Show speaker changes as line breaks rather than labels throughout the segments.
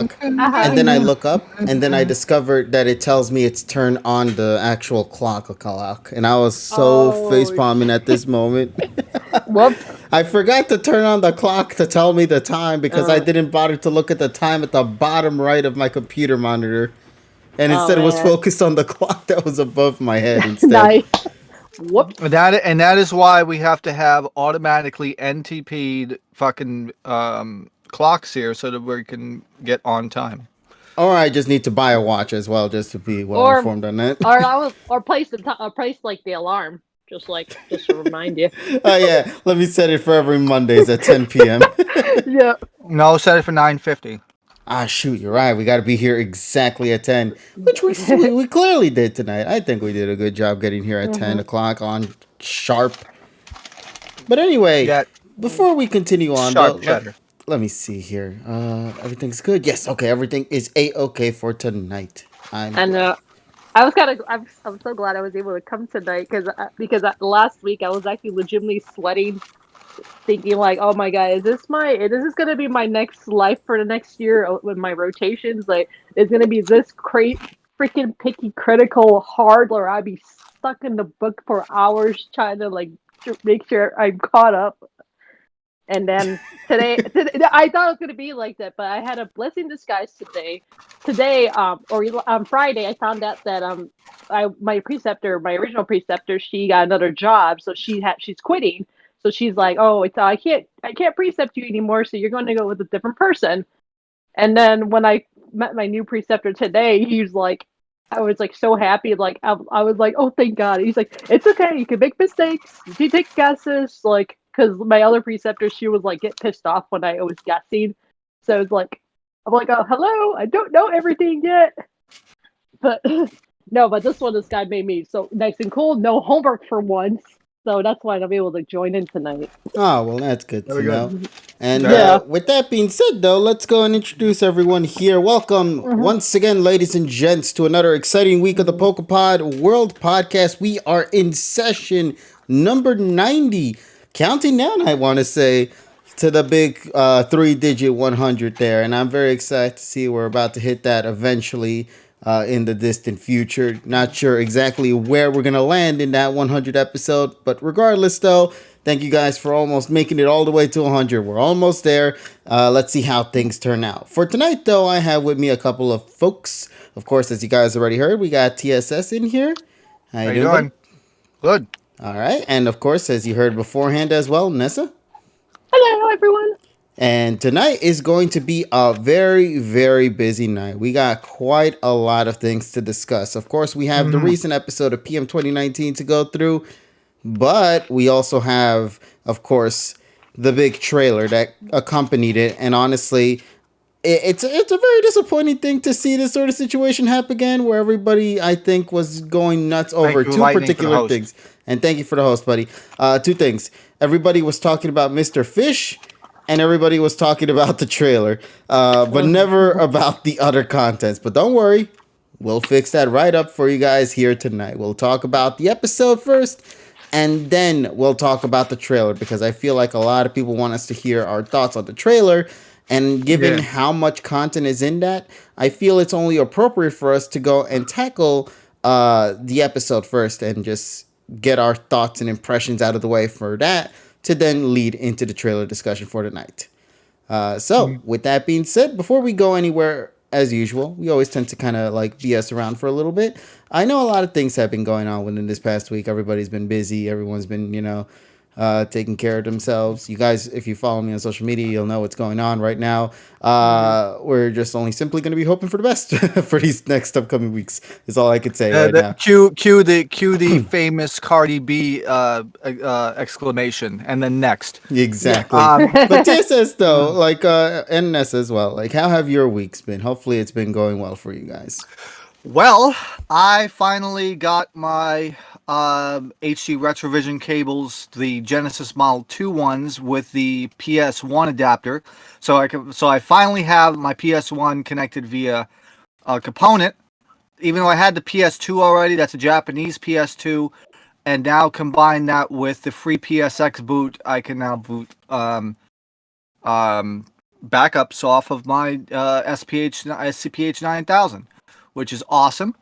and then I look up, and then I discovered that it tells me it's turned on the actual clock, and I was so face
Oh,
palming at this moment.
whoops.
I forgot to turn on the clock to tell me the time because I
Uh,
didn't bother to look at the time at the bottom right of my computer monitor, and
oh
instead it was
man.
focused on the clock that was above my head instead.
Nice. Whoops.
And that is why we have to have automatically NTP'd fucking clocks here so that we can get on time.
Or I just need to buy a watch as well, just to be well
Or
informed on that.
or place like the alarm, just to remind you.
Oh yeah, let me set it for every Mondays at 10 p.m.
Yeah.
No, set it for 9:50.
Ah, shoot, you're right. We got to be here exactly at 10, which we clearly did tonight. I think we did a good job getting here at 10
Mhm.
o'clock on sharp. But anyway,
Yeah,
before we continue on, though,
sharp cheddar.
let me see here. Everything's good. Yes, okay, everything is a-okay for tonight. I'm
And
glad.
I'm so glad I was able to come tonight because last week I was actually legitimately sweating, thinking like, oh my god, is this gonna be my next life for the next year with my rotations? Like, it's gonna be this freaking picky, critical, hard, or I'd be stuck in the book for hours trying to like make sure I'm caught up. And then today, I thought it was gonna be like that, but I had a blessing in disguise today. Today, or on Friday, I found out that my original preceptor, she got another job, so she's quitting. So she's like, "Oh, I can't precept you anymore. So you're going to go with a different person." And then when I met my new preceptor today, he's like, I was like so happy. Like I was like, oh, thank God. He's like, it's okay. You can make mistakes. You can take guesses. Like, because my other preceptor, she was like, get pissed off when I was guessing. So it's like, I'm like, oh, hello. I don't know everything yet. But no, but this guy made me so nice and cool. No homework for once. So that's why I'm able to join in tonight.
Oh, well, that's good to
Very good.
know. And
Very.
Yeah.
with that being said, though, let's go and introduce everyone here. Welcome
Hmm.
once again, ladies and gents, to another exciting week of the PokePod World Podcast. We are in session number 90, counting down, I want to say, to the big 3-digit 100 there. And I'm very excited to see we're about to hit that eventually in the distant future. Not sure exactly where we're going to land in that 100 episode, but regardless, though, thank you guys for almost making it all the way to 100. We're almost there. Let's see how things turn out. For tonight, though, I have with me a couple of folks. Of course, as you guys already heard, we got TSS in here. How
How
you
you
doing, buddy?
doing? Good.
All right. And of course, as you heard beforehand as well, Nessa.
Hello, everyone.
And tonight is going to be a very, very busy night. We got quite a lot of things to discuss. Of course, we have the
Mhm.
recent episode of PM 2019 to go through, but we also have, of course, the big trailer that accompanied it. And honestly, it's a very disappointing thing to see this sort of situation happen again, where everybody I think was going nuts
Thank
over
you,
two
Lightning, for the
particular
host.
things. And thank you for the host, buddy. Two things. Everybody was talking about Mr. Fish, and everybody was talking about the trailer, but never about the other contents. But don't worry, we'll fix that right up for you guys here tonight. We'll talk about the episode first, and then we'll talk about the trailer because I feel like a lot of people want us to hear our thoughts on the trailer. And given
Yeah.
how much content is in that, I feel it's only appropriate for us to go and tackle the episode first and just get our thoughts and impressions out of the way for that to then lead into the trailer discussion for tonight. So,
Mm.
with that being said, before we go anywhere, as usual, we always tend to kind of like BS around for a little bit. I know a lot of things have been going on within this past week. Everybody's been busy. Everyone's been, taking care of themselves. You guys, if you follow me on social media, you'll know what's going on right now. We're just only simply going to be hoping for the best for these next upcoming weeks. Is all I could say right now.
Cue the famous Cardi B exclamation, and then next.
Yeah.
Exactly.
Um,
But TSS though,
mm.
like and Ness as well. Like, how have your weeks been? Hopefully, it's been going well for you guys.
Well, I finally got my HD Retrovision cables, the Genesis Model 2 ones with the PS1 adapter. So I finally have my PS1 connected via a component. Even though I had the PS2 already, that's a Japanese PS2, and now combine that with the free PSX boot, I can now boot backups off of my SCPH 9000, which is awesome.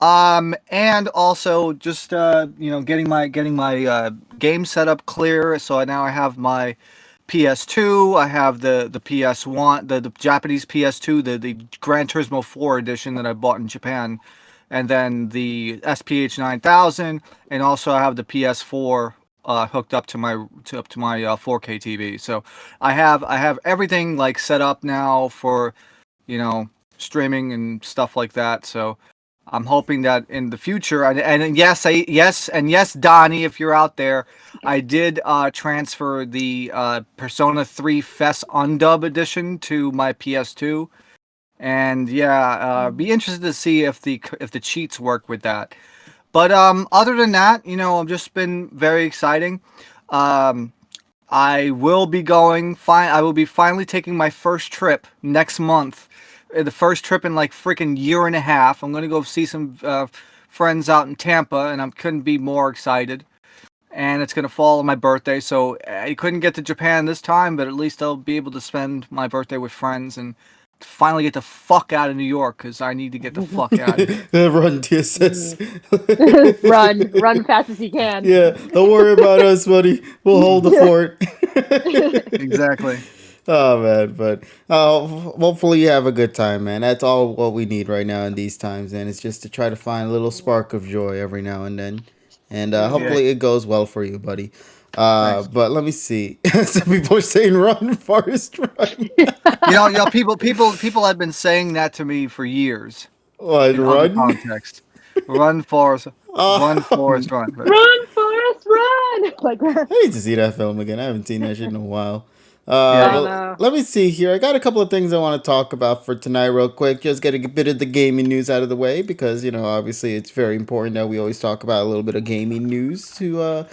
And also just getting my game setup clear. So now I have my PS2. I have the PS1, the Japanese PS2, the Gran Turismo 4 edition that I bought in Japan, and then the SPH 9000, and also I have the PS4 hooked up to my 4K TV. So I have everything like set up now for streaming and stuff like that. So I'm hoping that in the future, and yes, Donnie, if you're out there, I did transfer the Persona 3 Fest Undub edition to my PS2, and be interested to see if the cheats work with that. But other than that, I've just been very exciting. Um, I will be going. I will be finally taking my first trip next month. The first trip in like freaking year and a half. I'm gonna go see some friends out in Tampa, and I couldn't be more excited. And it's gonna fall on my birthday, so I couldn't get to Japan this time, but at least I'll be able to spend my birthday with friends and finally get the fuck out of New York because I need to get the fuck out of here.
Run, TSS.
Run fast as you can.
Yeah, don't worry about us, buddy. We'll hold the fort.
Exactly.
Oh man, but hopefully you have a good time, man. That's all what we need right now in these times, and it's just to try to find a little spark of joy every now and then, and hopefully it goes well for you, buddy.
Thanks.
But let me see. Some people are saying, "Run, Forrest, run."
People have been saying that to me for years.
What,
In other
run?
context. Run, Forrest. Run, Forrest, run. But,
Run, Forrest, run! Like that.
I need to see that film again. I haven't seen that shit in a while.
I
Well,
know.
let me see here. I got a couple of things I want to talk about for tonight, real quick. Just get a bit of the gaming news out of the way because obviously it's very important that we always talk about a little bit of gaming news to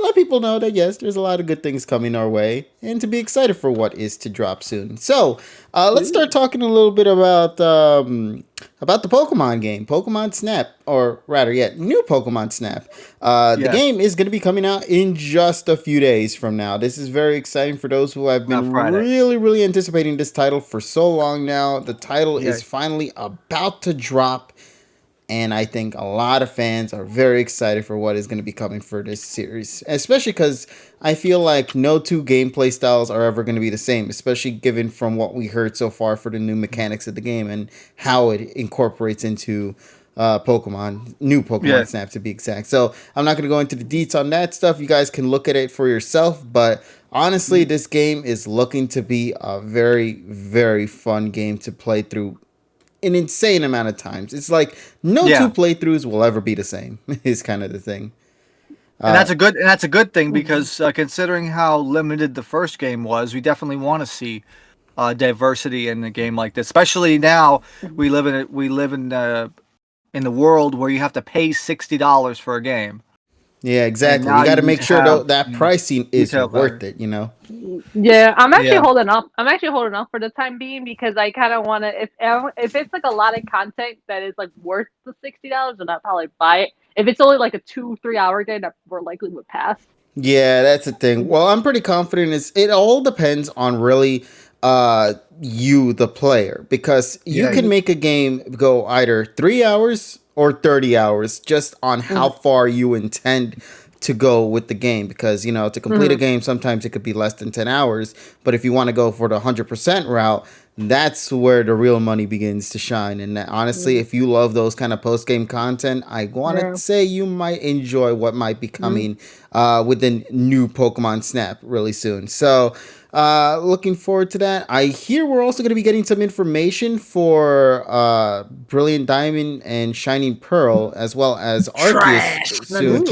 let people know that yes, there's a lot of good things coming our way and to be excited for what is to drop soon. So let's start talking a little bit about the Pokemon game, Pokemon Snap, or rather, new Pokemon Snap. The game is going to be coming out in just a few days from now. This is very exciting for those who have been really, really anticipating this title for so long now. The title is finally about to drop. And I think a lot of fans are very excited for what is going to be coming for this series. Especially because I feel like no two gameplay styles are ever going to be the same. Especially given from what we heard so far for the new mechanics of the game and how it incorporates into new Pokemon Snap to be exact. So I'm not going to go into the deets on that stuff. You guys can look at it for yourself. But honestly, this game is looking to be a very, very fun game to play through an insane amount of times. It's like no two playthroughs will ever be the same. Is kind of the thing.
And that's a good thing because considering how limited the first game was, we definitely want to see diversity in a game like this. Especially now we live in the world where you have to pay $60 for a game.
Yeah, exactly. You got to make sure that pricing is worth it.
Yeah, I'm actually holding off. I'm actually holding off for the time being because I kind of want to. If it's like a lot of content that is like worth the $60, then I'll probably buy it. If it's only like a 2-3 hour game, that more likely would pass.
Yeah, that's the thing. Well, I'm pretty confident. It all depends on really you, the player, because you can make a game go either 3 hours or 30 hours just on how far you intend to go with the game, because to complete a game sometimes it could be less than 10 hours, but if you want to go for the 100% route, that's where the real money begins to shine. And honestly, if you love those kind of post-game content, I want to say you might enjoy what might be coming with the new Pokemon Snap really soon. So looking forward to that. I hear we're also going to be getting some information for Brilliant Diamond and Shining Pearl, as well as Arceus soon.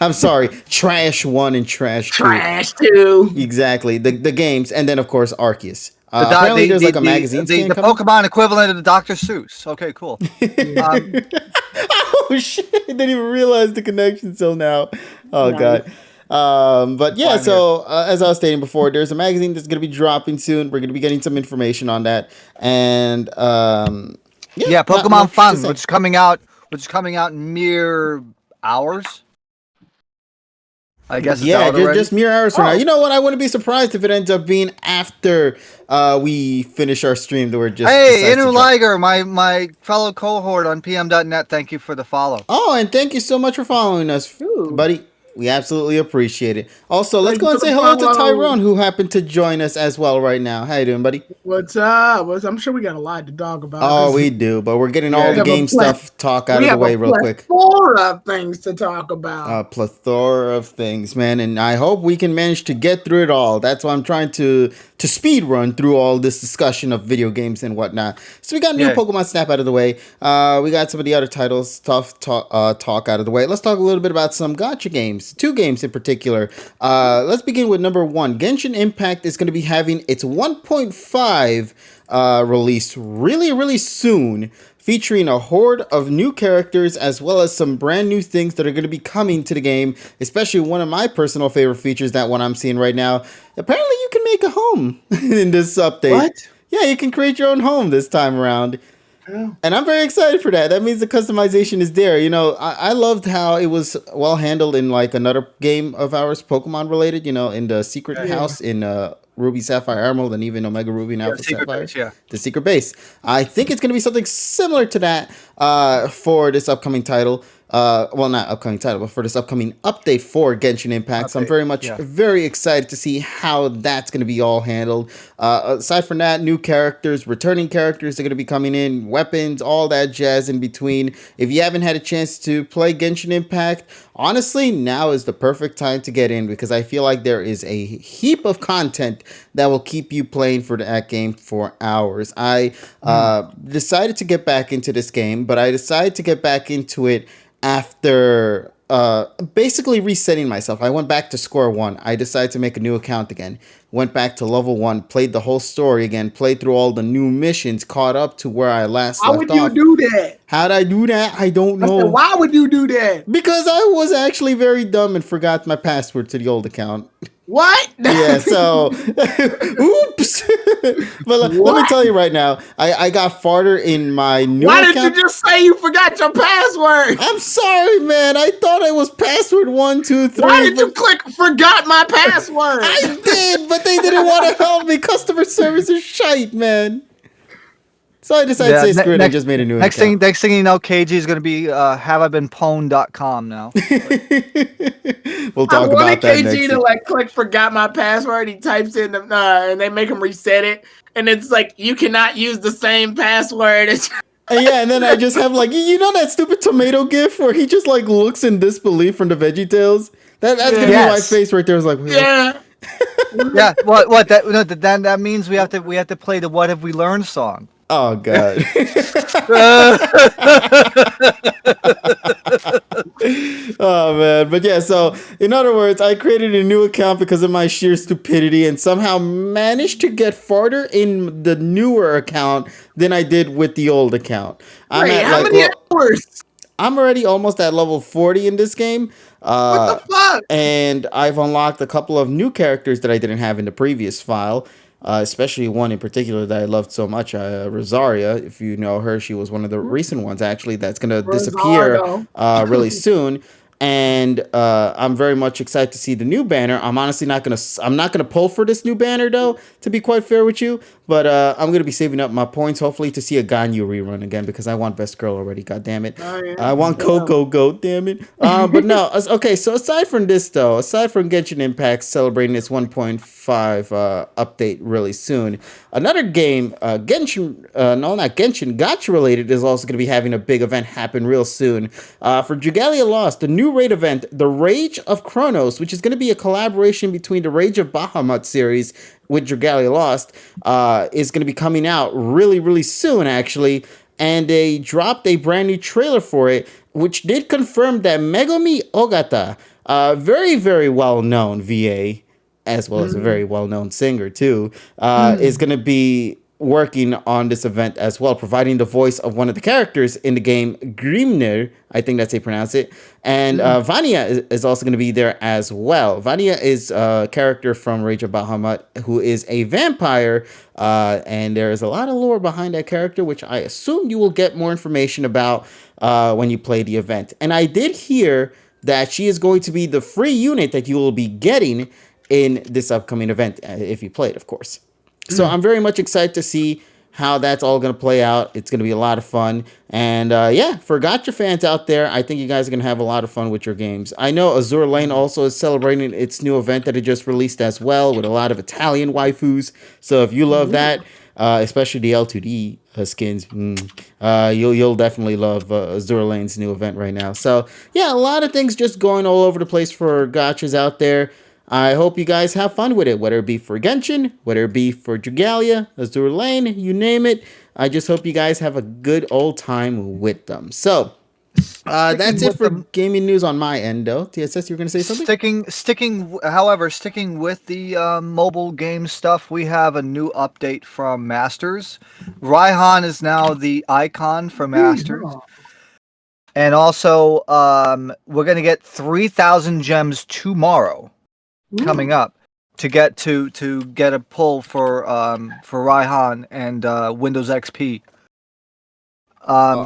I'm sorry, Trash 1 and Trash 2.
Trash 2.
Exactly, the games, and then of course Arceus. Apparently there's like a magazine
the Pokemon equivalent of the Dr. Seuss. Okay, cool.
Oh shit, I didn't even realize the connection till now. Oh god. But yeah, so as I was stating before, there's a magazine that's going to be dropping soon. We're going to be getting some information on that. And
Pokemon Fun, which is coming out in mere hours. I guess it's
Yeah,
out already.
just mere hours from now.
Oh.
You know what? I wouldn't be surprised if it ends up being after we finish our stream. That we're just
Hey,
decides
Inner
to drop.
Liger, my fellow cohort on PM.net, thank you for the follow.
Oh, and thank you so much for following us,
Ooh.
buddy. We absolutely appreciate it. Also, let's
Thank
go
you
and
for
say
the
hello to
follow.
Tyrone, who happened to join us as well right now. How you doing, buddy?
What's up? I'm sure we got a lot to talk about.
Oh,
'cause
we do, but we're getting
Yeah.
all
we
the
have a
game
plat-
stuff talk out
we
of the
have
way
a
real quick.
plethora of things to talk about.
A plethora of things, man, and I hope we can manage to get through it all. That's why I'm trying to speed run through all this discussion of video games and whatnot. So we got new
Yeah.
Pokemon Snap out of the way. We got some of the other titles talk out of the way. Let's talk a little bit about some gacha games, two games in particular. Let's begin with number one. Genshin Impact is going to be having its 1.5 release really soon, featuring a horde of new characters as well as some brand new things that are going to be coming to the game, especially one of my personal favorite features, that one I'm seeing right now. Apparently you can make a home in this update.
What?
Yeah, you can create your own home this time around.
Oh.
And I'm very excited for that. That means the customization is there. You know, I loved how it was well handled in like another game of ours, Pokemon related, you know, in the Secret
Yeah.
House in Ruby, Sapphire, Emerald, and even Omega Ruby and Alpha
Secret
Sapphire.
Base, yeah.
The Secret Base. I think it's going to be something similar to that for this upcoming title. Well, not upcoming title, but for this upcoming update for Genshin Impact. So I'm very excited to see how that's going to be all handled. Aside from that, new characters, returning characters are going to be coming in, weapons, all that jazz in between. If you haven't had a chance to play Genshin Impact, honestly, now is the perfect time to get in, because I feel like there is a heap of content that will keep you playing for that game for hours. I decided to get back into this game, but I decided to get back into it after basically resetting myself. I went back to square one. I decided to make a new account again. Went back to level 1, played the whole story again, played through all the new missions, caught up to where I last
Why
left
would you
off.
do that?
How'd I do that? I don't
I
know.
said, why would you do that?
Because I was actually very dumb and forgot my password to the old account.
What?
Yeah, so oops. But let me
What?
tell you right now, I got farther in my new
Why
account.
did you just say you forgot your password?
I'm sorry, man. I thought I was password 1, 2, 3.
Why did you
but
click forgot my password?
I did, but they didn't want to help me. Customer service is shite, man. So I decided to say screw it and just made a new
Next
account.
thing you know, KG is going to be haveibeenpwned.com now.
We'll
I
talk
wanted
about that
KG
next
to
week.
like click forgot my password. He types in and they make him reset it, and it's like you cannot use the same password.
And yeah, and then I just have like, you know that stupid tomato gif where he just like looks in disbelief from the VeggieTales? That's gonna be my
Yes.
face right there. It's like,
Yeah.
Yeah, what that means we have to play the What Have We Learned song.
oh god. Oh man, but yeah, so in other words, I created a new account because of my sheer stupidity and somehow managed to get farther in the newer account than I did with the old account.
Wait, how many hours?
I'm already almost at level 40 in this game.
What the fuck?
And I've unlocked a couple of new characters that I didn't have in the previous file. Especially one in particular that I loved so much, Rosaria. If you know her, she was one of the recent ones actually that's gonna disappear really soon. And I'm very much excited to see the new banner. I'm honestly not gonna pull for this new banner though, to be quite fair with you. But I'm gonna be saving up my points hopefully to see a Ganyu rerun again because I want Best Girl already. God damn it, I want Coco Goat. Damn it. But no. Okay. So aside from this though, aside from Genshin Impact celebrating its 1.5 update really soon, another game, Genshin, not Genshin, Gacha related, is also gonna be having a big event happen real soon. For Dragalia Lost, the new raid event, The Rage of Chronos, which is going to be a collaboration between the Rage of Bahamut series with Dragalia Lost, is going to be coming out really soon, actually. And they dropped a brand new trailer for it, which did confirm that Megumi Ogata, very well-known VA, as well as a very well-known singer, too, is going to be working on this event as well, providing the voice of one of the characters in the game, Grimnir, I think that's how you pronounce it. And Vania is also going to be there as well. Vania is a character from Rage of Bahamut who is a vampire, and there is a lot of lore behind that character, which I assume you will get more information about when you play the event. And I did hear that she is going to be the free unit that you will be getting in this upcoming event, if you play it, of course. So I'm very much excited to see how that's all going to play out. It's going to be a lot of fun. And yeah, for Gacha fans out there, I think you guys are going to have a lot of fun with your games. I know Azure Lane also is celebrating its new event that it just released as well, with a lot of Italian waifus. So if you love that, especially the L2D skins, you'll definitely love Azure Lane's new event right now. So yeah, a lot of things just going all over the place for gachas out there. I hope you guys have fun with it, whether it be for Genshin, whether it be for Dragalia, Azure Lane, you name it. I just hope you guys have a good old time with them. So, that's it for gaming news on my end, though. TSS, you were going to say something?
Sticking with the mobile game stuff, we have a new update from Masters. Raihan is now the icon for Masters. And also, we're going to get 3,000 gems tomorrow. Coming up to get a pull for Raihan and Windows XP.
Man,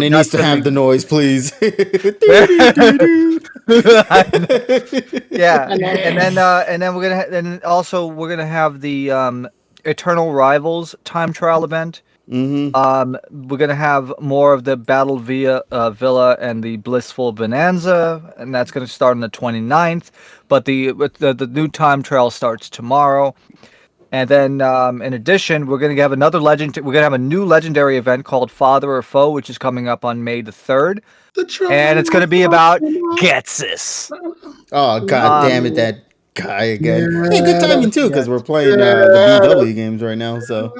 it needs to have the noise, please.
Yeah, and then we're gonna have the Eternal Rivals time trial event. Mm-hmm. We're gonna have more of the Battle Villa and the Blissful Bonanza, and that's gonna start on the 29th. But the new time trial starts tomorrow, and then in addition, we're gonna have We're gonna have a new legendary event called Father or Foe, which is coming up on May the 3rd, and it's gonna be about Getsis.
Oh god damn it, that guy again. Yeah, good timing too, because we're playing the BW games right now. So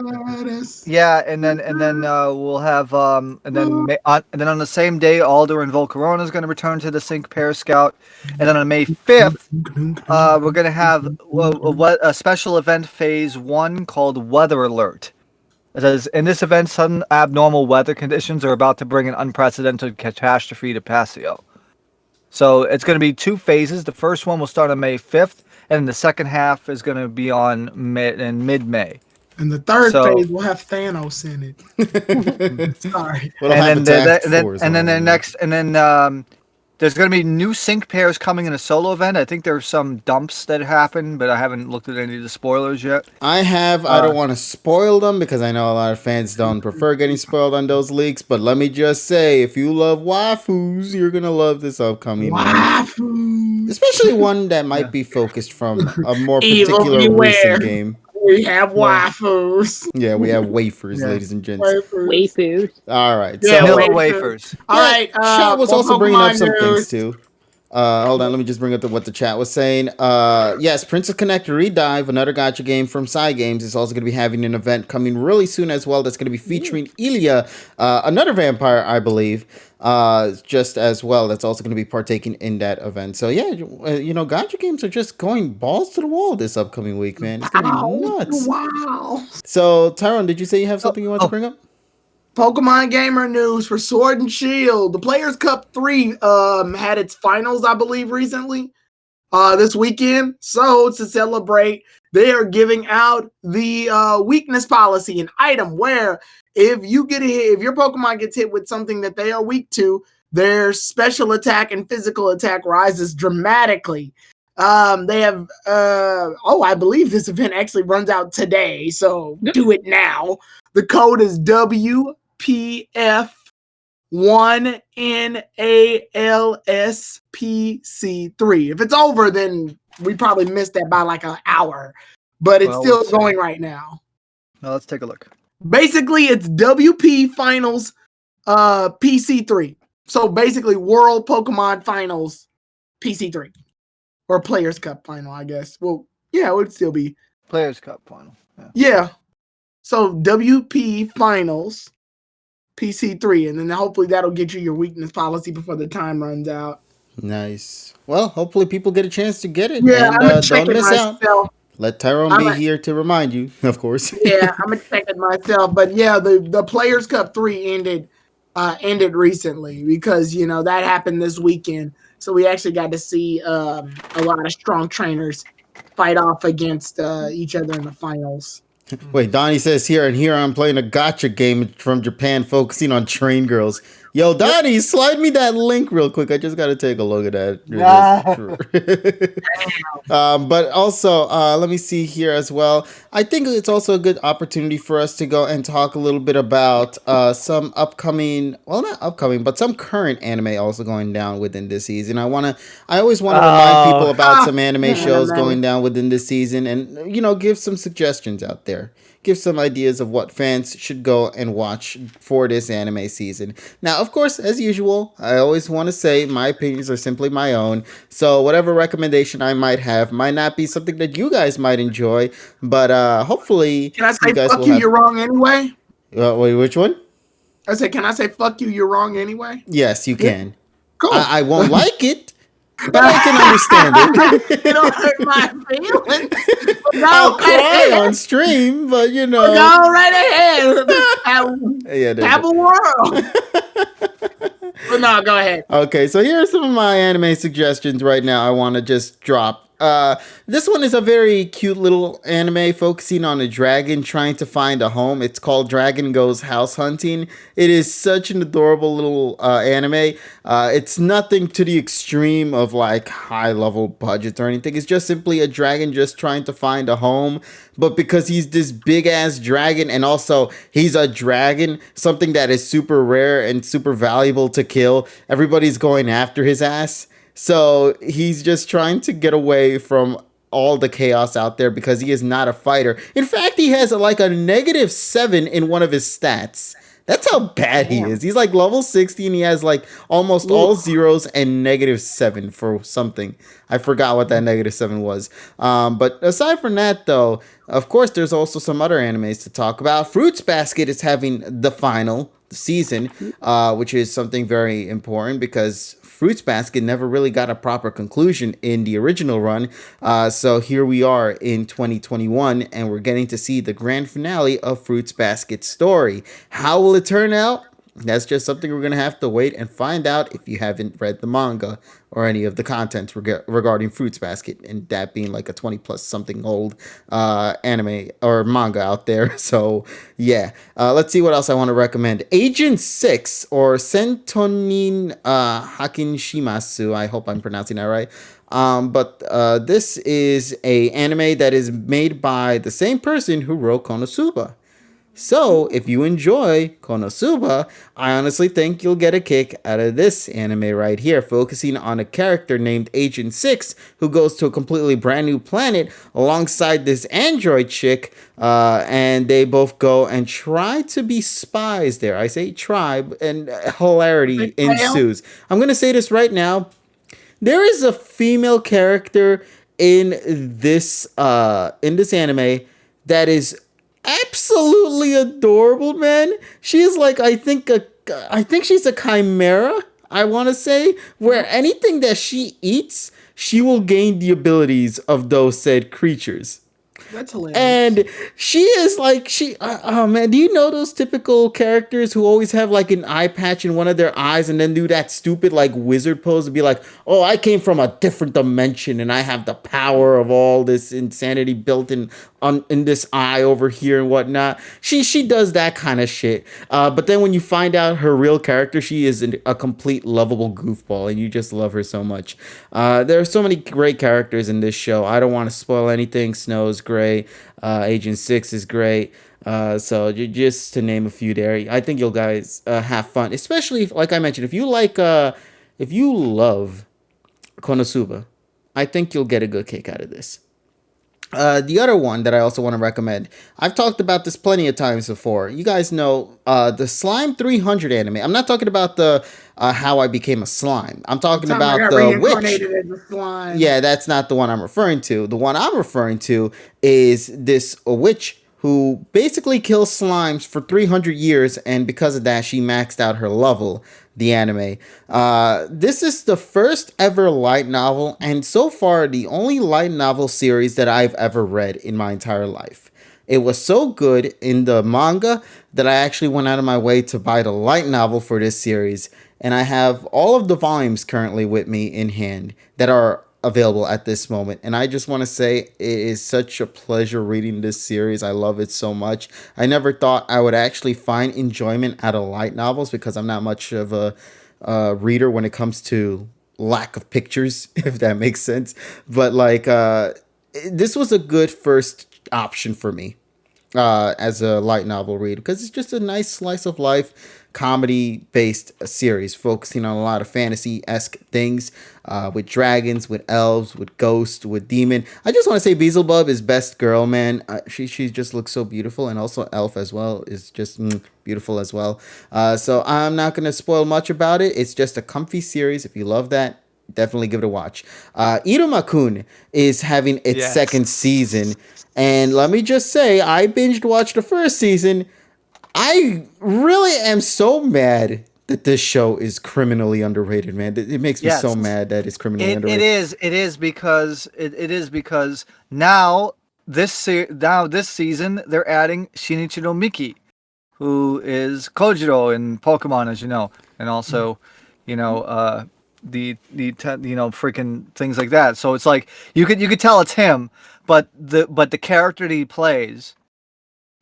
yeah, and then we'll have and then on the same day, Alder and Volcarona is going to return to the Sync Pair Scout, and then on May 5th, we're going to have a special event phase 1 called Weather Alert. It says, in this event, sudden abnormal weather conditions are about to bring an unprecedented catastrophe to Paseo. So it's going to be 2 phases. The first one will start on May 5th, and the second half is going to be on mid-May.
And the third phase will have Thanos in it. Sorry.
There's going to be new sync pairs coming in a solo event. I think there's some dumps that happen, but I haven't looked at any of the spoilers yet.
I don't want to spoil them because I know a lot of fans don't prefer getting spoiled on those leaks. But let me just say, if you love waifus, you're going to love this upcoming one. Especially one that might be focused from a more particular recent game.
We have waifus.
Yeah, we have wafers, ladies and gents.
Wafers.
All right.
So wafers.
All right.
Chat was also bringing up some things too. Hold on, let me just bring up what the chat was saying. Yes, Princess Connect Redive, another gacha game from Psy Games, is also going to be having an event coming really soon as well. That's going to be featuring Ilya, another vampire, I believe, just as well. That's also going to be partaking in that event. So yeah, gacha games are just going balls to the wall this upcoming week, man. It's going to be nuts.
Wow.
So Tyrone, did you say you have something you want to bring up?
Pokemon Gamer news for Sword and Shield. The Players Cup 3 had its finals, I believe, recently, this weekend. So to celebrate, they are giving out the weakness policy, an item where if your Pokemon gets hit with something that they are weak to, their special attack and physical attack rises dramatically. They have I believe this event actually runs out today, so do it now. The code is WPF1NALSPC3. If it's over, then we probably missed that by like an hour, but it's still going right now.
Now let's take a look.
Basically, it's WP Finals PC3. So basically, World Pokemon Finals PC3. Or Players Cup Final, I guess. Well, yeah, it would still be
Players Cup Final.
Yeah. So WP Finals PC3, and then hopefully that'll get you your weakness policy before the time runs out.
Nice. Well, hopefully people get a chance to get it.
Yeah,
and don't miss out. Let Tyrone be here to remind you, of course.
Yeah, I'm gonna check it myself. But yeah, the Players Cup 3 ended recently because that happened this weekend. So we actually got to see a lot of strong trainers fight off against each other in the finals.
Wait, Donnie says here I'm playing a gacha game from Japan focusing on train girls. Yo, Donnie, slide me that link real quick. I just got to take a look at that. But also, let me see here as well. I think it's also a good opportunity for us to go and talk a little bit about some upcoming, well, not upcoming, but some current anime also going down within this season. I always want to remind people about some anime shows going down within this season, and give some suggestions out there. Give some ideas of what fans should go and watch for this anime season. Now, of course, as usual, I always want to say my opinions are simply my own. So whatever recommendation I might have might not be something that you guys might enjoy, but hopefully
Can I say
you guys
fuck
will
you?
have.
You're wrong anyway.
Wait, which one?
I said, can I say fuck you? You're wrong anyway.
Yes, you can.
Cool.
I won't like it, but I can understand it.
It don't hurt my feelings.
I'll cry on stream, but
Go right ahead.
Yeah,
Have a world. But no, go ahead.
Okay, so here are some of my anime suggestions right now I want to just drop. This one is a very cute little anime focusing on a dragon trying to find a home. It's called Dragon Goes House Hunting. It is such an adorable little anime. It's nothing to the extreme of like high level budgets or anything. It's just simply a dragon just trying to find a home. But because he's this big ass dragon and also he's a dragon, something that is super rare and super valuable to kill, everybody's going after his ass. So he's just trying to get away from all the chaos out there because he is not a fighter. In fact, he has like a -7 in one of his stats. That's how bad he is. He's like level 60 and he has like almost all zeros and -7 for something. I forgot what that -7 was. But aside from that, though, of course, there's also some other animes to talk about. Fruits Basket is having the final season, which is something very important because Fruits Basket never really got a proper conclusion in the original run. So here we are in 2021, and we're getting to see the grand finale of Fruits Basket's story. How will it turn out? That's just something we're going to have to wait and find out if you haven't read the manga or any of the content regarding Fruits Basket, and that being like a 20 plus something old anime or manga out there. So yeah, let's see what else I want to recommend. Agent 6 or Sentonin Hakin Shimasu. I hope I'm pronouncing that right. But this is a anime that is made by the same person who wrote Konosuba. So, if you enjoy Konosuba, I honestly think you'll get a kick out of this anime right here, focusing on a character named Agent 6 who goes to a completely brand new planet alongside this android chick, and they both go and try to be spies there. I say try, and hilarity ensues. I'm going to say this right now. There is a female character in this anime that is absolutely adorable, man. She is like I think she's a chimera, I want to say, where anything that she eats, she will gain the abilities of those said creatures.
That's hilarious.
And she is like, oh man, do you know those typical characters who always have like an eye patch in one of their eyes and then do that stupid like wizard pose and be like, oh, I came from a different dimension and I have the power of all this insanity built in this eye over here and whatnot. She does that kind of shit. But then when you find out her real character, she is a complete lovable goofball and you just love her so much. There are so many great characters in this show. I don't want to spoil anything. Snow's great. Agent 6 is great. So just to name a few there, I think you'll guys have fun, especially like I mentioned, if you love Konosuba, I think you'll get a good kick out of this. The other one that I also want to recommend, I've talked about this plenty of times before. You guys know the Slime 300 anime. I'm not talking about the How I Became a Slime. I'm talking about the witch. Yeah, that's not the one I'm referring to. The one I'm referring to is this witch who basically kills slimes for 300 years, and because of that, she maxed out her level, the anime. This is the first ever light novel, and so far, the only light novel series that I've ever read in my entire life. It was so good in the manga that I actually went out of my way to buy the light novel for this series, and I have all of the volumes currently with me in hand that are available at this moment. And I just want to say it is such a pleasure reading this series. I love it so much. I never thought I would actually find enjoyment out of light novels because I'm not much of a reader when it comes to lack of pictures, if that makes sense. But like, this was a good first option for me as a light novel read because it's just a nice slice of life comedy based series focusing on a lot of fantasy esque things with dragons, with elves, with ghosts, with demon. I just want to say Beelzebub is best girl, man. She just looks so beautiful, and also Elf as well is just beautiful as well. So I'm not gonna spoil much about it. It's just a comfy series. If you love that, definitely give it a watch. Iruma-kun is having its second season, and let me just say, I binged watched the first season. I really am so mad that this show is criminally underrated, man. It makes me so mad that it's criminally underrated.
It is because now this season they're adding Shinichi no Miki, who is Kojiro in Pokemon, as you know, and also, the freaking things like that. So it's like you could tell it's him, but the character that he plays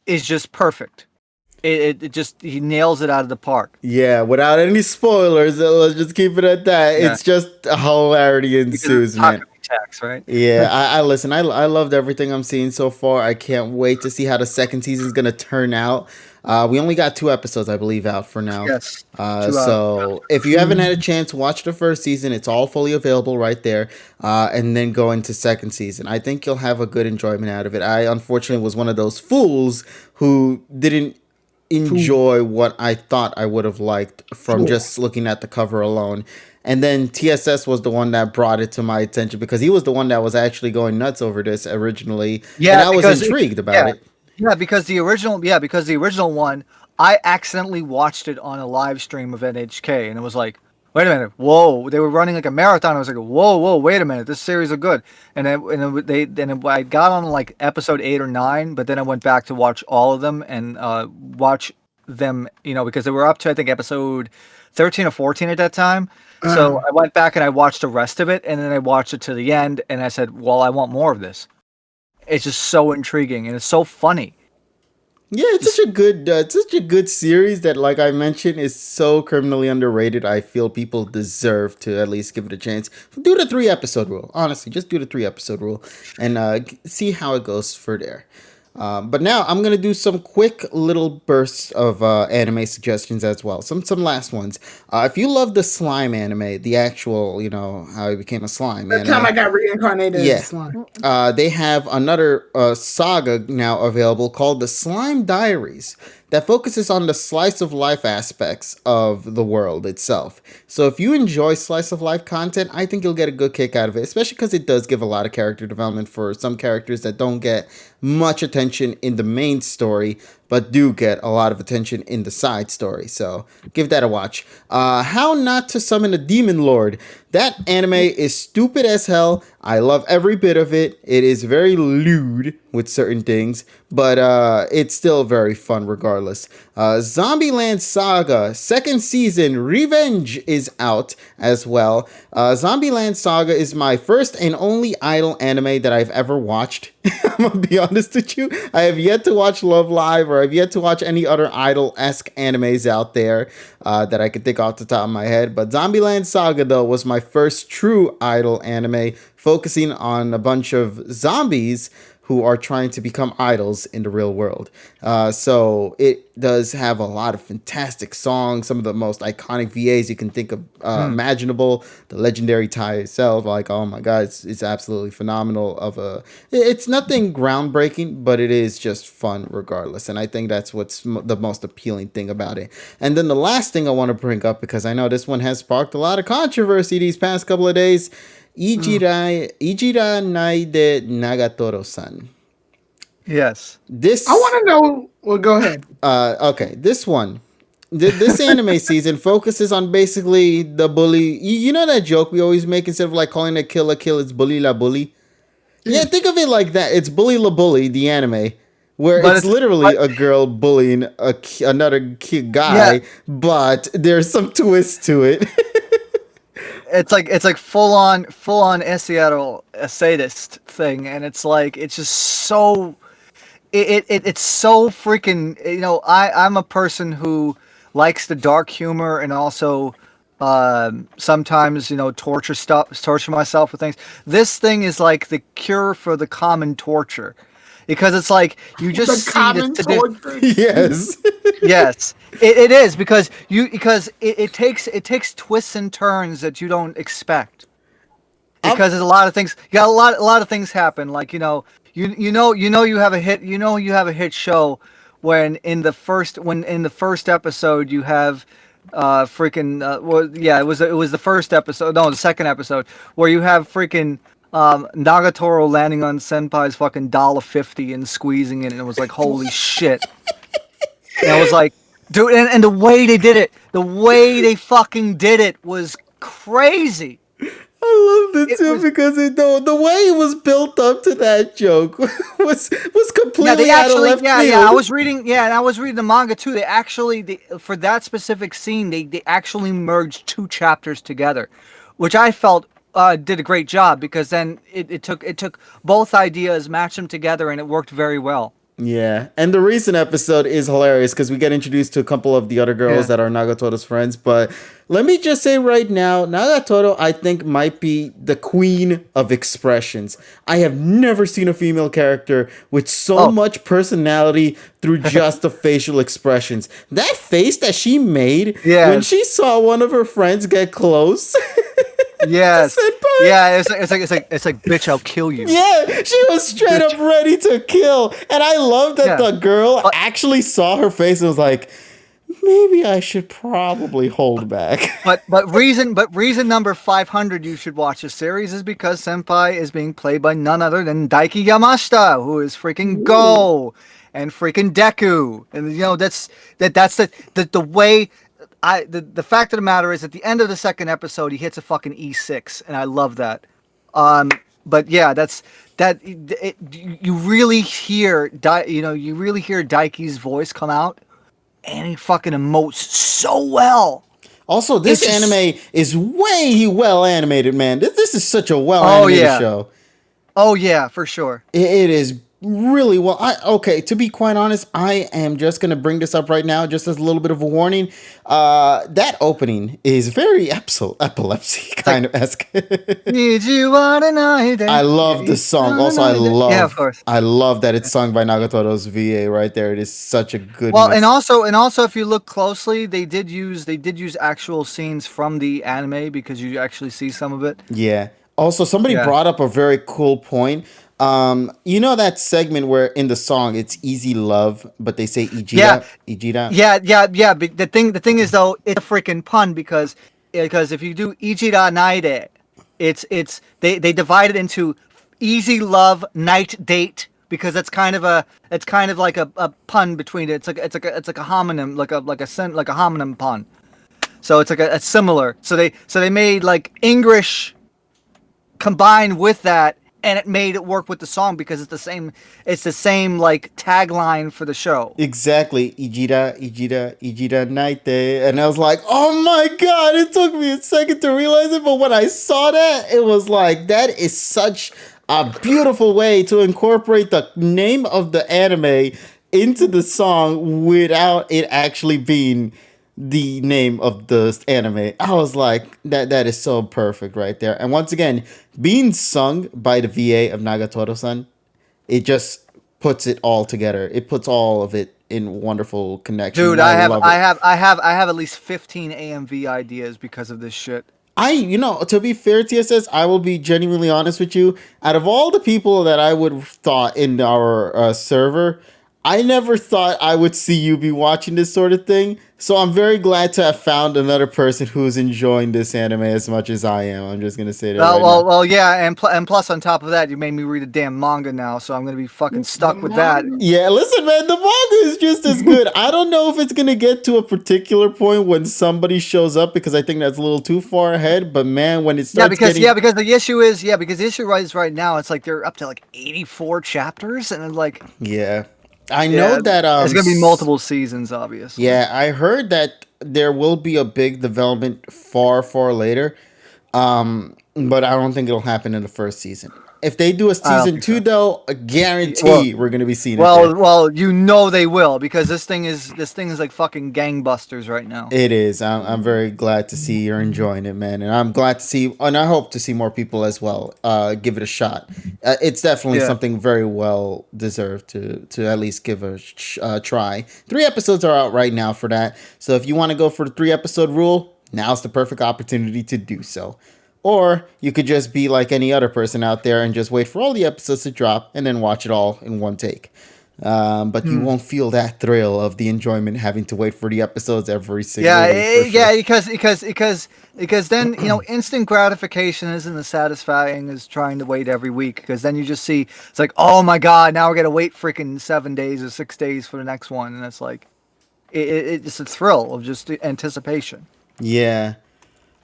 is just perfect. It just, he nails it out of the park.
Yeah, without any spoilers, let's just keep it at that. Yeah. It's just hilarity ensues, man.
Tax, right?
Yeah, I listen. I loved everything I'm seeing so far. I can't wait to see how the second season is gonna turn out. We only got 2 episodes, I believe, out for now.
Yes.
So if you haven't had a chance, watch the first season. It's all fully available right there. And then go into second season. I think you'll have a good enjoyment out of it. I unfortunately was one of those fools who didn't enjoy what I thought I would have liked from just looking at the cover alone. And then TSS was the one that brought it to my attention because he was the one that was actually going nuts over this originally. Yeah, and I was intrigued about it.
Yeah, because the original one, I accidentally watched it on a live stream of NHK, and it was like, wait a minute, whoa! They were running like a marathon. I was like, whoa, wait a minute, this series is good. And then I got on like episode 8 or 9, but then I went back to watch all of them and watch them, because they were up to I think episode 13 or 14 at that time. So I went back and I watched the rest of it, and then I watched it to the end, and I said, well, I want more of this. It's just so intriguing and it's so funny.
Yeah, it's such a good series that, like I mentioned, is so criminally underrated. I feel people deserve to at least give it a chance. Do the 3-episode rule. Honestly, just do the 3-episode rule and see how it goes for there. But now I'm gonna do some quick little bursts of anime suggestions as well. Some last ones. If you love the slime anime, the actual, how he became a slime.
That time I got reincarnated as a slime.
They have another saga now available called the Slime Diaries that focuses on the slice of life aspects of the world itself. So if you enjoy slice of life content, I think you'll get a good kick out of it, especially because it does give a lot of character development for some characters that don't get much attention in the main story, but do get a lot of attention in the side story. So give that a watch. How Not to Summon a Demon Lord. That anime is stupid as hell. I love every bit of it. It is very lewd with certain things, but it's still very fun regardless. Zombieland Saga, 2nd season, Revenge is out as well. Zombieland Saga is my first and only idol anime that I've ever watched. I'm gonna be honest with you. I have yet to watch Love Live, or I've yet to watch any other idol-esque animes out there that I could think off the top of my head. But Zombieland Saga, though, was my first true idol anime, focusing on a bunch of zombies who are trying to become idols in the real world. So it does have a lot of fantastic songs, some of the most iconic VAs you can think of imaginable. The legendary Tai itself, like, oh my God, it's absolutely phenomenal. It's nothing groundbreaking, but it is just fun regardless. And I think that's what's the most appealing thing about it. And then the last thing I want to bring up, because I know this one has sparked a lot of controversy these past couple of days, Ijira Nai de Nagatoro-san.
Yes.
This
I want to know. Well, go ahead.
Okay, this one. This anime season focuses on basically the bully. You know that joke we always make, instead of like calling a kill, it's bully la bully? Yeah, think of it like that. It's Bully La Bully, the anime, where it's literally a girl bullying another guy, but there's some twist to it.
it's like full on Seattle a sadist thing, and it's like it's just so it's so freaking, I'm a person who likes the dark humor and also sometimes torture myself with things. This thing is like the cure for the common torture, because it's like you just
The
see
common
this.
torture.
Yes.
Yes, it is, because it takes twists and turns that you don't expect, because there's a lot of things. You got a lot of things happen. Like you have a hit. You have a hit show when in the first episode you have it was the first episode, no, the second episode, where you have freaking Nagatoro landing on Senpai's fucking $1.50 and squeezing it, and it was like, holy shit. And I was like, dude, and the way they did it, the way they fucking did it was crazy.
I loved it too,
was-
because the way it was built up to that joke was completely
they
out of
actually,
left field.
I was reading the manga too. They actually, for that specific scene, they actually merged 2 chapters together, which I felt did a great job, because then it took both ideas, matched them together, and it worked very well.
Yeah, and the recent episode is hilarious because we get introduced to a couple of the other girls that are Nagatoro's friends. But let me just say right now, Nagatoro, I think, might be the queen of expressions. I have never seen a female character with so much personality through just the facial expressions. That face that she made when she saw one of her friends get close.
Yes. Yeah, it's like, bitch, I'll kill you.
Yeah, she was straight up ready to kill. And I love that the girl actually saw her face and was like, maybe I should probably hold back.
But reason number 500 you should watch the series is because Senpai is being played by none other than Daiki Yamashita, who is freaking Go and freaking Deku. And that's the way. The fact of the matter is, at the end of the second episode, he hits a fucking E6, and I love that. But yeah, you really hear Daiki's voice come out, and he fucking emotes so well.
Also, this anime is way well animated, man. This is such a well animated show.
Oh yeah, for sure.
It is really well. Okay, to be quite honest, I am just gonna bring this up right now, just as a little bit of a warning. That opening is very epilepsy kind of esque.
Need you on a night.
I love the song. Also,
of course.
I love that it's sung by Nagatoro's VA right there. It is such a good.
Well, and also, if you look closely, they did use actual scenes from the anime, because you actually see some of it.
Yeah. Also, somebody brought up a very cool point. That segment where in the song it's easy love, but they say Ijida.
Yeah. But the thing is, though, it's a freaking pun, because if you do Ijida Naide, they divide it into easy love night date, because it's kind of like a pun between it. It's like a homonym, like a homonym pun. So it's like a similar. So they made like English combined with that, and it made it work with the song, because it's the same like tagline for the show.
Exactly. Ijida Naite. And I was like, oh my god, it took me a second to realize it, but when I saw that, it was like, that is such a beautiful way to incorporate the name of the anime into the song without it actually being the name of the anime. I was like, that is so perfect right there. And once again, being sung by the VA of Nagatoro-san, it just puts it all together. It puts all of it in wonderful connection.
Dude, I have at least 15 AMV ideas because of this shit.
To be fair, TSS, I will be genuinely honest with you. Out of all the people that I would have thought in our server, I never thought I would see you be watching this sort of thing. So I'm very glad to have found another person who's enjoying this anime as much as I am. I'm just gonna say that.
Well, yeah, and plus on top of that, you made me read a damn manga now, so I'm gonna be fucking stuck with that.
Yeah, listen, man, the manga is just as good. I don't know if it's gonna get to a particular point when somebody shows up, because I think that's a little too far ahead. But man, when it starts
because the issue is right now, it's like they're up to like 84 chapters, and like
I know that
there's gonna be multiple seasons, obviously.
Yeah, I heard that there will be a big development far later. But I don't think it'll happen in the first season. If they do a
I don't
season
think
2,
so.
though, I guarantee we're gonna be seeing it there.
Well, you know they will, because this thing is like fucking gangbusters right now.
It is. I'm very glad to see you're enjoying it, man, and I'm glad to see, and I hope to see more people as well. Give it a shot. It's definitely
Yeah.
something very well deserved to at least give a try. 3 episodes are out right now for that, so if you want to go for the 3-episode rule, now's the perfect opportunity to do so. Or you could just be like any other person out there and just wait for all the episodes to drop and then watch it all in one take. But you won't feel that thrill of the enjoyment having to wait for the episodes every single week. For sure.
Because then instant gratification isn't as satisfying as trying to wait every week. Because then you just see it's like, oh my god, now we're gonna wait freaking 7 days or 6 days for the next one, and it's like, it's a thrill of just anticipation.
Yeah.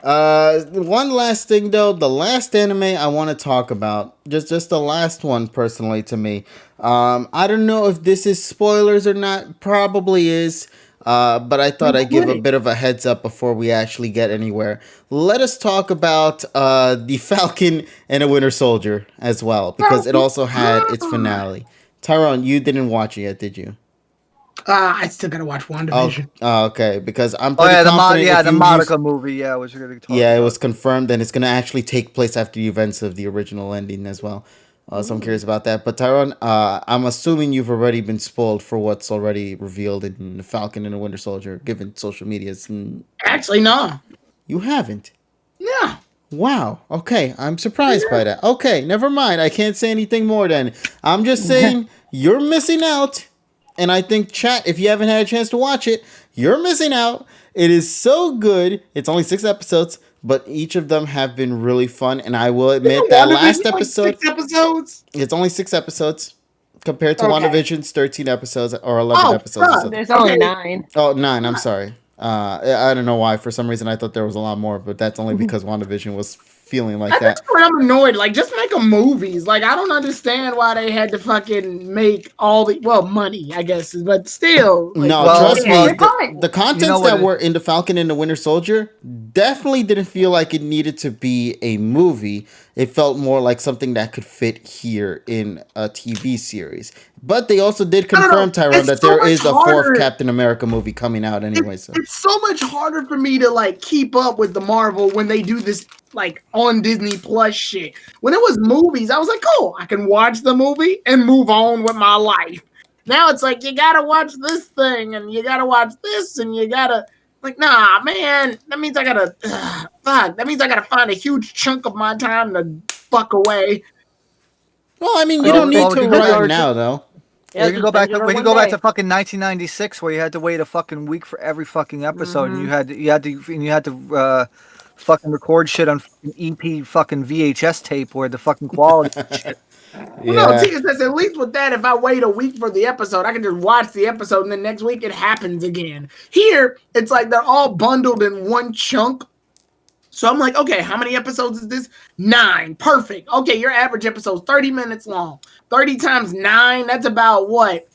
One last thing though, the last anime I want to talk about, just the last one personally to me. I don't know if this is spoilers or not. Probably is. But I thought I'd give a bit of a heads up before we actually get anywhere. Let us talk about the Falcon and a Winter Soldier as well, because it also had its finale. Tyrone, you didn't watch it yet, did you?
I still gotta watch WandaVision.
Okay, because I'm
Oh
pretty
yeah,
confident
the Monica movie, yeah, which we're gonna talk
yeah,
about.
it was confirmed, and it's going to actually take place after the events of the original ending as well. So I'm curious about that. But Tyrone, I'm assuming you've already been spoiled for what's already revealed in the Falcon and the Winter Soldier, given social medias.
Actually, no.
You haven't.
No.
Wow. Okay, I'm surprised by that. Okay, never mind. I can't say anything more then. I'm just saying you're missing out. And I think, chat, if you haven't had a chance to watch it, you're missing out. It is so good. It's only 6 episodes, but each of them have been really fun. And I will admit that last episode,
6 episodes.
it's only 6 episodes compared to
Okay.
WandaVision's 13 episodes or 11 episodes. Or
fuck.
something.
There's only
Okay.
9.
Oh, 9. I'm sorry. I don't know why. For some reason, I thought there was a lot more, but that's only because WandaVision was feeling like that.
That's where I'm annoyed. Like, just make them movies. Like, I don't understand why they had to fucking make all the money, I guess, but still. Like,
No,
well,
trust
well,
me. The contents
you know what
that
it-
were in the Falcon and the Winter Soldier definitely didn't feel like it needed to be a movie. It felt more like something that could fit here in a TV series. But they also did
don't know.
confirm, Tyrone,
It's
that
so
there
much
is a
harder.
4th Captain America movie coming out anyway. So
It's so much harder for me to like keep up with the Marvel when they do this like on Disney Plus shit. When it was movies, I was like, cool, I can watch the movie and move on with my life. Now it's like you gotta watch this thing and you gotta watch this and you gotta like, nah, man. That means I gotta fuck. That means I gotta find a huge chunk of my time to fuck away.
well, I mean, you
Well,
don't need
well,
to
we can
right
go-
now, though.
Yeah,
we can go back.
just
We
binge it
can
on
go back
one
to fucking 1996, where you had to wait a fucking week for every fucking episode, and you had to fucking record shit on fucking EP fucking VHS tape where the fucking quality. Shit.
Well, no, Tika says at least with that, if I wait a week for the episode, I can just watch the episode and then next week it happens again. Here, it's like they're all bundled in one chunk. So I'm like, okay, how many episodes is this? 9. Perfect. Okay, your average episode's 30 minutes long. 30 times 9, that's about what?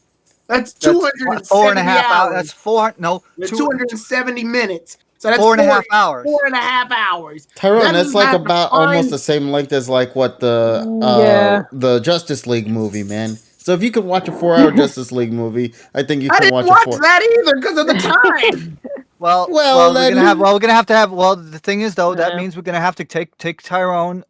That's 270
4.5 hours.
hours.
That's 4. No,
That's
2
270 minutes. So that's
4.5 hours.
4.5 hours.
Tyrone,
That
that's
means I
like
have to
about
find-
almost the same length as like what
Yeah.
the Justice League movie, man. So if you could watch a 4-hour Justice League movie, I think you
I
can
didn't
watch
watch
a 4.
that either because of the time.
Well,
Well,
we're
then-
gonna have. Well, we're gonna have to have. Well, the thing is, though, that
Yeah.
means we're gonna have to take Tyrone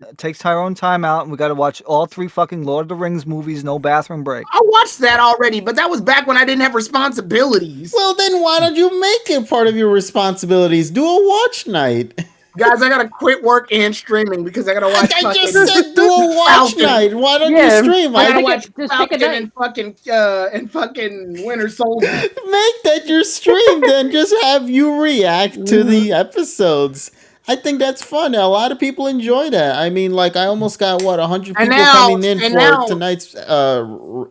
time out, and we got to watch all 3 fucking Lord of the Rings movies, no bathroom break.
I watched that already, but that was back when I didn't have responsibilities.
Well, then why don't you make it part of your responsibilities? Do a watch night.
Guys, I gotta quit work and streaming because I gotta watch
I
fucking.
just said do a watch
Falcon.
night. Why don't
Yeah,
you stream?
I gotta
Take it-
watch
just take a
Falcon
night.
and fucking Winter Soldier.
Make that your stream, then just have you react to the episodes. I think that's fun. A lot of people enjoy that. I mean, like, I almost got, 100
And
people
now-
coming in
and
for
now-
tonight's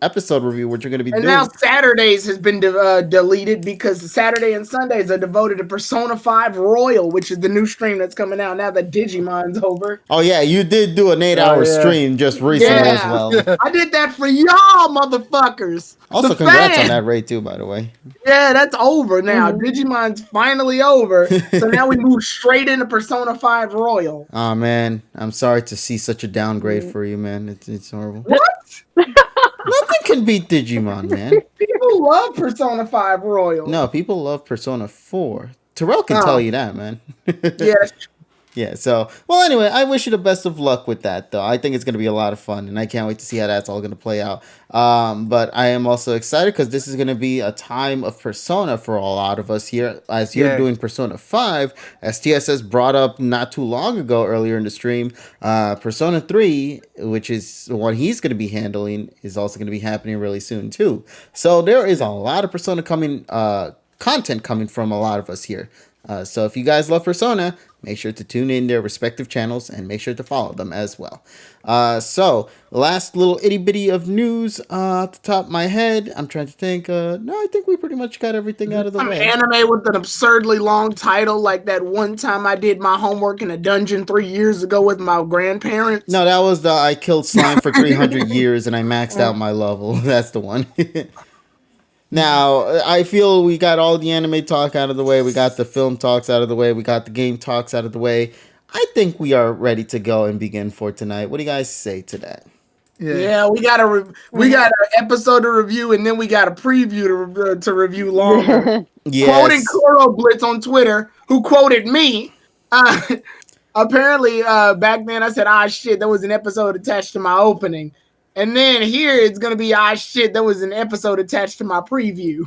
episode review, which you're going to be
And
doing.
now Saturdays has been deleted because Saturday and Sundays are devoted to Persona 5 Royal, which is the new stream that's coming out now that Digimon's over.
Oh, yeah, you did do an 8-hour
yeah.
stream just recently as well.
I did that for y'all, motherfuckers.
Also,
The
congrats
fans.
on that rate, too, by the way.
Yeah, that's over now. Digimon's finally over. So now we move straight into Persona 5 Royal.
Oh man, I'm sorry to see such a downgrade for you, man. It's horrible.
What?
Nothing can beat Digimon, man.
People love Persona 5 Royal.
No, people love Persona 4. Terrell can tell you that, man.
Yes.
Yeah, so, well, anyway, I wish you the best of luck with that, though. I think it's going to be a lot of fun, and I can't wait to see how that's all going to play out. But I am also excited because this is going to be a time of Persona for a lot of us here. As you're doing Persona 5, as TSS brought up not too long ago earlier in the stream, Persona 3, which is what he's going to be handling, is also going to be happening really soon, too. So there is a lot of Persona content coming from a lot of us here. So if you guys love Persona, make sure to tune in their respective channels and make sure to follow them as well. So last little itty bitty of news at the top of my head. I'm trying to think. No, I think we pretty much got everything out of the way.
Anime with an absurdly long title, like that one time I did my homework in a dungeon 3 years ago with my grandparents.
No, that was the I killed slime for 300 years and I maxed out my level. That's the one. Now, I feel we got all the anime talk out of the way. We got the film talks out of the way. We got the game talks out of the way. I think we are ready to go and begin for tonight. What do you guys say to that?
Yeah, we got an episode to review, and then we got a preview to review longer.
Yes.
Quoting Kuro Blitz on Twitter, who quoted me. Apparently, back then I said, shit, there was an episode attached to my opening. And then here it's going to be, shit, there was an episode attached to my preview.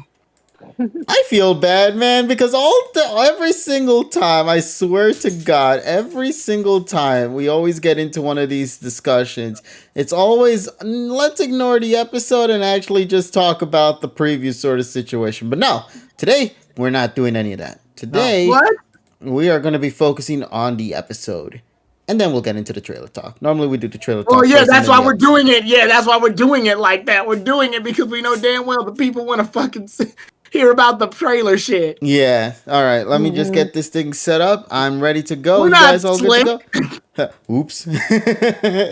I feel bad, man, because every single time, I swear to God, every single time we always get into one of these discussions, it's always, let's ignore the episode and actually just talk about the preview sort of situation. But no, today, we're not doing any of that. Today, we are going to be focusing on the episode. And then we'll get into the trailer talk. Normally we do the trailer talk.
Oh, yeah, that's why we're doing it. Yeah, that's why we're doing it like that. We're doing it because we know damn well the people want to fucking hear about the trailer shit.
Yeah. All right. Let me just get this thing set up. I'm ready to go.
We're
you guys all good to go? Oops.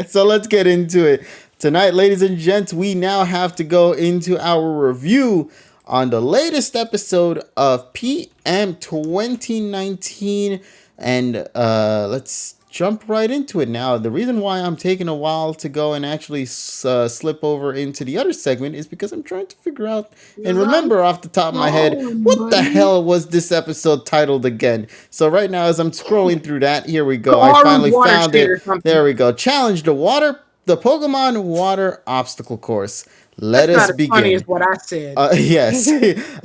So let's get into it. Tonight, ladies and gents, we now have to go into our review on the latest episode of PM 2019. And let's jump right into it now. The reason why I'm taking a while to go and actually slip over into the other segment is because I'm trying to figure out and remember off the top of my head what the hell was this episode titled again. So right now, as I'm scrolling through that, here we go. I finally found it. There we go. Challenge the Pokemon Water Obstacle Course. Let us begin.
Funny is what I said.
Yes,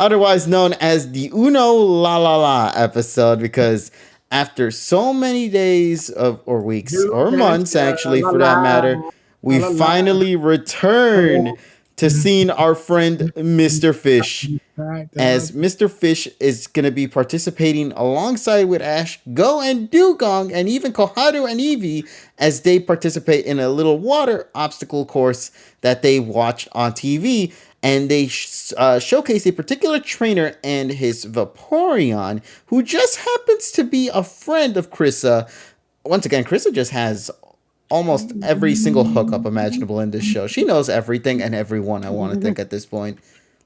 otherwise known as the Uno La La La episode, because after so many days or weeks or months, actually, for that matter, we finally return to seeing our friend Mr. Fish, as Mr. Fish is going to be participating alongside with Ash, Go, and Dugong, and even Koharu and Eevee, as they participate in a little water obstacle course that they watch on TV. And they showcase a particular trainer and his Vaporeon, who just happens to be a friend of Krissa. Once again, Krissa just has almost every single hookup imaginable in this show. She knows everything and everyone, I want to think, at this point.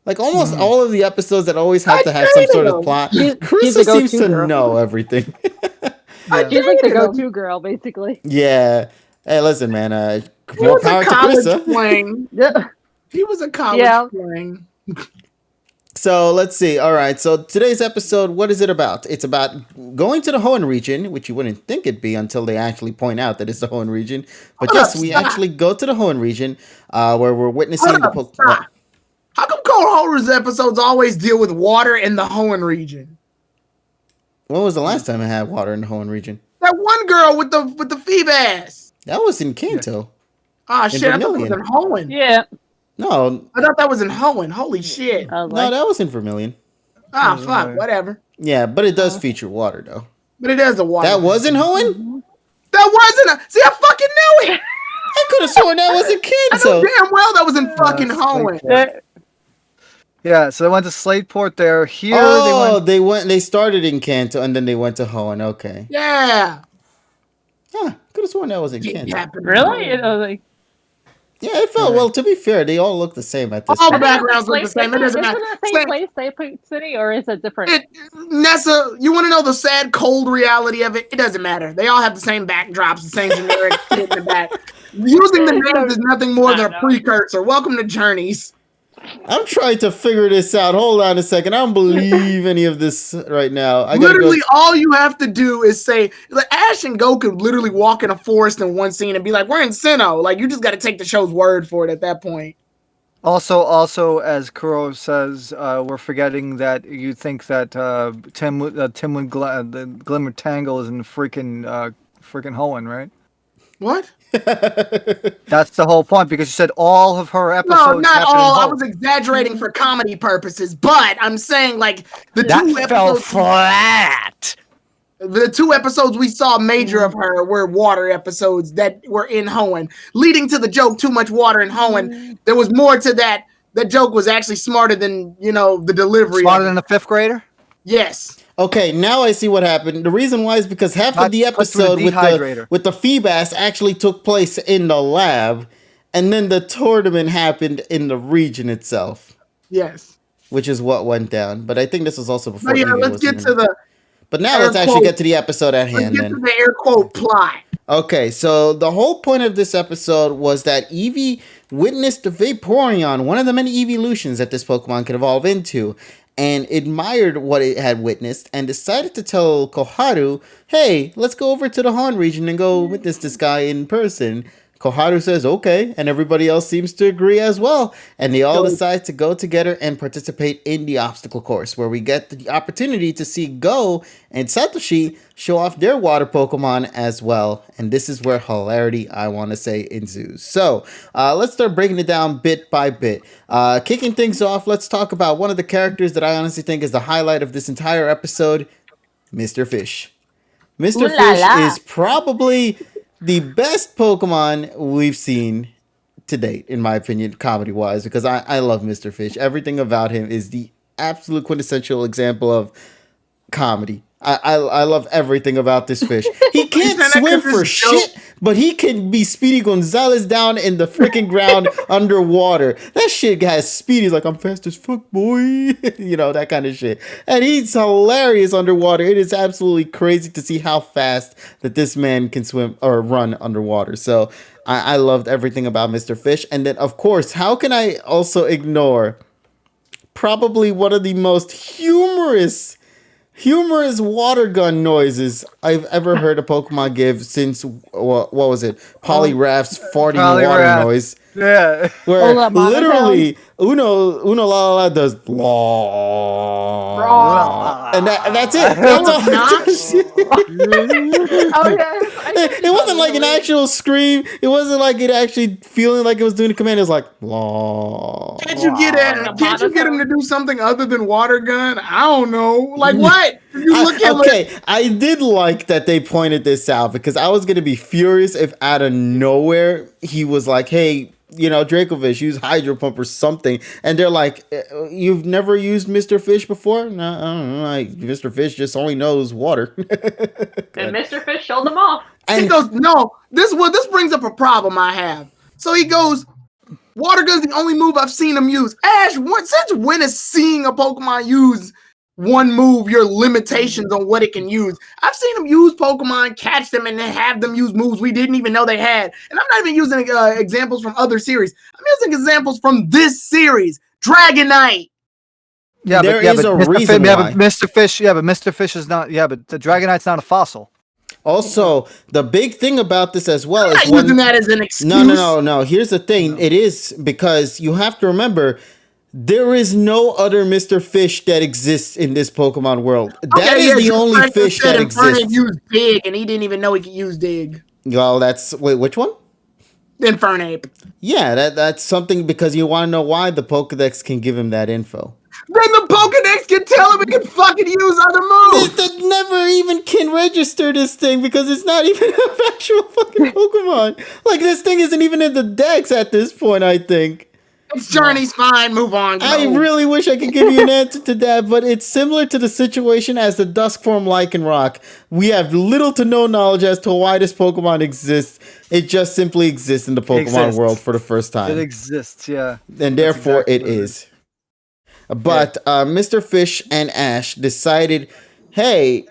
Like, almost all of the episodes that always have to have some sort of plot, Krissa seems to know everything.
She's like the go-to girl, basically.
Yeah. Hey, listen, man. More power to Krissa.
He was a college playing.
So let's see. All right. So today's episode, what is it about? It's about going to the Hoenn region, which you wouldn't think it'd be until they actually point out that it's the Hoenn region. But we actually go to the Hoenn region, where we're witnessing the Pokemon.
How come Koharu's episodes always deal with water in the Hoenn region?
When was the last time I had water in the Hoenn region?
That one girl with the phoebe ass.
That was in Kanto.
Shit! I thought that was in Hoenn.
Yeah.
No.
I thought that was in Hoenn. Holy shit.
No, that was in Vermilion.
Fuck, whatever.
Yeah, but it does feature water, though.
But it is a water.
That was in Hoenn?
That wasn't See, I fucking knew it!
I could have sworn that was in Kanto.
I knew damn well that was in fucking Hoenn.
Yeah, so they went to Slateport there. Here
they started in Kanto and then they went to Hoenn. Okay.
Yeah.
Could have sworn that was in Kanto.
Really? It was like...
Yeah, it felt well. To be fair, they all look the same at this
All the
point.
backgrounds look the same. It doesn't matter.
Is it the same place, same city, or is it different?
Nessa, you want to know the sad, cold reality of it? It doesn't matter. They all have the same backdrops, the same generic shit in the back. Using the names is nothing more than a precursor. Welcome to Journeys.
I'm trying to figure this out. Hold on a second. I don't believe any of this right now.
Literally, all you have to do is say, like, Ash and Goku literally walk in a forest in one scene and be like, "We're in Sinnoh." Like, you just got to take the show's word for it at that point.
Also, as Kuro says, we're forgetting that you think that Timwood the Glimmer Tangle is in freaking Hoenn, right?
What?
That's the whole point, because you said all of her episodes.
No, not all. I
Hoenn.
was exaggerating for comedy purposes, but I'm saying like the
that
two
fell
episodes.
flat.
The 2 episodes we saw major of her were water episodes that were in Hoenn, leading to the joke "too much water in Hoenn." There was more to that. That joke was actually smarter than the delivery.
Smarter than a 5th grader.
Yes.
Okay, now I see what happened. The reason why is because half of the episode with the Feebas actually took place in the lab, and then the tournament happened in the region itself.
Yes.
Which is what went down. But I think this was also before.
But yeah, let's get to the.
But now let's actually get to the episode at hand.
Let's get to the air quote plot.
Okay, so the whole point of this episode was that Eevee witnessed the Vaporeon, one of the many evolutions that this Pokemon could evolve into, and admired what it had witnessed and decided to tell Koharu, hey, let's go over to the Hoenn region and go witness this guy in person. Koharu says okay, and everybody else seems to agree as well. And they all decide to go together and participate in the obstacle course, where we get the opportunity to see Go and Satoshi show off their water Pokemon as well. And this is where hilarity, I want to say, ensues. So let's start breaking it down bit by bit. Kicking things off, let's talk about one of the characters that I honestly think is the highlight of this entire episode, Mr. Fish. Mr. Fish is probably the best Pokemon we've seen to date, in my opinion, comedy-wise, because I love Mr. Fish. Everything about him is the absolute quintessential example of comedy. I love everything about this fish. He can't swim for shit, but he can be Speedy Gonzalez down in the freaking ground underwater. That shit has speed. He's like, I'm fast as fuck, boy. That kind of shit. And he's hilarious underwater. It is absolutely crazy to see how fast that this man can swim or run underwater. So I loved everything about Mr. Fish. And then, of course, how can I also ignore probably one of the most humorous water gun noises I've ever heard a Pokemon give since, what was it? Poliwrath's farting water noise.
Yeah.
Where literally Uno La La La does blah. And that's it. That's all it does. It wasn't like an actual scream. It wasn't like it actually feeling like it was doing a command. It was like blah.
Can't you get him to do something other than water gun? I don't know. Like what?
I did like that they pointed this out, because I was gonna be furious if out of nowhere he was like, hey, Dracovish, use Hydro Pump or something. And they're like, you've never used Mr. Fish before? No, I don't know. Mr. Fish just only knows water.
And Mr. Fish showed them off.
And he goes, no, this brings up a problem I have. So he goes, water gun's the only move I've seen him use. Ash, since when is seeing a Pokemon use one move your limitations on what it can use? I've seen them use Pokemon, catch them, and then have them use moves we didn't even know they had. And I'm not even using examples from other series. I'm using examples from this series, Dragonite.
Yeah,
there is a reason why.
Mr. Fish. Yeah, but Mr. Fish is not. Yeah, but the Dragonite's not a fossil.
Also, the big thing about this as well
is using that as an excuse.
No. Here's the thing. It is because you have to remember, there is no other Mr. Fish that exists in this Pokemon world. That is the only fish that exists.
Infernape used Dig, and he didn't even know he could use Dig.
Well, which one?
Infernape.
Yeah, that's something, because you want to know why the Pokedex can give him that info.
Then the Pokedex can tell him he can fucking use other moves.
That never even can register this thing, because it's not even an actual fucking Pokemon. Like, this thing isn't even in the Dex at this point, I think.
It's Journey's fine. Move on.
I
Go.
really wish I could give you an answer to that, but it's similar to the situation as the Duskform Lycanroc. We have little to no knowledge as to why this Pokemon exists. It just simply exists in the Pokemon world for the first time.
It exists, yeah.
And therefore it is. But Mr. Fish and Ash decided, hey,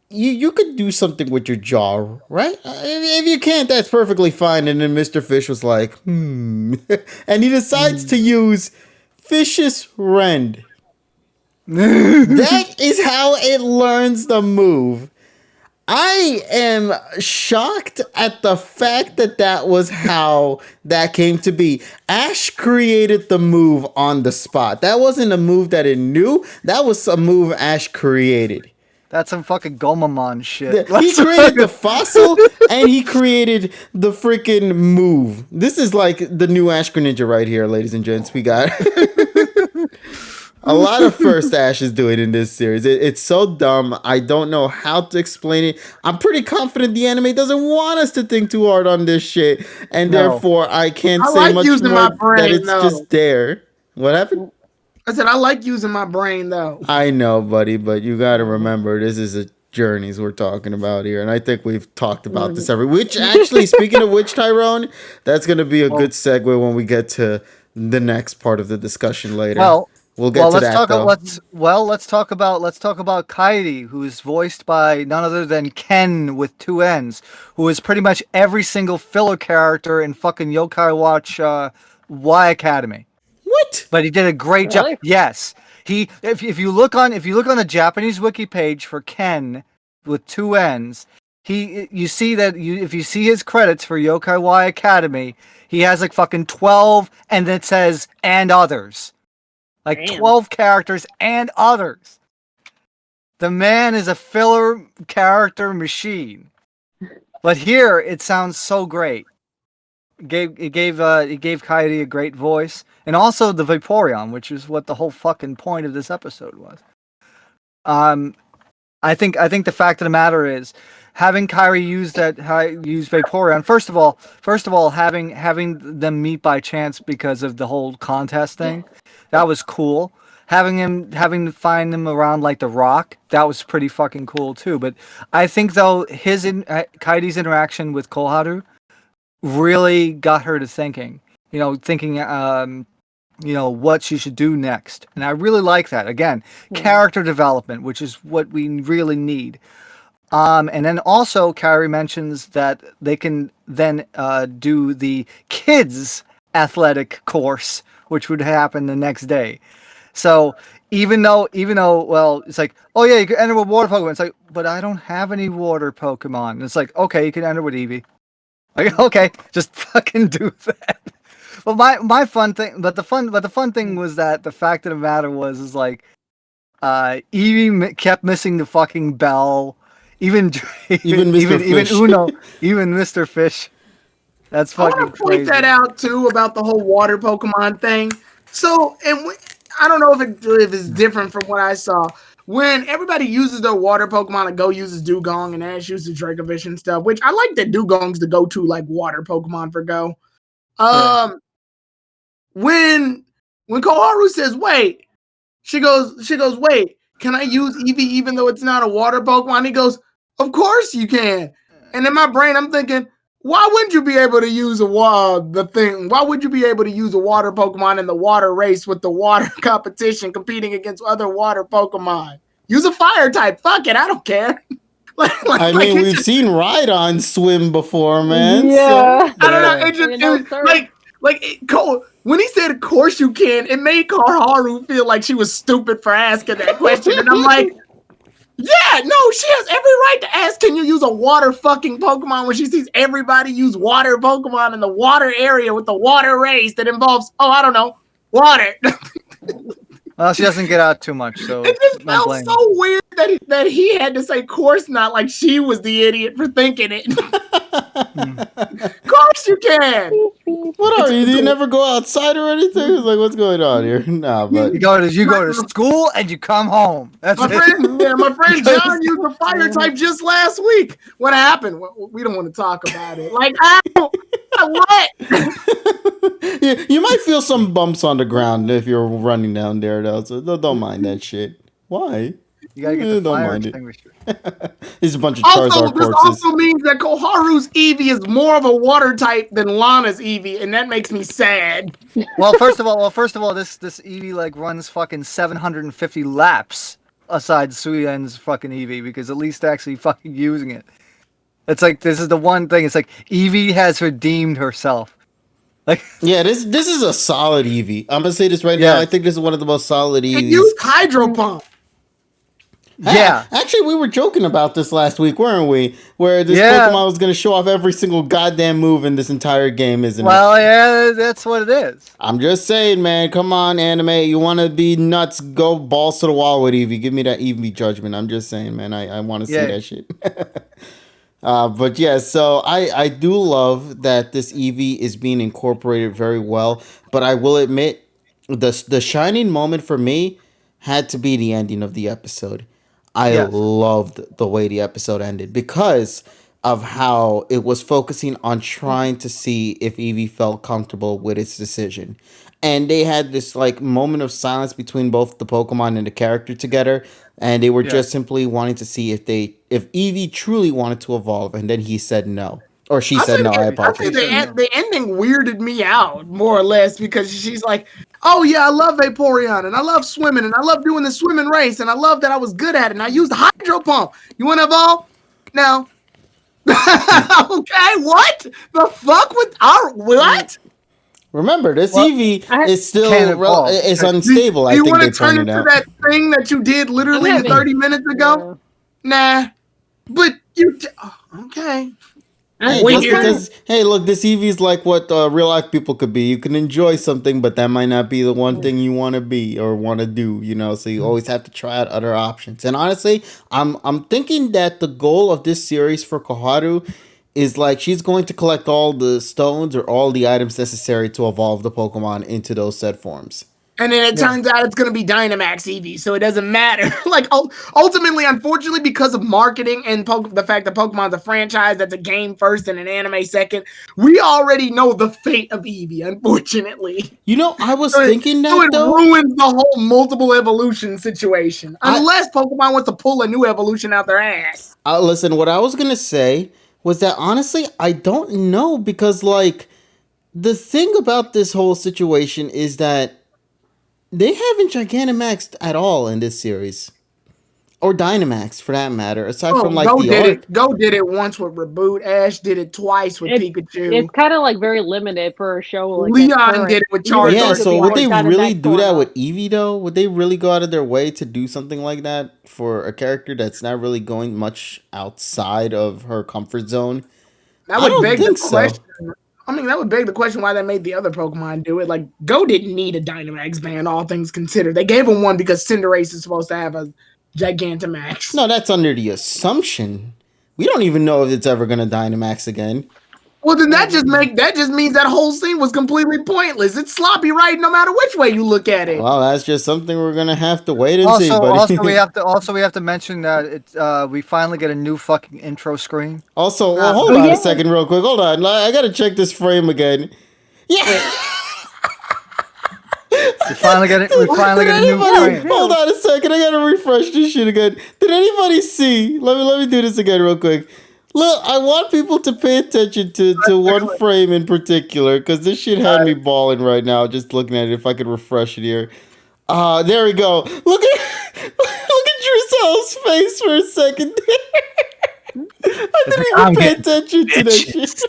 you could do something with your jaw, right? If you can't, that's perfectly fine. And then Mr. Fish was like, and he decides to use Fish's Rend. That is how it learns the move. I am shocked at the fact that was how that came to be. Ash created the move on the spot. That wasn't a move that it knew. That was a move Ash created.
That's some fucking Gomamon shit.
He created the fossil and he created the freaking move. This is like the new Ash Greninja right here, ladies and gents. We got a lot of first Ash is doing in this series. It's so dumb. I don't know how to explain it. I'm pretty confident the anime doesn't want us to think too hard on this shit. And therefore, I can't say
like
much
using
more
my brain,
that it's
though.
just there. What happened?
I said I like using my brain though.
I know, buddy, but you got to remember this is a journeys we're talking about here, and I think we've talked about this which actually, speaking of which, Tyrone, that's going to be a good segue when we get to the next part of the discussion later. We'll get to that.
Let's talk about Kairi, who is voiced by none other than Ken with 2 N's, who is pretty much every single filler character in fucking Yokai Watch Y Academy.
What?
But he did a great job. Yes, if you look on the Japanese wiki page for Ken with 2 N's, you see that if you see his credits for Yokai Y Academy, he has like fucking 12, and it says and others, like 12 characters and others. The man is a filler character machine. But here it sounds so great. It gave Kairi a great voice, and also the Vaporeon, which is what the whole fucking point of this episode was. I think the fact of the matter is having Kairi use Vaporeon. First of all, having them meet by chance because of the whole contest thing, that was cool. Having to find him around like the rock, that was pretty fucking cool too. But I think though Kairi's interaction with Koharu really got her to thinking what she should do next. And I really like that. Again, character development, which is what we really need. And then also Kairi mentions that they can then do the kids athletic course, which would happen the next day. So even though, well, it's like, oh yeah, you can enter with water Pokemon. It's like, but I don't have any water Pokemon. And it's like, okay, you can enter with Eevee. Like, okay, just fucking do that. But the fun thing was that the fact of the matter was like, Eevee kept missing the fucking bell. Even Uno, even Mr. Fish. That's fucking crazy. I want to point
that out too about the whole water Pokemon thing. So, I don't know if it's different from what I saw. When everybody uses their water Pokemon, like Go uses Dugong and Ash uses Dracovish and stuff, which I like that Dugong's the go-to like water Pokemon for Go. When Koharu says, wait, she goes, wait, can I use Eevee even though it's not a water Pokemon? He goes, of course you can. And in my brain, I'm thinking, why wouldn't you be able to use Why would you be able to use a water Pokemon in the water race with the water competition competing against other water Pokemon? Use a fire type. Fuck it, I don't care.
We've seen Rhydon swim before, man.
Yeah.
So,
I don't know. When he said, of course you can, it made Koharu feel like she was stupid for asking that question. And I'm like, yeah, no, she has every right to ask, can you use a water fucking Pokemon when she sees everybody use water Pokemon in the water area with the water race that involves, I don't know, water.
Well, she doesn't get out too much, so
it just felt so weird that he had to say course not, like she was the idiot for thinking it. Of course you can.
What are you? Do you never go outside or anything? It's like, what's going on here? Nah, but
you go to school and you come home. That's
my friend John used a fire type just last week. What happened? We don't want to talk about it. Like, what?
You might feel some bumps on the ground if you're running down there, though. So don't mind that shit. Why?
You gotta get the
Don't
fire
mind it.
extinguisher.
There's a bunch of
Also,
Charizard
this
corpses.
also means that Koharu's Eevee is more of a water type than Lana's Eevee, and that makes me sad.
Well, first of all, this Eevee like runs fucking 750 laps aside Suyen's fucking Eevee because at least they're actually fucking using it. It's like this is the one thing. It's like Eevee has redeemed herself. Like
Yeah, this is a solid Eevee. I'm gonna say this right now.
Yeah.
I think this is one of the most solid
It
Eevees.
used Hydro Pump.
yeah,
Actually, we were joking about this last week, weren't we? Where this
Yeah.
Pokemon was going to show off every single goddamn move in this entire game, isn't it?
well, yeah, that's what it is.
I'm just saying, man. Come on, anime. You want to be nuts? Go balls to the wall with Eevee. Give me that Eevee judgment. I'm just saying, man. I want to see
Yeah.
that shit. But yeah, so I do love that this Eevee is being incorporated very well. But I will admit, the shining moment for me had to be the ending of the episode. I
Yes.
loved the way the episode ended because of how it was focusing on trying to see if Eevee felt comfortable with its decision. And they had this like moment of silence between both the Pokemon and the character together, and they were
Yeah.
just simply wanting to see if Eevee truly wanted to evolve, and then he said no. Or she said no, I
I
apologize.
think the ending weirded me out more or less because she's like, "Oh yeah, I love Vaporeon and I love swimming and I love doing the swimming race and I love that I was good at it and I used the Hydro Pump. You want to evolve? No. Okay, what the fuck with our what?
Remember, this
Well,
Eevee
I-
is still
Can't evolve.
is
Do-
unstable.
Do
I
you
think
want
they
to turn
pointed
into
out.
that thing that you did literally
I'm having-
30 minutes ago? Nah. But you okay.
Hey,
Wait,
just
you're-
because, hey, look, this Eevee is like what real life people could be. You can enjoy something, but that might not be the one thing you want to be or want to do. You know, so you always have to try out other options. And honestly, I'm thinking that the goal of this series for Koharu is like she's going to collect all the stones or all the items necessary to evolve the Pokemon into those set forms.
And then it turns out it's going to be Dynamax Eevee, so it doesn't matter. Like, ultimately, unfortunately, because of marketing and the fact that Pokemon's a franchise that's a game first and an anime second, we already know the fate of Eevee, unfortunately.
You know, I was
So
thinking
so
that
it
though.
ruins the whole multiple evolution situation. Unless Pokemon wants to pull a new evolution out their ass.
Listen, what I was gonna say was that honestly, I don't know because like the thing about this whole situation is that they haven't Gigantamaxed at all in this series, or Dynamax for that matter. Aside from like
Go
the
did
art.
it. Go did it once with Reboot. Ash did it twice with Pikachu.
It's kind of like very limited for a show. Like
Leon did it with Charizard.
Yeah,
could
so
be
would they
like
really
Dynamax
do
or
that
not.
with Eevee though? Would they really go out of their way to do something like that for a character that's not really going much outside of her comfort zone?
That
I
would
don't
beg the
think so.
question. I mean, that would beg the question why they made the other Pokemon do it. Like, Go didn't need a Dynamax band, all things considered. They gave him one because Cinderace is supposed to have a Gigantamax.
No, that's under the assumption. We don't even know if it's ever gonna Dynamax again.
Well, then that just means that whole scene was completely pointless. It's sloppy right no matter which way you look at it.
Well, that's just something we're gonna have to wait and see,
Also,
buddy.
we have to mention that we finally get a new fucking intro screen.
Also, well, hold on a second, real quick. Hold on, I gotta check this frame again. Yeah.
We finally get it. We finally get a new frame.
Hold on a second. I gotta refresh this shit again. Did anybody see? Let me do this again real quick. Look, I want people to pay attention to one frame in particular because this shit had me balling right now just looking at it. If I could refresh it here. There we go. Look at Drizzle's face for a second. I didn't even pay attention to that shit.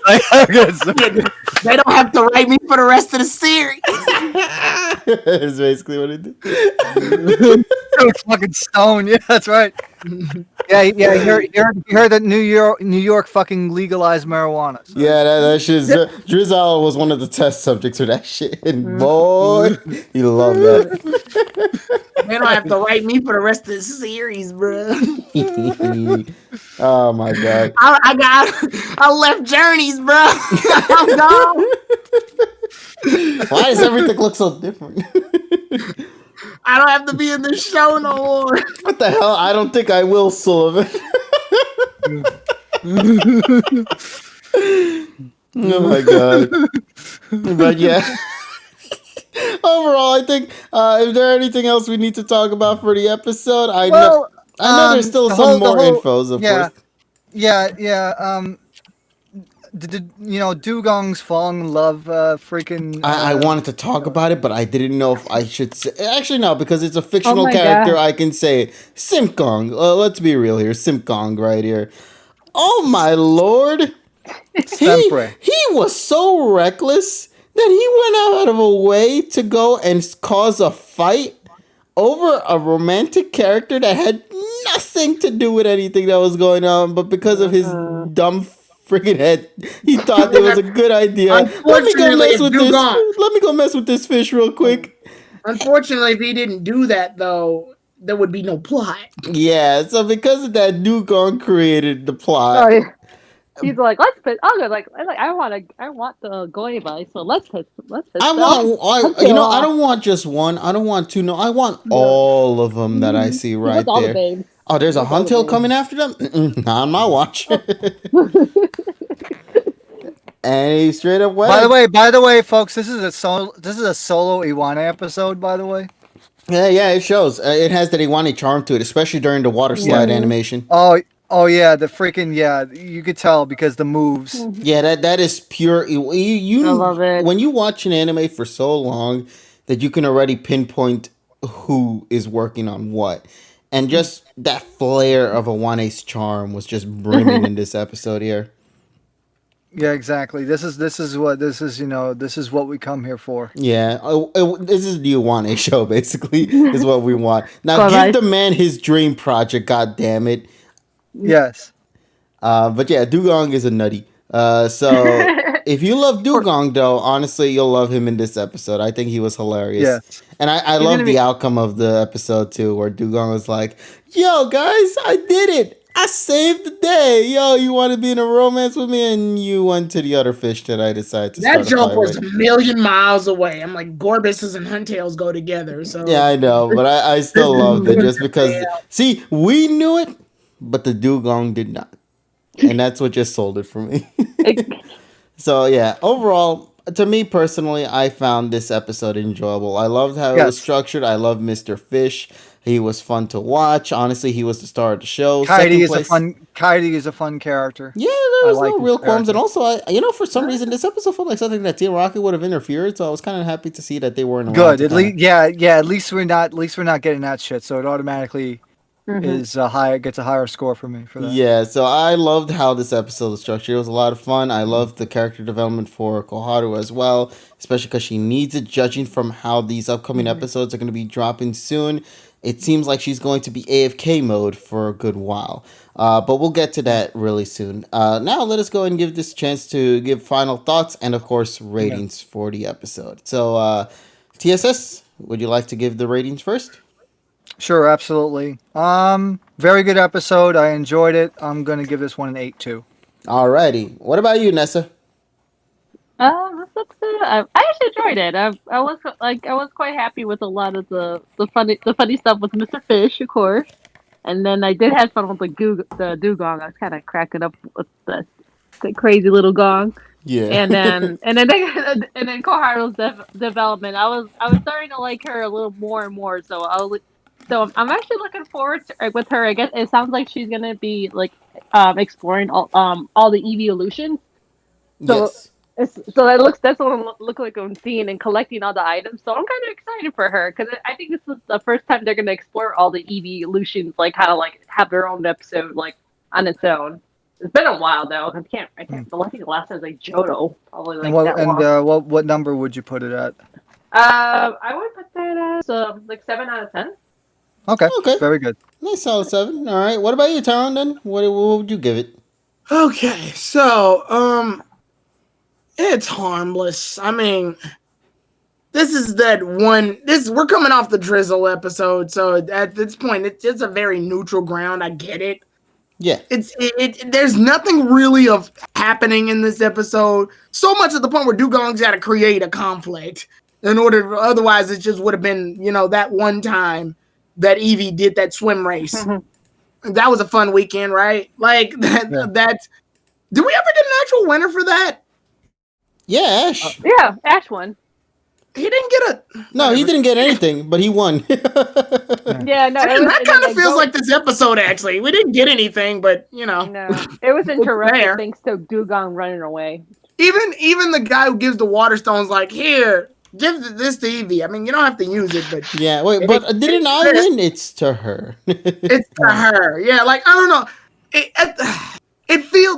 They don't have to write me for the rest of the series.
That's basically what it did.
Fucking stone. Yeah, that's right. Yeah. You heard that New York fucking legalized marijuana. So.
Yeah, that shit. Drizzle was one of the test subjects for that shit, and boy, he loved that.
They don't have to write me for the rest of the series, bro.
Oh my god!
I left Journeys, bro. I'm gone.
Why does everything look so different?
I don't have to be in this show no more.
What the hell? I don't think I will, Sullivan. Oh my god! But yeah. Overall, I think is there anything else we need to talk about for the episode?
Well,
I know there's still some more infos, of course.
yeah. Did Dugong's falling in love? Freaking.
I wanted to talk about it, but I didn't know if I should say. Actually, no, because it's a
Oh
fictional
my
character.
god.
I can say Simkong. Let's be real here, Simkong, right here. Oh my lord!
Sempre.
He was so reckless that he went out of a way to go and cause a fight over a romantic character that had nothing to do with anything that was going on, but because of his dumb freaking head, he thought it was a good idea. Let me go
Unfortunately,
mess
if
with this.
Dugong,
Let me go mess with this fish real quick.
unfortunately, if he didn't do that, though, there would be no plot.
Yeah, so because of that, Dugong created the plot.
Oh, yeah. He's like, let's pit. I'll go. I want the goy bye. So let's pit. Let's pit.
I
I
don't want just one. I don't want two. No, I want all of them that I see
He wants
right
all the
there.
babes.
Oh, there's
He
a
wants all the
Huntail
babes.
coming after them? Not on my watch. And he straight up went.
By the way, folks, this is a solo Iwana episode. By the way.
Yeah, it shows. It has that Iwani charm to it, especially during the water slide animation.
Oh yeah, the freaking you could tell because the moves.
Yeah, that is pure. You
I love it.
When you watch an anime for so long that you can already pinpoint who is working on what, and just that flair of Iwane's charm was just brimming in this episode here.
Yeah, exactly. This is what we come here for.
Yeah, this is the Iwane show, basically, is what we want. Now,
Bye-bye.
give the man his dream project, god damn it.
Yes.
But yeah, Dugong is a nutty. So if you love Dugong, though, honestly, you'll love him in this episode. I think he was hilarious.
Yes.
And I love the outcome of the episode, too, where Dugong was like, yo, guys, I did it. I saved the day. Yo, you want to be in a romance with me? And you went to the other fish that I decided to
That
start a
joke
fight
was
with.
a million miles away. I'm like, Gorbuses and Huntails go together. So
Yeah, I know, but I still loved it just because.
Yeah.
See, we knew it, but the Dugong did not. And that's what just sold it for me. So yeah, overall, to me personally, I found this episode enjoyable. I loved how it was structured. I love Mr. Fish. He was fun to watch. Honestly, he was the star of the show.
Kaidi is a fun character.
Yeah, there was
I like
no real
his
qualms, and
character.
also, for some reason, this episode felt like something that Team Rocket would have interfered. So I was kind of happy to see that they weren't around.
Good.
to
At
kinda-
least, At least we're not getting that shit. So it automatically is gets a higher score for me for that.
Yeah, so I loved how this episode was structured. It was a lot of fun. I loved the character development for Koharu as well, especially because she needs it, judging from how these upcoming episodes are going to be dropping soon. It seems like she's going to be AFK mode for a good while. But we'll get to that really soon. Now, let us go and give this chance to give final thoughts and, of course, ratings for the episode. So, TSS, would you like to give the ratings first?
Sure, absolutely. Very good episode. I enjoyed it. I'm gonna give this one an 8 too.
Alrighty. What about you, Nessa?
This episode, I actually enjoyed it. I was quite happy with a lot of the funny stuff with Mr. Fish, of course, and then I did have fun with the dugong. I was kind of cracking up with the crazy little gong.
Yeah.
And then Koharu's development. I was starting to like her a little more and more. So I'm actually looking forward to with her. I guess it sounds like she's gonna be like exploring all the evolutions. So
Yes.
that's what I'm look like I'm seeing and collecting all the items. So I'm kind of excited for her because I think this is the first time they're gonna explore all the evolutions, like how to like have their own episode like on its own. It's been a while though. I can't. I think the last time was like Johto, probably like that long.
What number would you put it at?
I would put that as like 7 out of 10.
Okay.
Okay.
Very good.
Nice solid 7. All right. What about you, Tyrone, then? What would you give it?
Okay, so it's harmless. I mean, this is that one. We're coming off the Drizzle episode, so at this point, it's a very neutral ground. I get it.
Yeah.
There's nothing really of happening in this episode. So much at the point where Dugong's got to create a conflict in order. Otherwise, it just would have been, that one time that Eevee did that swim race. That was a fun weekend, right? Like that.
Yeah.
Did we ever get an actual winner for that?
Yeah, Ash.
Yeah, Ash won.
He didn't get a.
No, he didn't get anything, but he won.
Yeah, no, it was.
That
and
kind
then
of feels like this episode. Actually, we didn't get anything, but
No, it was
there.
interrupted thanks to Dugong running away.
Even the guy who gives the water stones, like, here, give this to Evie. I mean, you don't have to use it, but
Yeah, wait, but didn't I win? It's to her.
it's to her. Yeah, like, I don't know.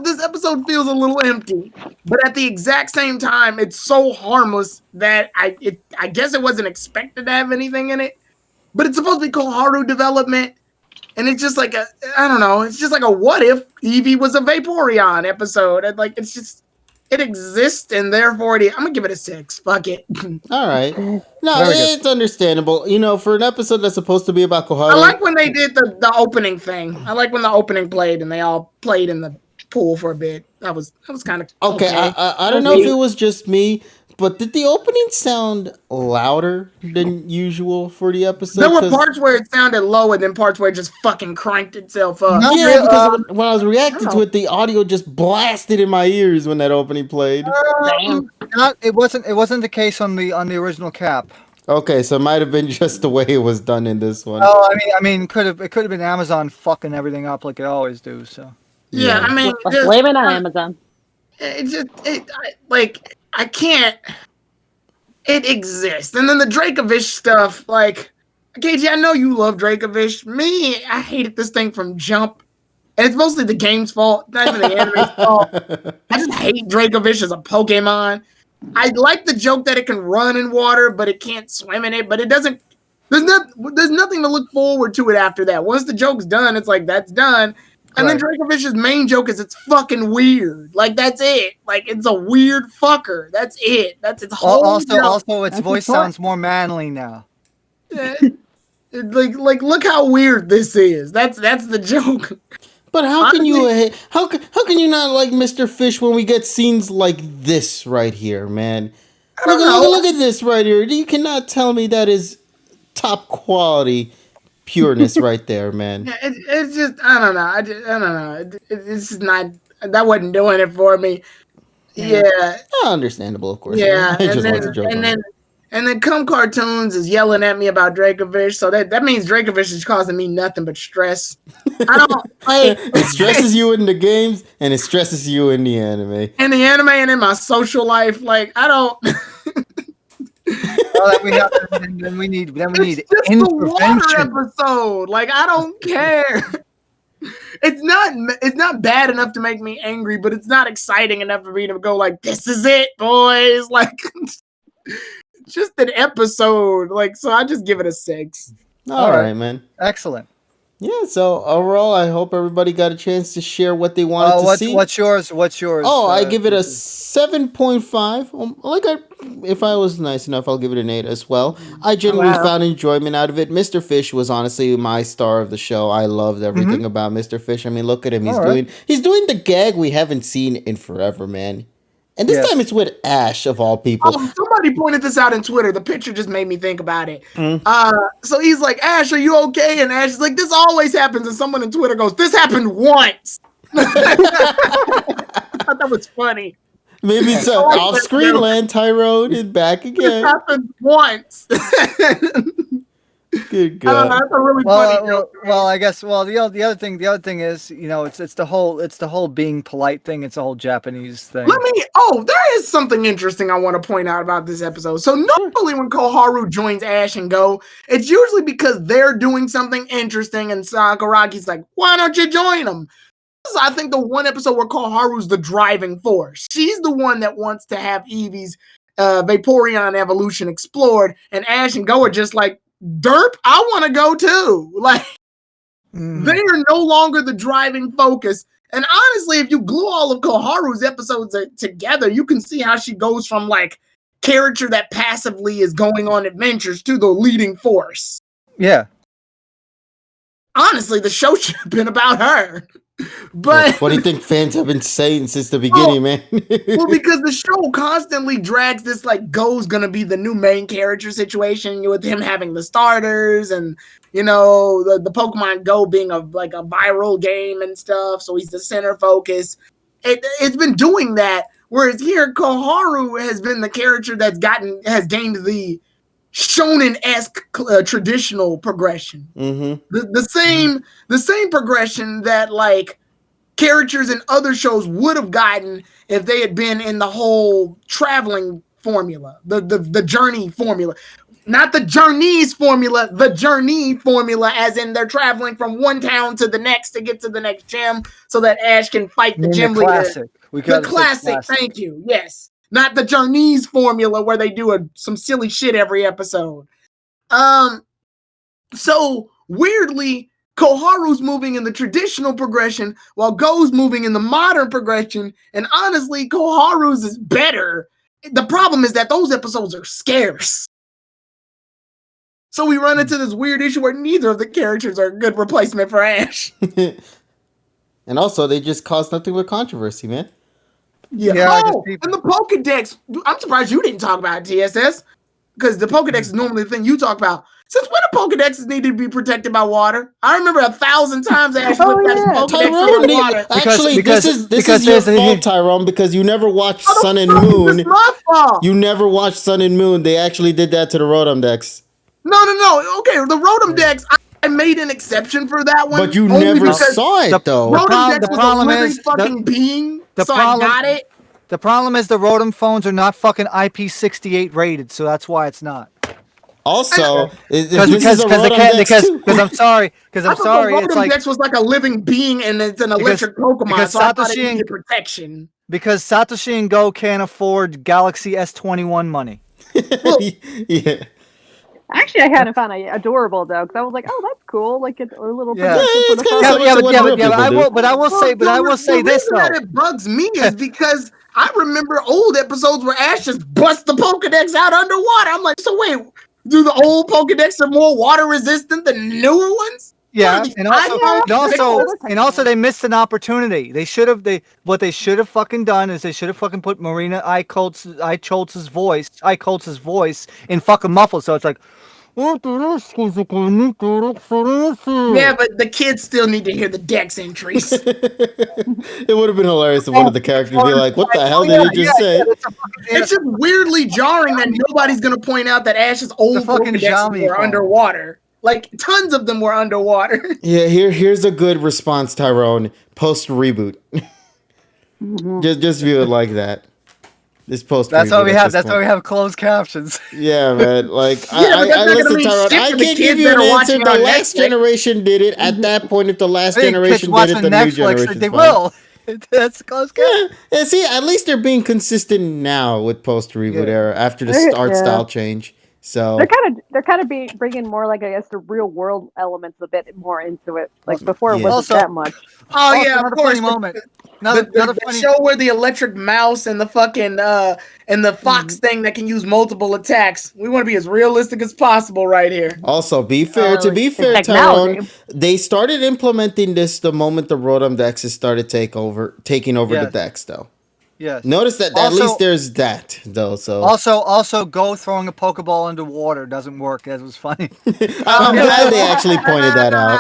This episode feels a little empty, but at the exact same time, it's so harmless that I guess it wasn't expected to have anything in it. But it's supposed to be Koharu development, and it's just like I don't know. It's just like a what if Eevee was a Vaporeon episode, and like it's just. It exists, and therefore I'm gonna give it a 6. Fuck it.
All right. No, it's understandable. For an episode that's supposed to be about Koharu.
I like when they did the opening thing. I like when the opening played, and they all played in the pool for a bit. That was kind of
okay. I don't know if it was just me, but did the opening sound louder than usual for the episode?
There were parts where it sounded low, and then parts where it just fucking cranked itself up.
No, yeah, because when I was reacting to it, the audio just blasted in my ears when that opening played.
It wasn't the case on the original Cap.
Okay, so it might have been just the way it was done in this one.
Oh, I mean, it could have been Amazon fucking everything up like it always do. So
yeah, I mean,
blame it on Amazon.
I can't. It exists, and then the Dracovish stuff. Like, KG, I know you love Dracovish. Me, I hated this thing from jump, and it's mostly the game's fault, not even the anime's fault. I just hate Dracovish as a Pokemon. I like the joke that it can run in water, but it can't swim in it. But it doesn't. There's nothing to look forward to it after that. Once the joke's done, it's like that's done. And then Dracovish's main joke is it's fucking weird. Like that's it. Like it's a weird fucker. That's it. That's its whole.
Also, its voice sounds more manly now.
Like look how weird this is. That's the joke.
But how can you how can you not like Mr. Fish when we get scenes like this right here, man? Look at this right here. You cannot tell me that is top quality pureness right there, man.
Yeah, it's just I don't know. I don't know. It's just not. That wasn't doing it for me. Yeah.
Understandable, of course.
Yeah.
I just want to joke.
And then Cum Cartoons is yelling at me about Dracovish, so that means Dracovish is causing me nothing but stress. I don't like
it stresses you in the games and it stresses you in the anime.
In the anime and in my social life, like I don't.
Then we need
it's just the water episode. Like I don't care. It's not bad enough to make me angry, but it's not exciting enough for me to go like, this is it, boys. Like just an episode. Like, so I just give it a 6.
All right, man.
Excellent.
Yeah, so overall, I hope everybody got a chance to share what they wanted to see.
What's yours?
Oh, I give it a 7.5. If I was nice enough, I'll give it an 8 as well. I genuinely found enjoyment out of it. Mr. Fish was honestly my star of the show. I loved everything about Mr. Fish. I mean, look at him. He's doing the gag we haven't seen in forever, man. And this time it's with Ash, of all people.
Somebody pointed this out on Twitter. The picture just made me think about it. So he's like, Ash, are you okay? And Ash is like, this always happens. And someone on Twitter goes, this happened once. I thought that was funny.
Maybe it's off-screen land. Tyrone is back again.
This happened once.
Good God.
That's a really funny joke.
Well, I guess. Well, the other thing is, it's the whole being polite thing. It's a whole Japanese thing.
There is something interesting I want to point out about this episode. So normally when Koharu joins Ash and Go, it's usually because they're doing something interesting, and Sakuragi's like, "Why don't you join them?" This is, I think, the one episode where Koharu's the driving force. She's the one that wants to have Eevee's Vaporeon evolution explored, and Ash and Go are just like, derp, I want to go too. Like, they are no longer the driving focus. And honestly, if you glue all of Koharu's episodes together, you can see how she goes from like character that passively is going on adventures to the leading force.
Yeah.
Honestly, the show should have been about her. But
what do you think fans have been saying since the beginning, man?
Well, because the show constantly drags this like Go's gonna be the new main character situation with him having the starters and the Pokemon Go being a viral game and stuff. So he's the center focus. It's been doing that, Whereas here, Koharu has been the character has gained the shonen-esque traditional progression.
Mm-hmm.
The same progression that like characters in other shows would have gotten if they had been in the whole traveling formula, the journey formula. Not the journeys formula, the journey formula, as in they're traveling from one town to the next to get to the next gym so that Ash can fight the gym leader.
Classic.
The classic, thank you. Yes. Not the journeys formula where they do some silly shit every episode. So weirdly, Koharu's moving in the traditional progression while Go's moving in the modern progression. And honestly, Koharu's is better. The problem is that those episodes are scarce. So we run into this weird issue where neither of the characters are a good replacement for Ash.
And also, they just caused nothing but controversy, man.
Yeah. Oh, and the Pokedex. I'm surprised you didn't talk about TSS, because the Pokedex is normally the thing you talk about. Since when do Pokedexes need to be protected by water? I remember 1,000 times Ash looked at his Pokedex under water.
Actually, this is your fault, Tyrone, because you never watched Sun and Moon.
It's my fault.
You never watched Sun and Moon. They actually did that to the Rotom Dex.
No. Okay, the Rotom Dex, I made an exception for that one.
But you never saw it, though.
Rotom Dex was a living fucking being, so I got it.
The problem is the Rotom phones are not fucking IP68 rated, so that's why it's not.
Also,
because I'm sorry, the
Rotom Dex was like a living being and it's an electric Pokemon, so I thought it needed protection.
Because Satoshi and Go can't afford Galaxy S21 money.
Yeah.
Actually, I kind of found it adorable though, because I was like, "Oh, that's cool!" Like a little.
Yeah,
but I will say this though.
That it bugs me is because I remember old episodes where Ash just busts the Pokedex out underwater. I'm like, so wait, do the old Pokedex are more water resistant than newer ones?
Yeah, and also they missed an opportunity. What they should have fucking done is they should have fucking put Marina Icoltz's voice in fucking muffled, so it's like.
Yeah, but the kids still need to hear the Dex entries.
It would have been hilarious if one of the characters would be like, "What the hell did he just say?"
It's just weirdly jarring that nobody's gonna point out that Ash's old Pokedex were underwater. Like tons of them were underwater.
Yeah, here's a good response, Tyrone. Post reboot. Just view it like that. This post.
That's why we have. That's why we have closed captions.
Yeah, man. Like I listen, Tyrone. I can't give you an answer. The last generation did it. At that point, if the last generation did it, the new generation.
They will. That's closed captions.
Yeah. And see, at least they're being consistent now with post reboot era after the art style change. So
they're kind of bringing more, like, I guess, the real world elements a bit more into it. Like before, it wasn't that much.
Oh yeah, of course.
Moment.
The show where the electric mouse and the fucking and the fox thing that can use multiple attacks. We want to be as realistic as possible right here.
Also, to be fair, Tyrone, they started implementing this the moment the Rotom Dexes started taking over the Dex, though.
Yes.
Notice that at least there's that though. So
also Go throwing a Pokeball underwater doesn't work. That was funny.
I'm glad they actually pointed that out.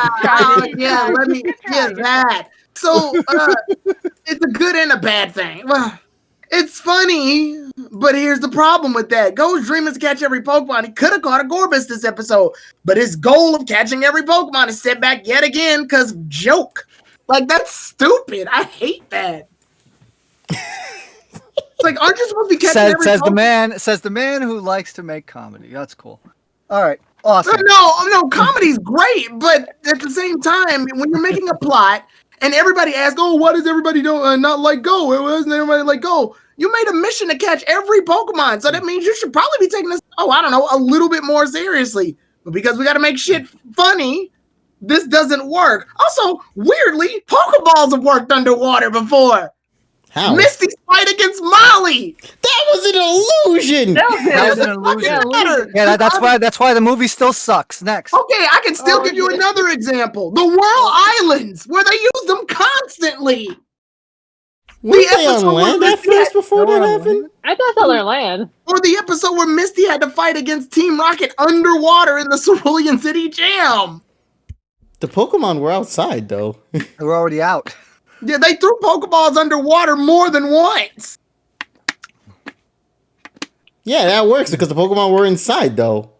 Yeah, let me get that. So it's a good and a bad thing. Well, it's funny, but here's the problem with that. Go's dream is to catch every Pokemon. He could have caught a Gorbis this episode, but his goal of catching every Pokemon is set back yet again because joke. Like, that's stupid. I hate that. It's like, aren't you supposed to be catching every Pokemon?
Says the man who likes to make comedy. That's cool. All right. Awesome.
No, comedy's great, but at the same time, when you're making a plot and everybody asks, "Oh, why does everybody not like Go? Why doesn't everybody like Go?" You made a mission to catch every Pokemon, so that means you should probably be taking this, a little bit more seriously. But because we got to make shit funny, this doesn't work. Also, weirdly, Pokeballs have worked underwater before.
How?
Misty's fight against Molly.
That was an illusion.
That was an illusion.
Yeah, that's why the movie still sucks. Next.
Okay, I can still give you another example. The Whirl Islands, where they use them constantly.
Were they on land at first before that happened?
I thought they were on land.
Or the episode where Misty had to fight against Team Rocket underwater in the Cerulean City Jam.
The Pokemon were outside, though.
They were already out.
Yeah, they threw Pokeballs underwater more than once.
Yeah, that works because the Pokemon were inside, though.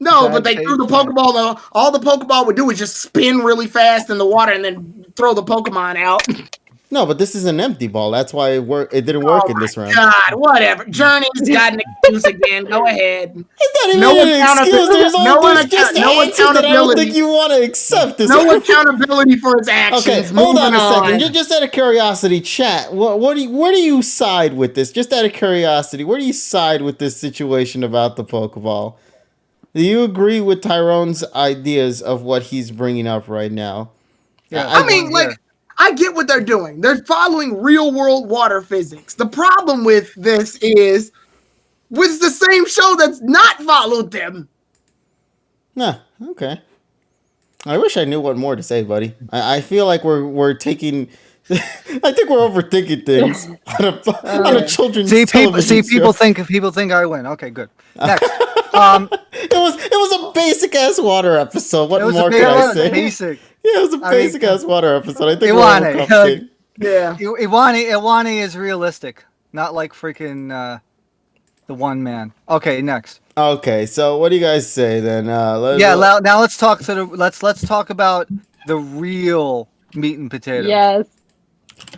No,
Bad
but they threw the
taste.
Pokeball. All the Pokeball would do is just spin really fast in the water and then throw the Pokemon out.
No, but this is an empty ball. That's why it didn't
Oh
work in this round.
God, whatever. Journey's got an excuse again. Go ahead.
It's not even
No
an excuse. There's just answers that I don't think you want to accept. This.
No accountability for his actions.
Okay, hold on
Moving
a second. Just out of curiosity, chat. Where do you side with this? Just out of curiosity, where do you side with this situation about the Pokeball? Do you agree with Tyrone's ideas of what he's bringing up right now?
Yeah,
I mean, like, I get what they're doing. They're following real world water physics. The problem with this is with the same show that's not followed them.
Nah, okay. I wish I knew what more to say, buddy. I feel like we're taking. I think we're overthinking things on a children's television
people
show.
think I win. Okay, good. Next.
It was a basic ass water episode. What more can I say?
Basic.
Yeah, it was a basic ass water episode. I think
Iwane,
we're overcomplicating.
Yeah.
Iwane is realistic, not like freaking the one man. Okay, next.
Okay, so what do you guys say then?
Now let's talk let's talk about the real meat and potatoes.
Yes.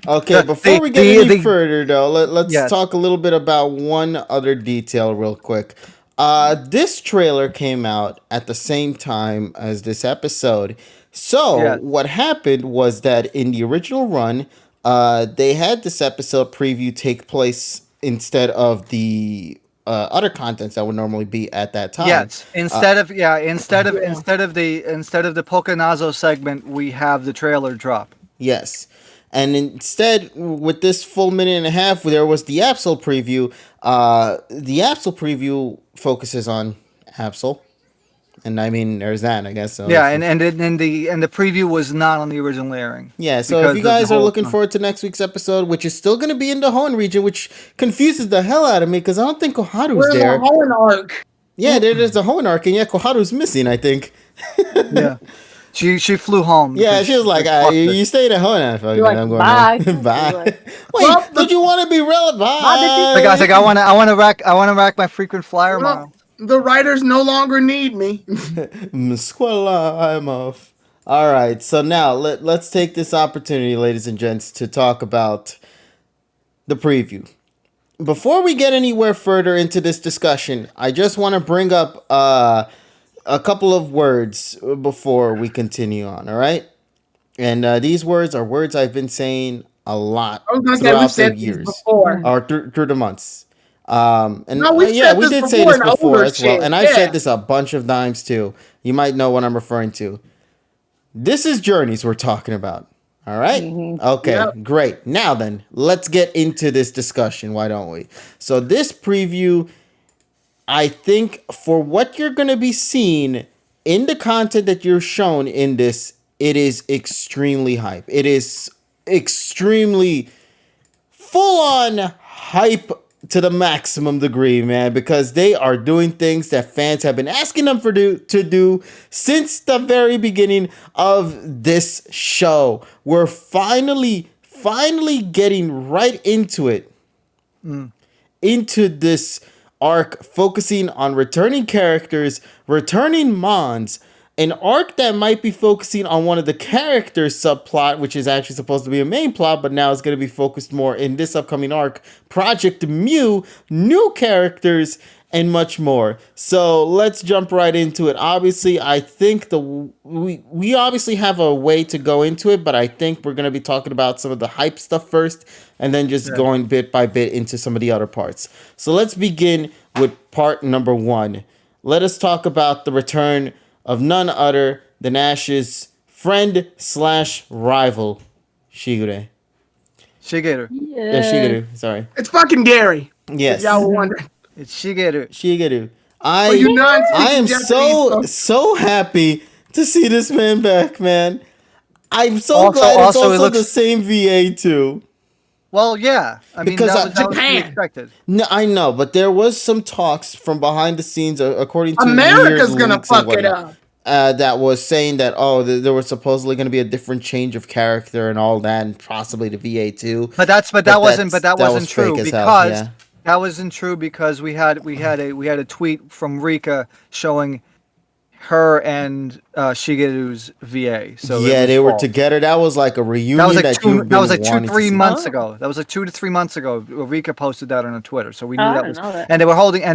Okay, before we get any further though, let's talk a little bit about one other detail real quick. This trailer came out at the same time as this episode. So what happened was that in the original run, they had this episode preview take place instead of the other contents that would normally be at that time.
Yes, instead of the Pokenazo segment, we have the trailer drop.
Yes. And instead, with this full minute and a half, there was the Absol preview. The Absol preview focuses on Absol. And I mean, there's that, I guess. So
yeah, and the preview was not on the original airing.
Yeah, so if you guys are looking forward to next week's episode, which is still going to be in the Hoenn region, which confuses the hell out of me because I don't think Koharu's there.
Where's the Hoenn arc?
Yeah, there's the Hoenn arc, and yeah, Koharu's missing, I think.
Yeah. She flew home.
Yeah, she was like, you stayed at home. I'm going
bye.
Bye.
Like,
wait, did you want to be relevant? Bye.
The guy's like, I want to rack my frequent flyer mile.
The writers no longer need me.
Squella, I'm off. All right, so now let's take this opportunity, ladies and gents, to talk about the preview. Before we get anywhere further into this discussion, I just want to bring up a couple of words before we continue on, all right? And these words are words I've been saying a lot throughout the years or through the months. And we did say this before as well, and I've said this a bunch of times too. You might know what I'm referring to. This is Journeys we're talking about, all right? Mm-hmm. Okay, great. Now then, let's get into this discussion, why don't we? So this preview, I think for what you're going to be seeing in the content that you're shown in this, it is extremely hype. It is extremely full-on hype to the maximum degree, man, because they are doing things that fans have been asking them to do since the very beginning of this show. We're finally getting right into it. Into this arc focusing on returning characters, returning Mons, an arc that might be focusing on one of the characters' subplot, which is actually supposed to be a main plot, but now it's going to be focused more in this upcoming arc, Project Mew, new characters, and much more. So let's jump right into it. Obviously, I think we obviously have a way to go into it, but I think we're going to be talking about some of the hype stuff first, and then just going bit by bit into some of the other parts. So let's begin with part number 1. Let us talk about the return of none other than Ash's friend / rival, Shigeru.
Shigeru.
Yeah, Shigeru. Sorry.
It's fucking Gary.
Yes.
Y'all were wondering.
It's Shigeru.
Shigeru. I am so happy to see this man back, man. I'm so glad it's also the same VA too.
Well, yeah. I mean,
because
that was to be expected.
No, I know, but there was some talks from behind the scenes, according to
America's gonna fuck it up.
That was saying that there was supposedly going to be a different change of character and all that, and possibly the VA too.
But that wasn't true That wasn't true because we had a tweet from Rika showing her and Shigeru's VA. So it
Yeah,
was
they were
false.
together. That was like a reunion
That was like
you've been wanting to
3
see.
months
Oh.
ago. That was like 2 to 3 months ago. Rika posted that on her Twitter, so we
Oh,
knew
I
that
didn't
was.
know that.
And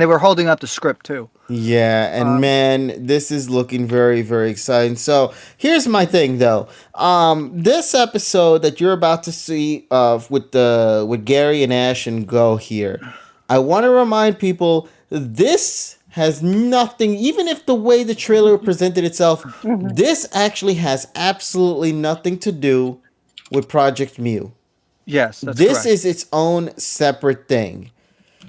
they were holding up the script too.
Yeah, and man, this is looking very, very exciting. So here's my thing, though. This episode that you're about to see with Gary and Ash and Go here, I want to remind people this has nothing. Even if the way the trailer presented itself, this actually has absolutely nothing to do with Project Mew.
Yes, that's
This
correct.
is its own separate thing,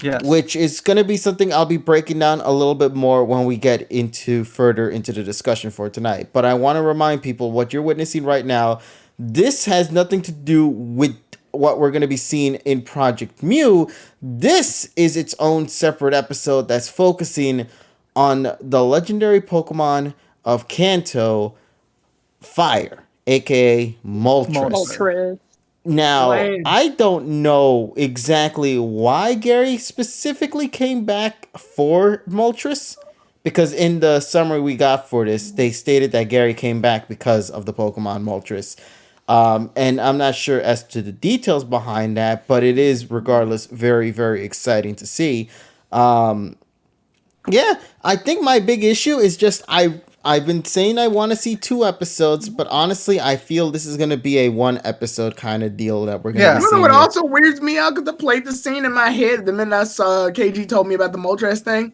Yes.
which is going to be something I'll be breaking down a little bit more when we get into further into the discussion for tonight. But I want to remind people what you're witnessing right now. This has nothing to do with what we're going to be seeing in Project Mew. This is its own separate episode that's focusing on the legendary Pokemon of Kanto, Fire, aka Moltres.
Moltres.
Now,
Lame.
I don't know exactly why Gary specifically came back for Moltres, because in the summary we got for this, they stated that Gary came back because of the Pokemon Moltres. And I'm not sure as to the details behind that, but it is regardless very, very exciting to see. Yeah, I think my big issue is just I've been saying I want to see 2 episodes, but honestly, I feel this is going to be a 1 episode kind of deal that we're going to
Yeah.
be
You know
seeing.
what
here.
also weirds me out? Because I played the scene in my head the minute I saw KG told me about the Moltres thing.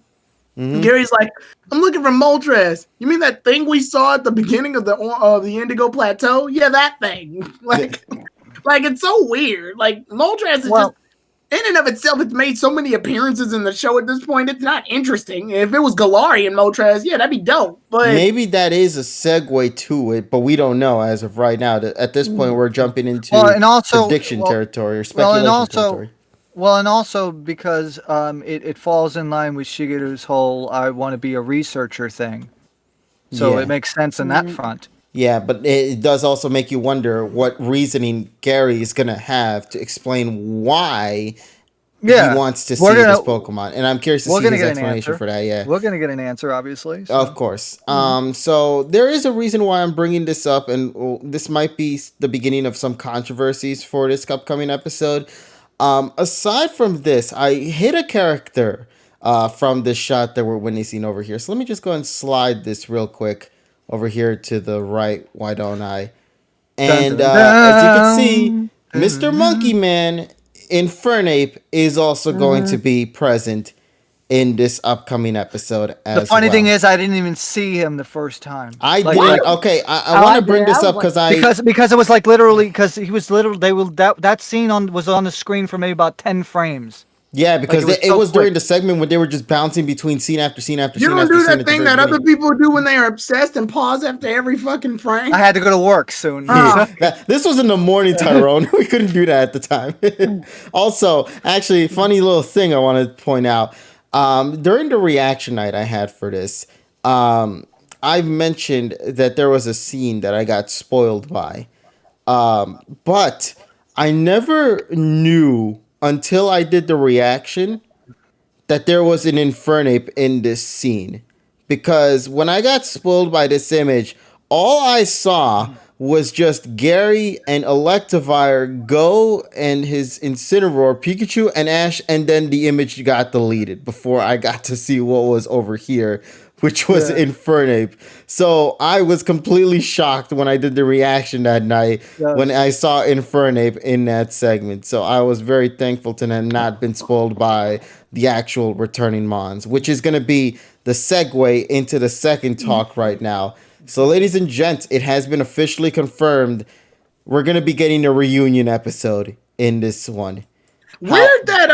Gary's like, I'm looking for Moltres. You mean that thing we saw at the beginning of the Indigo Plateau? Yeah, that thing. Like it's so weird. Like Moltres is
Well-
just in and of itself. It's made so many appearances in the show at this point. It's not interesting. If it was Galarian Moltres, yeah, that'd be dope. But
Maybe that is a segue to it, but we don't know as of right now. At this point, we're jumping into
Well, and also-
prediction
well-
territory or
well,
speculation
and also-
territory.
Well, and also because it falls in line with Shigeru's whole "I want to be a researcher" thing, so
Yeah.
it makes sense in that front.
Yeah, but it does also make you wonder what reasoning Gary is going to have to explain why
Yeah,
he wants to see
we're gonna-
this Pokemon. And I'm curious to
we're
see
gonna
his
get an
explanation
answer.
for that, yeah.
We're gonna get an answer, obviously. so-
Of course. So there is a reason why I'm bringing this up, and this might be the beginning of some controversies for this upcoming episode. Aside from this, I hit a character from this shot that we're witnessing over here. So let me just go and slide this real quick over here to the right. Why don't I? And
Dun, dun,
as you can
dun.
see, Mr. Monkey Man Infernape is also going to be present in this upcoming episode as
The funny
well.
thing is, I didn't even see him the first time.
I
Like,
didn't.
like,
Okay, I
Oh,
want
I
to bring
did.
this
I
up
was
because it was like literally because he was literally that scene was on the screen for maybe about 10 frames.
yeah, because
Like,
it was
so
during
quick.
the segment when they were just bouncing between scene after scene after
you
scene
don't
after
do
scene
that
at the
thing
very
that other
beginning.
people do when they are obsessed and pause after every fucking frame.
I had to go to work soon.
This was in the morning, Tyrone. We couldn't do that at the time. Also, actually, funny little thing I want to point out. During the reaction night I had for this, I mentioned that there was a scene that I got spoiled by. But I never knew until I did the reaction that there was an Infernape in this scene. Because when I got spoiled by this image, all I saw was just Gary and Electivire go and his Incineroar, Pikachu and Ash, and then the image got deleted before I got to see what was over here, which was Infernape. So I was completely shocked when I did the reaction that night when I saw Infernape in that segment. So I was very thankful to have not been spoiled by the actual returning Mons, which is going to be the segue into the second talk right now. So, ladies and gents, it has been officially confirmed we're going to be getting a reunion episode in this one.
Weird that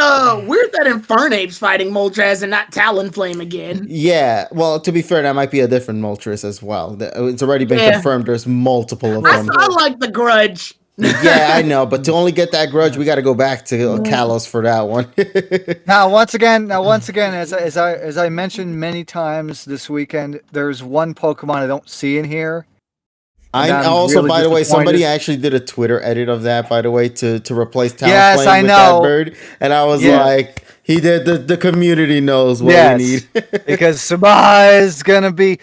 Infernape's fighting Moltres and not Talonflame again.
Yeah, well, to be fair, that might be a different Moltres as well. It's already been
Yeah.
confirmed there's multiple of
I,
them.
I like the Grudge.
Yeah, I know, but to only get that grudge, we got to go back to Kalos for that one.
Now, once again, as I mentioned many times this weekend, there's one Pokemon I don't see in here.
I
I'm
also,
really
by the way, somebody
disappointed.
actually did a Twitter edit of that, by the way, to replace Talonflame
Yes, I
with
know.
that bird, and I was
Yeah.
like, He did. The community knows what we
Yes,
need.
because Subaha is gonna be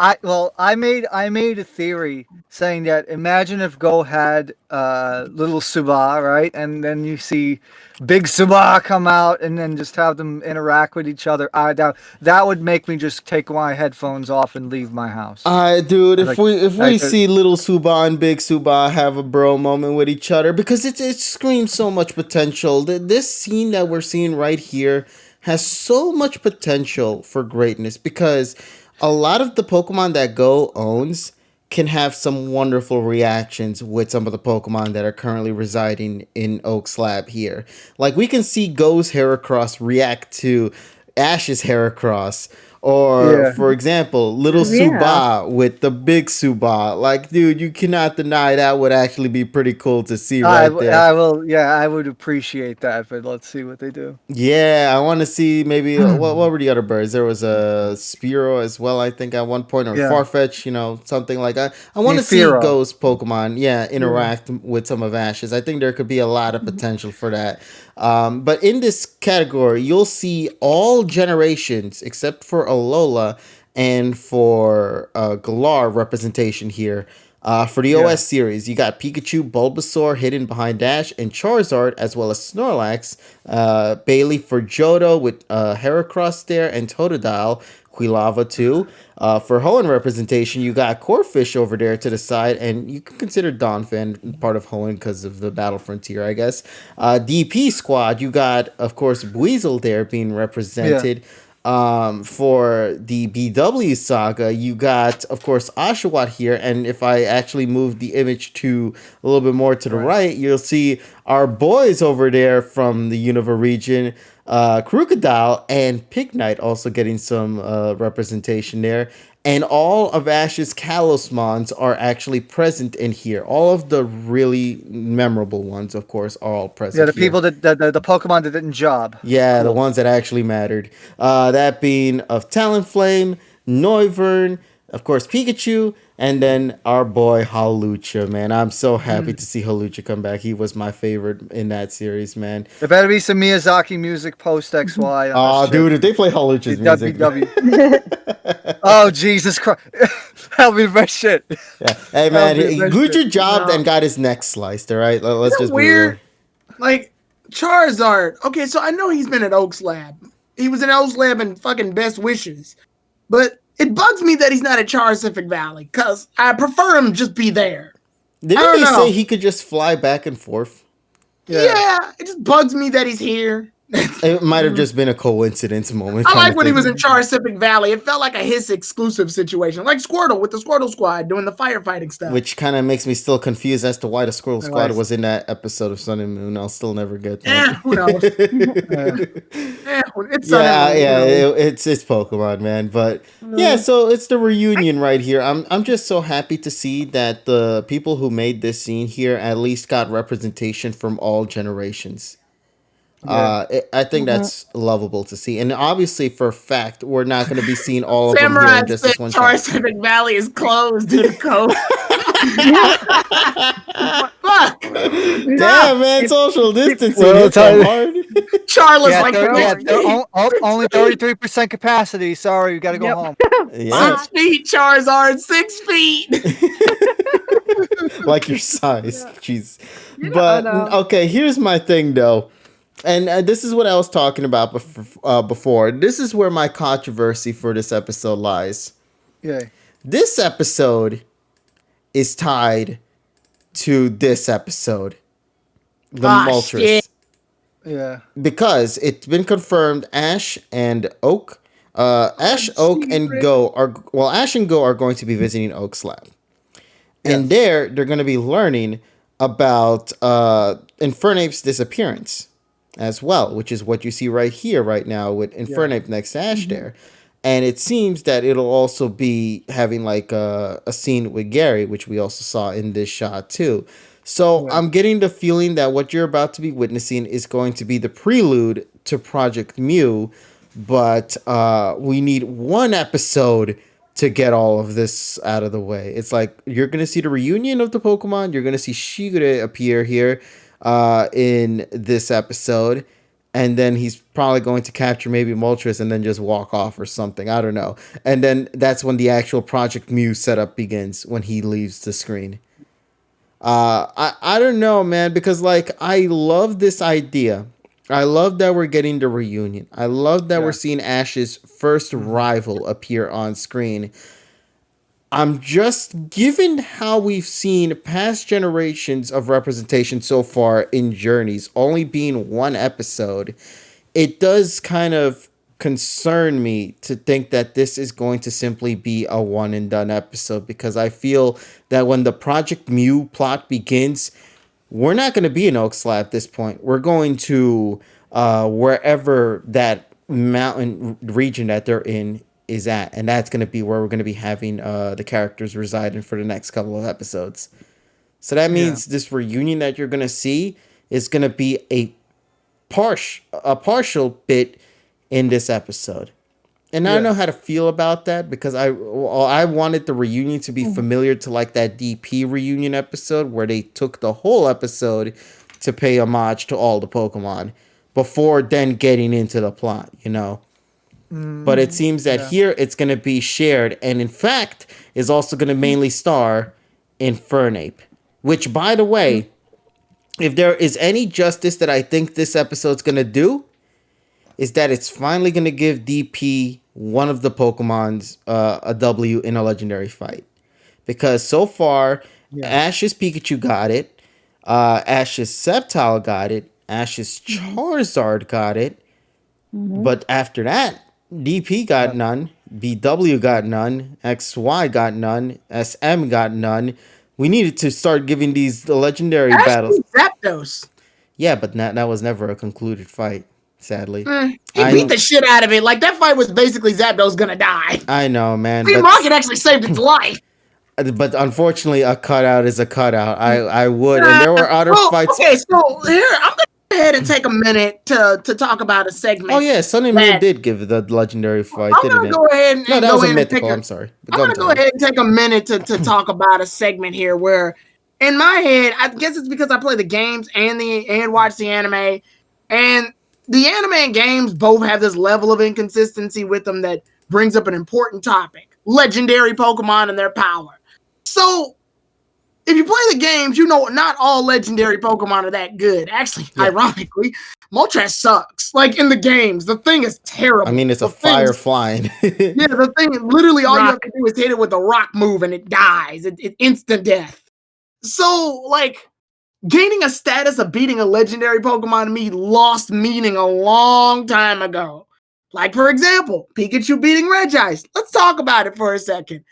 I made a theory saying that imagine if Go had little Subaha, right, and then you see big Subaha come out and then just have them interact with each other. That would make me just take my headphones off and leave my house.
Dude,
I
if
like
we
I could,
see little Suba and Big Suba have a bro moment with each other, because it screams so much potential. This scene that we're seeing right here has so much potential for greatness, because a lot of the Pokemon that Go owns can have some wonderful reactions with some of the Pokemon that are currently residing in Oak's lab here. Like, we can see Go's Heracross react to Ash's Heracross. Or,
yeah.
for example, little
Yeah.
Suba with the big Suba. Like, dude, you cannot deny that would actually be pretty cool to see right there.
I will. Yeah, I would appreciate that, but let's see what they do.
Yeah, I want to see maybe what were the other birds? There was a Spearow as well, I think, at one point, or
Yeah,
Farfetch, something like that. I want to see
Nefero.
Ghost Pokemon, yeah, interact with some of Ash's. I think there could be a lot of potential for that. But in this category, you'll see all generations except for Alola and for Galar representation here. For the
Yeah,
OS series, you got Pikachu, Bulbasaur hidden behind Ash, and Charizard, as well as Snorlax. Bailey for Johto with Heracross there, and Totodile, Quilava too. For Hoenn representation, you got Corphish over there to the side, and you can consider Donphan part of Hoenn because of the Battle Frontier, I guess. DP squad, you got, of course, Weasel there being
yeah,
represented. For the BW saga, you got, of course, Oshawott here, and if I actually move the image to a little bit more to the
right.
right, you'll see our boys over there from the Unova region, Crocodile and Pignite also getting some representation there. And all of Ash's Kalosmons are actually present in here. All of the really memorable ones, of course, are all
Yeah,
present
the
here.
people that the Pokemon that didn't job.
Yeah, the
Cool.
ones that actually mattered. That being of Talonflame, Noivern, of course Pikachu, and then our boy Hawlucha, man. I'm so happy to see Hawlucha come back. He was my favorite in that series, man.
There better be some Miyazaki music post XY on this
Oh,
shit.
dude, if they play Hawlucha's music.
WW. Oh Jesus Christ! That'll be the best shit.
Yeah. Hey,
That'll
man,
be the
he
best
good
shit.
your job
No.
and got his neck sliced, all right? Let's
Isn't it
just be real.
weird? Like Charizard. Okay, so I know he's been at Oak's lab. He was in Oak's lab in fucking Best Wishes, but it bugs me that he's not at Charcific Valley because I prefer him just be there. I
Didn't
don't
they
know.
say he could just fly back and forth?
Yeah, it just bugs me that he's here.
It might have just been a coincidence moment.
I
kinda
like when he
thing.
was in Charcific Valley. It felt like a his exclusive situation, like Squirtle with the Squirtle Squad doing the firefighting stuff.
Which kind of makes me still confused as to why the Squirrel Squad
Nice.
was in that episode of Sun and Moon. I'll still never get
Eh,
that.
who knows? It's Sun
Yeah,
and Moon,
yeah,
who knows?
it's Pokemon, man. But yeah, so it's the reunion right here. I'm just so happy to see that the people who made this scene here at least got representation from all generations. I think that's lovable to see, and obviously for a fact we're not going to be seeing all of them here
Samurai
in just
said
this one shot.
Charcific Valley is closed due to COVID. Fuck.
Damn, man, social distancing
Well,
hits
tell
them
you-
hard.
Charlotte's
Yeah,
like,
only 33% capacity. Sorry, you got to go
Yep.
home.
Yeah,
6 feet, Charizard, 6 feet.
like your size, jeez.
You
But
know.
okay, here's my thing though. And this is what I was talking about before. This is where my controversy for this episode lies.
Yeah,
This episode is tied to this episode, the Moltres,
shit.
yeah.
because it's been confirmed. Ash and Oak, Ash, Oak, and Go are Ash and Go are going to be visiting Oak's lab, and they're going to be learning about Infernape's disappearance as well, which is what you see right here, right now, with Infernape next to Ash there. And it seems that it'll also be having like a scene with Gary, which we also saw in this shot too. So I'm getting the feeling that what you're about to be witnessing is going to be the prelude to Project Mew, but we need one episode to get all of this out of the way. It's like you're going to see the reunion of the Pokemon. You're going to see Shigure appear here in this episode. and then he's probably going to capture maybe Moltres and then just walk off or something. I don't know. And then that's when the actual Project Mew setup begins when he leaves the screen. I don't know, man, because like I love this idea. I love that we're getting the reunion. I love that we're seeing Ash's first rival appear on screen. I'm just given how we've seen past generations of representation so far in Journeys, only being one episode, it does kind of concern me to think that this is going to simply be a one and done episode, because I feel that when the Project Mew plot begins, we're not going to be in Oakslab at this point. We're going to wherever that mountain region that they're in is at, and that's going to be where we're going to be having the characters residing for the next couple of episodes. So that means this reunion that you're going to see is going to be a partial bit in this episode. And I don't know how to feel about that, because I wanted the reunion to be familiar to like that DP reunion episode where they took the whole episode to pay homage to all the Pokemon before then getting into the plot, you know. But it seems that here it's going to be shared, and in fact is also going to mainly star in Fernape, which, by the way, if there is any justice that I think this episode's going to do, is that it's finally going to give DP one of the Pokemon's a W in a legendary fight. Because so far, Ash's Pikachu got it, Ash's Sceptile got it, Ash's Charizard got it, but after that, DP got none, BW got none, XY got none, SM got none. We needed to start giving these legendary battles.
Zapdos.
Yeah, but that was never a concluded fight, sadly.
He beat the shit out of it. Like, that fight was basically Zapdos gonna die.
I know, man.
Team Rocket actually saved its life.
But unfortunately, a cutout is a cutout. I would, and there were other fights.
Okay, so here, I'm gonna go ahead and take a minute to talk about a segment.
Oh yeah, Sun and Moon did give the legendary fight,
I'm
didn't
gonna
it?
go ahead and
No, that
go
was a
in
mythical.
and
I'm sorry.
I'm gonna go ahead and take a minute to talk about a segment here where, in my head, I guess it's because I play the games and watch the anime, and the anime and games both have this level of inconsistency with them that brings up an important topic: legendary Pokemon and their power. So, if you play the games, you know not all legendary Pokemon are that good. Actually, ironically, Moltres sucks. Like, in the games, the thing is terrible.
I mean, it's a fire flying.
The thing, literally all you have to do is hit it with a rock move and it dies. It instant death. So, like, gaining a status of beating a legendary Pokemon to me lost meaning a long time ago. Like, for example, Pikachu beating Regice. Let's talk about it for a second.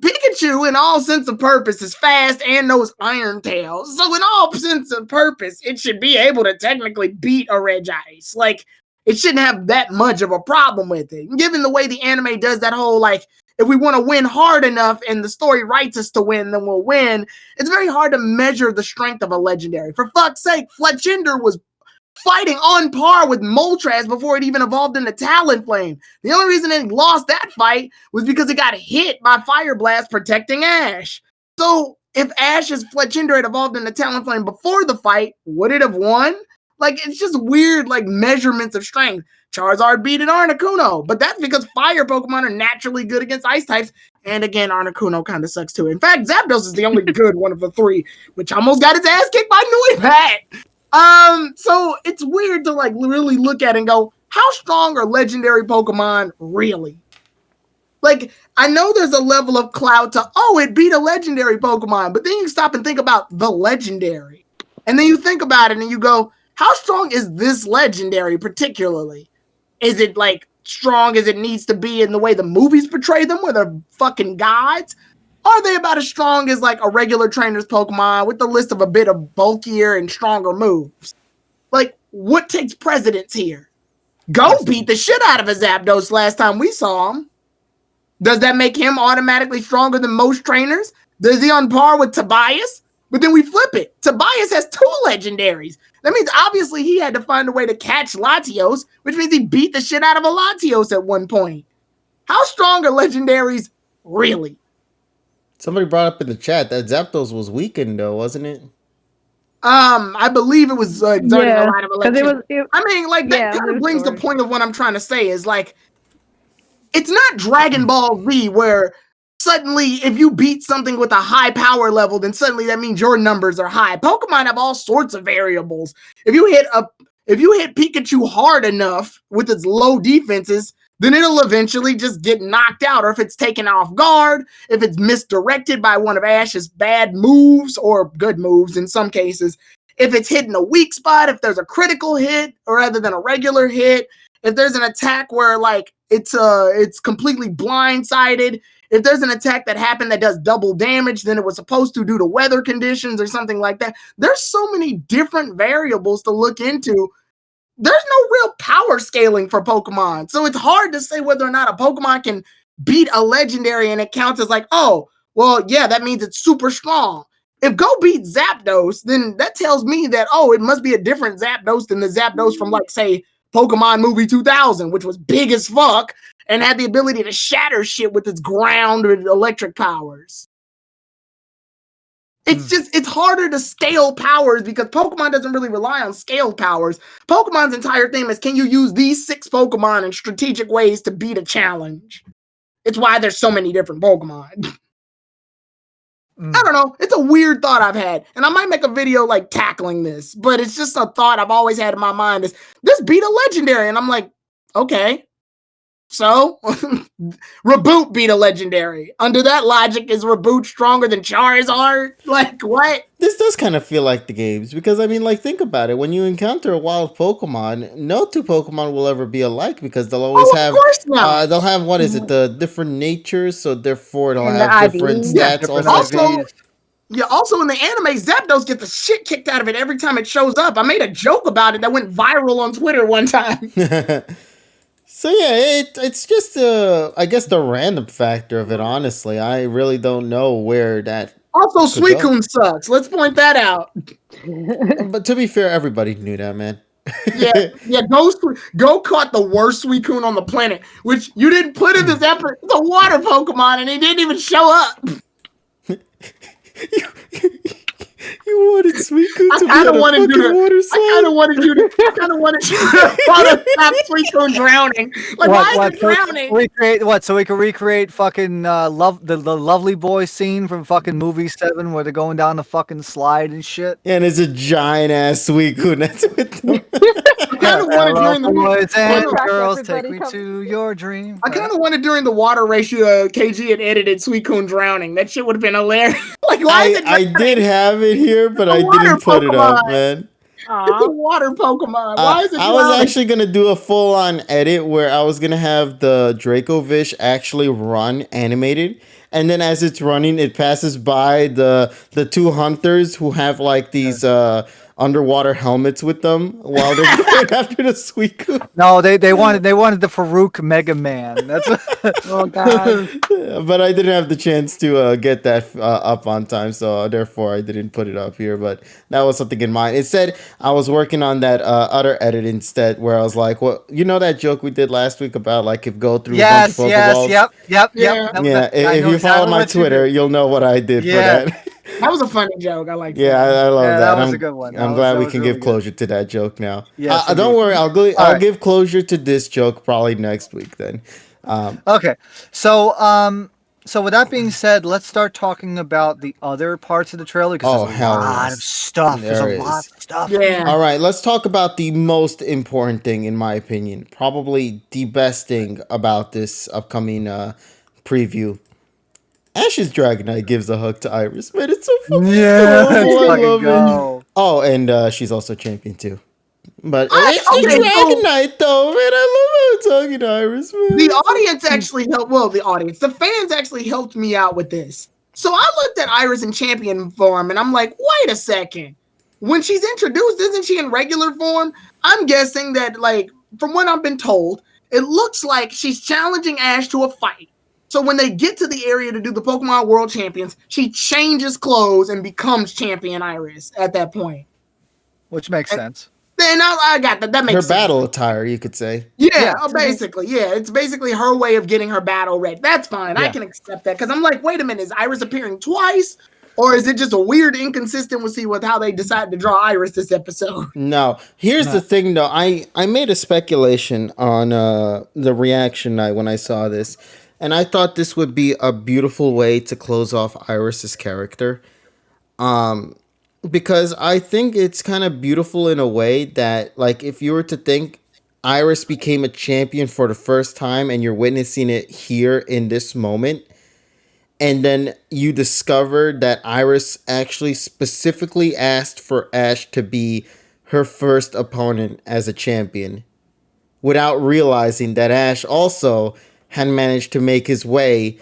Pikachu, in all sense of purpose, is fast and knows Iron Tail. So in all sense of purpose, it should be able to technically beat a Regice. Like, it shouldn't have that much of a problem with it. And given the way the anime does that whole, like, if we want to win hard enough and the story writes us to win, then we'll win. It's very hard to measure the strength of a legendary. For fuck's sake, Fletchinder was fighting on par with Moltres before it even evolved into Talonflame. The only reason it lost that fight was because it got hit by Fire Blast protecting Ash. So if Ash's Fletchinder had evolved into Talonflame before the fight, would it have won? Like, it's just weird, like, measurements of strength. Charizard beat an Articuno, but that's because fire Pokemon are naturally good against ice types. And again, Articuno kind of sucks too. In fact, Zapdos is the only good one of the three, which almost got its ass kicked by Noibat. So it's weird to, like, really look at and go, how strong are legendary Pokemon really? Like, I know there's a level of clout to, oh, it beat a legendary Pokemon, but then you stop and think about the legendary. And then you think about it and you go, how strong is this legendary particularly? Is it, like, strong as it needs to be in the way the movies portray them, where they're fucking gods? Are they about as strong as, like, a regular trainer's Pokemon with the list of a bit of bulkier and stronger moves? Like, what takes precedence here? Go beat the shit out of a Zapdos last time we saw him. Does that make him automatically stronger than most trainers? Is he on par with Tobias? But then we flip it. Tobias has 2 legendaries. That means obviously he had to find a way to catch Latios, which means he beat the shit out of a Latios at one point. How strong are legendaries really?
Somebody brought up in the chat that Zapdos was weakened, though, wasn't it?
I believe it was exerting a lot of
because it
electricity.
was.
I mean, like that
Yeah,
kind
it
of
was
brings the
stored.
point of what I'm trying to say is like, it's not Dragon Ball Z where suddenly if you beat something with a high power level, then suddenly that means your numbers are high. Pokemon have all sorts of variables. If you hit Pikachu hard enough with its low defenses, then it'll eventually just get knocked out. Or if it's taken off guard, if it's misdirected by one of Ash's bad moves or good moves in some cases, if it's hitting a weak spot, if there's a critical hit or rather than a regular hit, if there's an attack where like it's completely blindsided, if there's an attack that happened that does double damage than it was supposed to due to weather conditions or something like that, there's so many different variables to look into. There's no real power scaling for Pokemon. So it's hard to say whether or not a Pokemon can beat a legendary and it counts as like, oh, well, yeah, that means it's super strong. If Go beat Zapdos, then that tells me that, oh, it must be a different Zapdos than the Zapdos from, like, say, Pokemon Movie 2000, which was big as fuck and had the ability to shatter shit with its ground or electric powers. It's harder to scale powers because Pokemon doesn't really rely on scale powers. Pokemon's entire theme is, can you use these 6 Pokemon in strategic ways to beat a challenge? It's why there's so many different Pokemon. I don't know. It's a weird thought I've had. And I might make a video like tackling this, but it's just a thought I've always had in my mind is, this beat a legendary. And I'm like, okay. So, Reboot beat a legendary. Under that logic, is Reboot stronger than Charizard? Like, what?
This does kind of feel like the games because, I mean, like, think about it. When you encounter a wild Pokemon, no two Pokemon will ever be alike because they'll always
Of course not.
they'll have, what is it, the different natures, so therefore it'll
And
have
the
different
IVs.
stats.
Different
Also,
IVs.
Yeah, also in the anime, Zapdos gets the shit kicked out of it every time it shows up. I made a joke about it that went viral on Twitter one time.
so yeah, it's just I guess the random factor of it. Honestly, I really don't know where that.
Also,
Could go.
Suicune sucks. Let's point that out.
But to be fair, everybody knew that, man.
Yeah, Go caught the worst Suicune on the planet, which you didn't put in this effort. It's a water Pokemon, and he didn't even show up.
You wanted Suicune to be
I
on
don't
a
want to do
fucking water
I
slide?
kind of wanted you to stop Suicune drowning. Like, why is it drowning?
So we can recreate fucking the lovely boy scene from fucking movie 7 where they're going down the fucking slide and shit.
And it's a giant ass Suicune that's with them.
I kind of wanted during the
boys and
Watch
girls, take
everybody
me
come-
to your dream.
I kind of wanted during the water race, KG had edited Suicune drowning. That shit would have been hilarious. Like, why is it
I did have it here, but I
water
didn't put it up,
Pokemon.
man.
It's a water Pokemon. Why is it
I was
drowning?
actually gonna do a full on edit where I was gonna have the Dracovish actually run animated, and then as it's running, it passes by the 2 hunters who have like these underwater helmets with them while they're going after the Suicune.
No, they wanted the Farouk Mega Man. That's
Oh god.
But I didn't have the chance to get that up on time, so therefore I didn't put it up here. But that was something in mind. Instead, I was working on that other edit instead, where I was like, "Well, you know that joke we did last week about like if go through a bunch of Pokeballs?"
yep.
Yeah, if you follow my Twitter, you'll know what I did for that.
That was a funny joke. I like that.
Yeah, I love that.
That was a good one.
I'm glad we can give closure to that joke now.
Yes,
don't
indeed.
worry, I'll
right.
give closure to this joke probably next week then.
Okay, so with that being said, let's start talking about the other parts of the trailer because there's a lot of stuff. There's a lot of stuff.
Yeah.
All right, let's talk about the most important thing, in my opinion. Probably the best thing about this upcoming preview. Ash's Dragonite gives a hug to Iris. Man, it's so fucking adorable. I love it. Oh, and she's also champion too. But it's the Dragonite though, man. I love how it's hugging Iris, man.
The audience actually helped. Well, the fans actually helped me out with this. So I looked at Iris in champion form, and I'm like, wait a second. When she's introduced, isn't she in regular form? I'm guessing that, like, from what I've been told, it looks like she's challenging Ash to a fight. So when they get to the area to do the Pokemon World Champions, she changes clothes and becomes Champion Iris at that point.
Which makes sense.
Then I got that. That makes
her
sense.
battle attire, you could say.
Yeah, basically. Yeah, it's basically her way of getting her battle ready. That's fine. I can accept that. Because I'm like, wait a minute, is Iris appearing twice? Or is it just a weird inconsistency with how they decided to draw Iris this episode?
No. Here's the thing, though. I made a speculation on the reaction night when I saw this, and I thought this would be a beautiful way to close off Iris's character. Because I think it's kind of beautiful in a way that, like, if you were to think Iris became a champion for the first time and you're witnessing it here in this moment, and then you discovered that Iris actually specifically asked for Ash to be her first opponent as a champion without realizing that Ash also had managed to make his way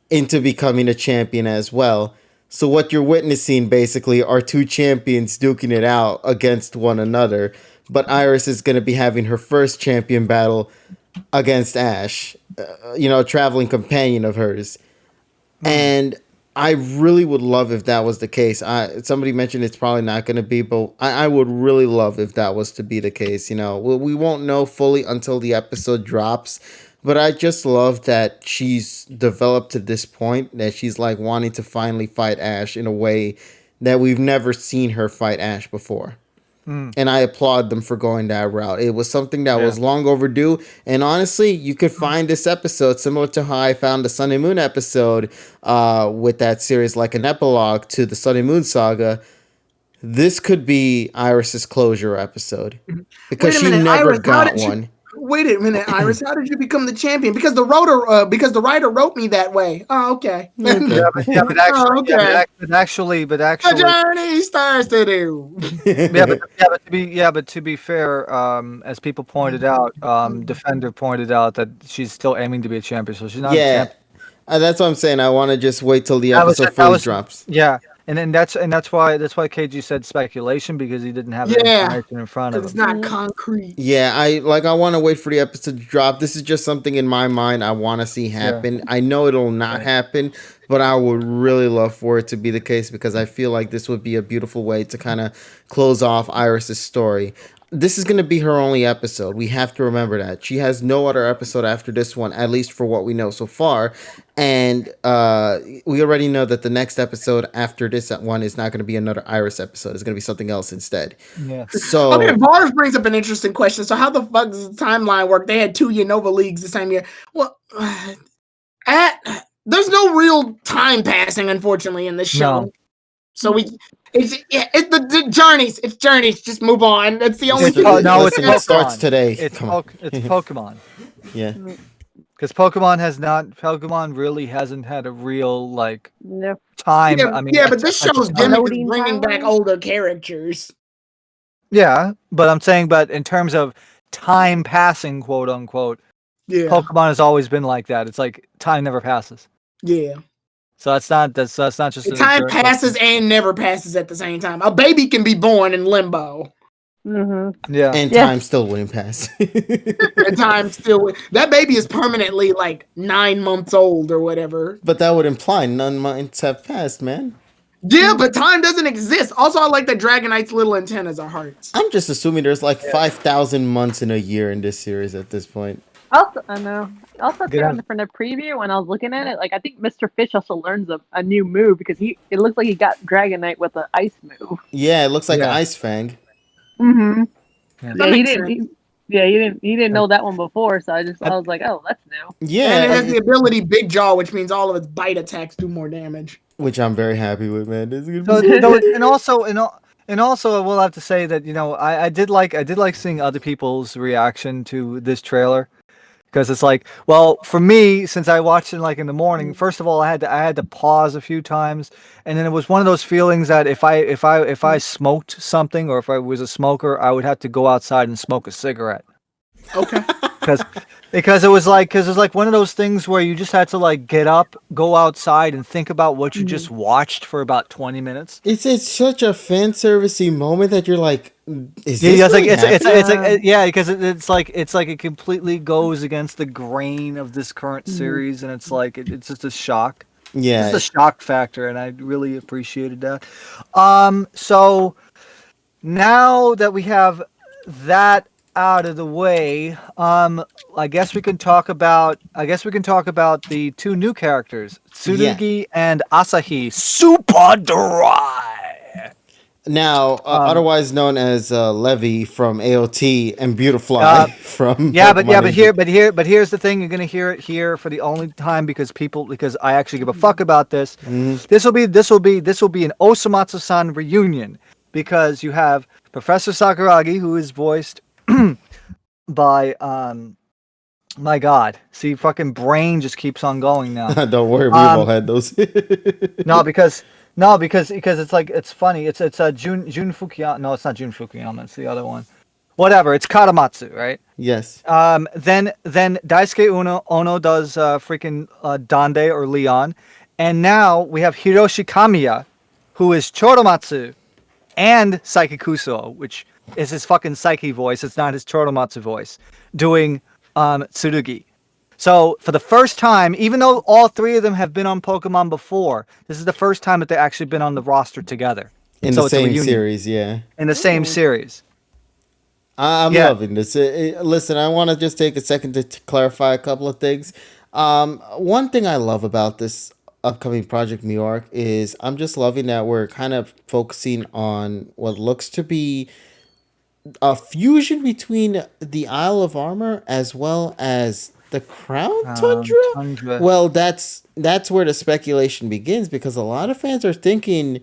into becoming a champion as well. So what you're witnessing basically are two champions duking it out against one another, but Iris is going to be having her first champion battle against Ash, a traveling companion of hers. And I really would love if that was the case. Somebody mentioned it's probably not going to be, but I would really love if that was to be the case. We won't know fully until the episode drops, but I just love that she's developed to this point that she's like wanting to finally fight Ash in a way that we've never seen her fight Ash before. And I applaud them for going that route. It was something that was long overdue. And honestly, you could find this episode similar to how I found the Sun and Moon episode with that series, like an epilogue to the Sun and Moon saga. This could be Iris's closure episode because she never
Iris,
got one.
Wait a minute, Iris. How did you become the champion? Because the writer wrote me that way. Oh, okay.
But actually,
the journey starts to do.
but to be fair, as people pointed out, Defender pointed out that she's still aiming to be a champion, so she's not. A champion.
That's what I'm saying. I want to just wait till the episode fully drops.
Yeah. And then that's why KG said speculation, because he didn't have the information in front of him.
It's not concrete.
Yeah, I want to wait for the episode to drop. This is just something in my mind I want to see happen. Yeah. I know it'll not happen, but I would really love for it to be the case because I feel like this would be a beautiful way to kind of close off Iris's story. This is going to be her only episode. We have to remember that. She has no other episode after this one, at least for what we know so far. And we already know that the next episode after this one is not going to be another Iris episode. It's going to be something else instead.
Yeah.
So,
okay, Bars brings up an interesting question. So how the fuck does the timeline work? They had 2 Unova leagues the same year. Well, there's no real time passing, unfortunately, in this show.
No.
So it's the journeys. It's journeys. Just move on. That's the only thing.
It starts today.
It's Pokemon.
Yeah.
Because Pokemon really hasn't had a real time.
Yeah, but this show's gimmick is bringing back older characters.
Yeah, but I'm saying, in terms of time passing, quote unquote, Pokemon has always been like that. It's like time never passes.
Yeah.
So that's not just
time passes and never passes at the same time. A baby can be born in limbo.
Mm-hmm.
Yeah,
and time still wouldn't pass.
And time still that baby is permanently 9 months old or whatever.
But that would imply none months have passed, man.
Yeah, but time doesn't exist. Also, I like that Dragonite's little antennas are hearts.
I'm just assuming there's 5,000 months in a year in this series at this point.
Also, I know. Also, from the preview, when I was looking at it, I think Mr. Fish also learns a new move because it looks like he got Dragonite with an ice move.
Yeah, it looks like an Ice Fang.
Mm-hmm.
Yeah,
he didn't know that one before, so I was like, oh, that's new.
Yeah,
and it has the ability Big Jaw, which means all of its bite attacks do more damage.
Which I'm very happy with, man.
And also, I will have to say that I did like seeing other people's reaction to this trailer. Because it's for me, since I watched it in the morning, first of all, I had to pause a few times, and then it was one of those feelings that if I smoked something or if I was a smoker, I would have to go outside and smoke a cigarette.
Okay.
Because it was one of those things where you just had to get up, go outside, and think about what you just watched for about 20 minutes.
It's such a fan servicey moment that you're like, is this
because it's it completely goes against the grain of this current series, and it's just a shock.
Yeah,
it's a shock factor, and I really appreciated that. So now that we have that out of the way, I guess we can talk about the two new characters,
Yeah.
Tsurugi and Asahi. Super dry.
Now,
Um,
otherwise known as Levy from AOT and
uh,
Beautifly from
yeah,
Pokemon Inc.
but here's the thing: you're gonna hear it here for the only time because I actually give a fuck about this.
Mhm.
This will be an Osamatsu-san reunion because you have Professor Sakuragi, who is voiced by my God, see, fucking brain just keeps on going now.
Don't worry, we've all
Um,
had those.
no, because it's like it's funny. It's Jun Fukuyama. No, it's not Jun Fukuyama. It's the other one. Whatever. It's Karamatsu, right?
Yes.
Then Daisuke Ono does freaking Dande or Leon, and now we have Hiroshi Kamiya, who is Choromatsu, and Saiki Kusuo, which is his fucking Psyche voice. It's not his Choromatsu voice, doing Tsurugi. So for the first time, even though all three of them have been on Pokemon before, this is the first time that they've actually been on the roster together.
In
So
the
it's a
same
reunion
series, yeah.
in the same series.
I'm
Yeah.
loving this. Listen, I want to just take a second to clarify a couple of things. One thing I love about this upcoming Project New York is I'm just loving that we're kind of focusing on what looks to be a fusion between the Isle of Armor as well as the Crown Tundra.
Tundra.
Well, that's where the speculation begins because a lot of fans are thinking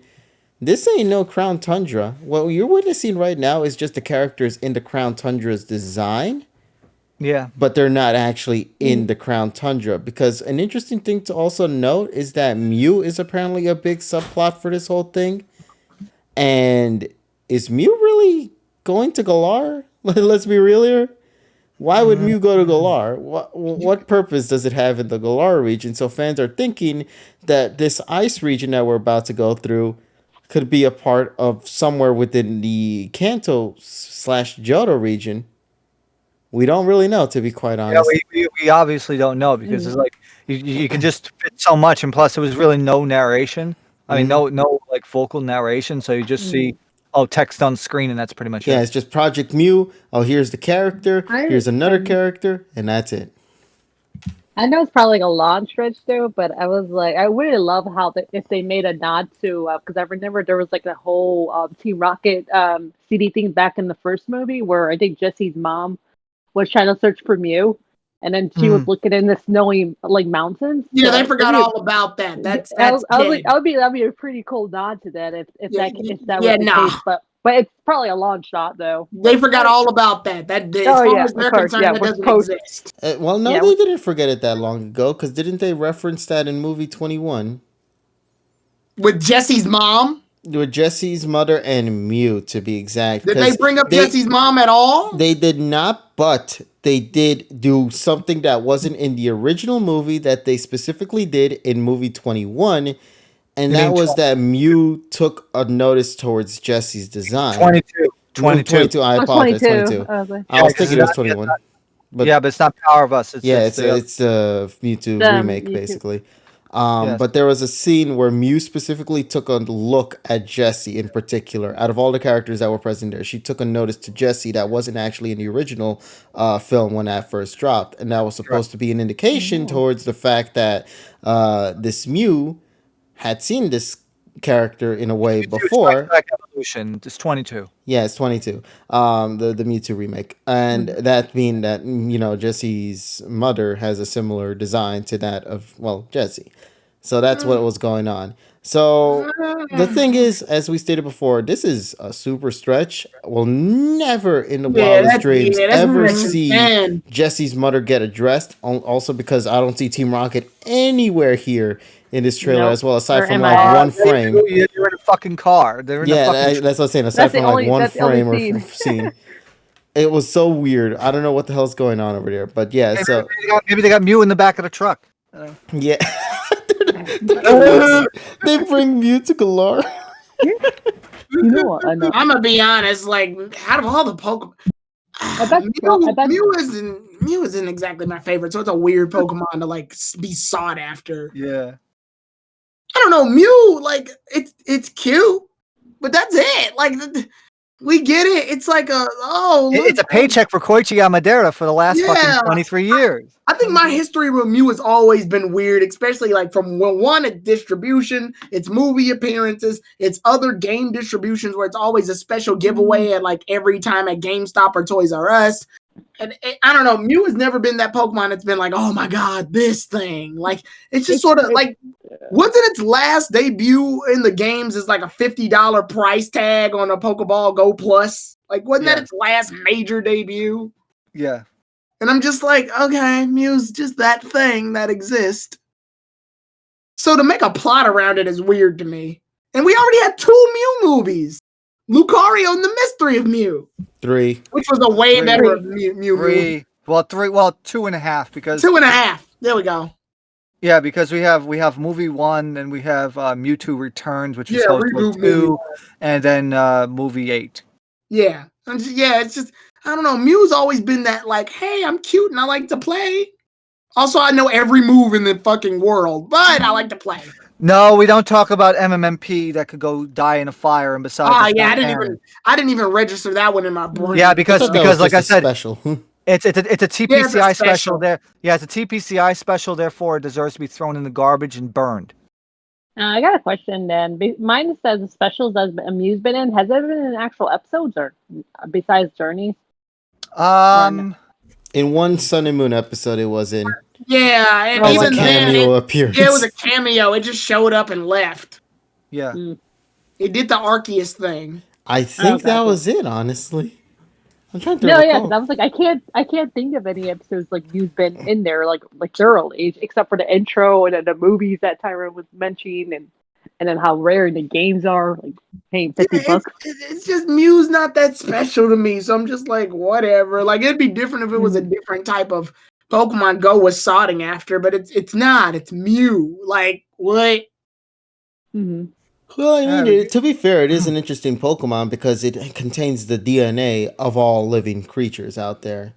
this ain't no Crown Tundra. What you're witnessing right now is just the characters in the Crown Tundra's design,
Yeah.
but they're not actually in the Crown Tundra. Because an interesting thing to also note is that Mew is apparently a big subplot for this whole thing. And is Mew really going to Galar? Let's be real here. Why would Mew go to Galar? What purpose does it have in the Galar region? So fans are thinking that this ice region that we're about to go through could be a part of somewhere within the Kanto/Johto region. We don't really know, to be quite
Yeah,
honest.
we obviously don't know because it's like you can just fit so much, and plus there was really no narration. I mean, no like vocal narration, so you just see text on screen, and that's pretty much
Yeah,
it.
it's just Project Mew. Oh, here's the character. Here's another character, and that's it.
I know it's probably like a long stretch though, but I was like, I really love how if they made a nod to because I remember there was like a whole Team Rocket CD thing back in the first movie where I think Jesse's mom was trying to search for Mew, and then she was looking in the snowy like mountains.
Yeah,
So
they forgot all about that. That's
I was like,
dead.
that'd be a pretty cool nod to that if that was
Yeah,
the
nah.
case. But it's probably a long shot though.
They forgot all about that. That as
Oh
far
yeah,
as
of
they're
course, yeah.
concerned, that
With
doesn't
post,
exist.
Well, no,
yeah,
they didn't forget it that long ago, because didn't they reference that in movie 21?
With Jesse's mom,
With Jesse's mother and Mew, to be exact.
did they
'Cause
bring up Jesse's mom at all?
They did not, but they did do something that wasn't in the original movie that they specifically did in movie 21, and
You
that
mean
was that Mew took a notice towards Jesse's design.
22.
22, I
I was
apologize,
22.
22.
I was like,
I was
'cause
thinking it was 21. But
yeah, but it's not Power of Us.
yeah,
It's the
it's a Mewtwo remake,
you could,
basically.
yes.
But there was a scene where Mew specifically took a look at Jessie in particular. Out of all the characters that were present there, she took a notice to Jessie that wasn't actually in the original film when that first dropped. And that was supposed to be an indication towards the fact that this Mew had seen this character in a way
Strike
before.
Back Evolution. It's 22.
Yeah, it's 22. The Mewtwo remake, and that being that Jesse's mother has a similar design to that of Jesse, so that's what was going on. So the thing is, as we stated before, this is a super stretch. We'll never in the wildest dreams
that's
ever
stretching
see
thin.
Jesse's mother get addressed. Also because I don't see Team Rocket anywhere here in this trailer
Nope.
as well, aside
They're
from
MIA.
like one frame.
You're in a fucking car. They're in a
Yeah,
fucking.
that's what I'm saying. Aside
That's the
from like
only-
one
that's the only
frame or
scene.
scene, it was so weird. I don't know what the hell's going on over there, but yeah. So
Maybe they got Mew in the back of the truck.
yeah, they bring Mew to Galar.
you know what? I know.
I'm gonna be honest. Like, out of all the Pokemon,
bet- I bet-
Mew isn't exactly my favorite. So it's a weird Pokemon to like be sought after.
Yeah.
I don't know, Mew. Like, it's cute, but that's it. Like, We get it. It's like look,
It's a paycheck for Koichi Yamadera for the last fucking 23 years.
I think my history with Mew has always been weird, especially like from it's distribution, it's movie appearances, it's other game distributions where it's always a special giveaway at like every time at GameStop or Toys R Us. And I don't know, Mew has never been that Pokemon that's been like, oh my god, this thing. Like it's just sort of like wasn't its last debut in the games is like a $50 price tag on a Pokeball Go Plus? Like wasn't that its last major debut?
Yeah.
And I'm just like, okay, Mew's just that thing that exists. So to make a plot around it is weird to me. And we already had 2 Mew movies. Lucario and the Mystery of Mew.
3.
Which was a way better Mew movie.
3. Well, 2.5 because
2.5. There we go.
Yeah, because we have movie 1 and we have Mewtwo Returns, which was
reboot
2, and then movie 8.
Yeah. It's just I don't know. Mew's always been that like, hey, I'm cute and I like to play. Also, I know every move in the fucking world, but I like to play.
No, we don't talk about MMMP that could go die in a fire. And besides,
I didn't even register that one in my brain.
Yeah, because like I said,
special.
it's a TPCI special there. Yeah, it's a TPCI special. Therefore, it deserves to be thrown in the garbage and burned.
I got a question then. Mine says specials as Mew's been in. Has there been an actual episodes or besides Journeys?
In one Sun and Moon episode, it was in.
Yeah, and even
cameo appearance.
Yeah, it was a cameo. It just showed up and left.
Yeah,
it did the Arceus thing.
I think that was it. Honestly, I'm trying to.
No, yeah, because I was like, I can't think of any episodes like Mew's been in there like thoroughly, except for the intro and then the movies that Tyron was mentioning, and then how rare the games are, like paying $50.
It's just Mew's not that special to me, so I'm just like, whatever. Like it'd be different if it was a different type of Pokemon Go was sought after, but it's not. It's Mew. Like what?
Mm-hmm.
Well, I mean, to be fair, it is an interesting Pokemon because it contains the DNA of all living creatures out there.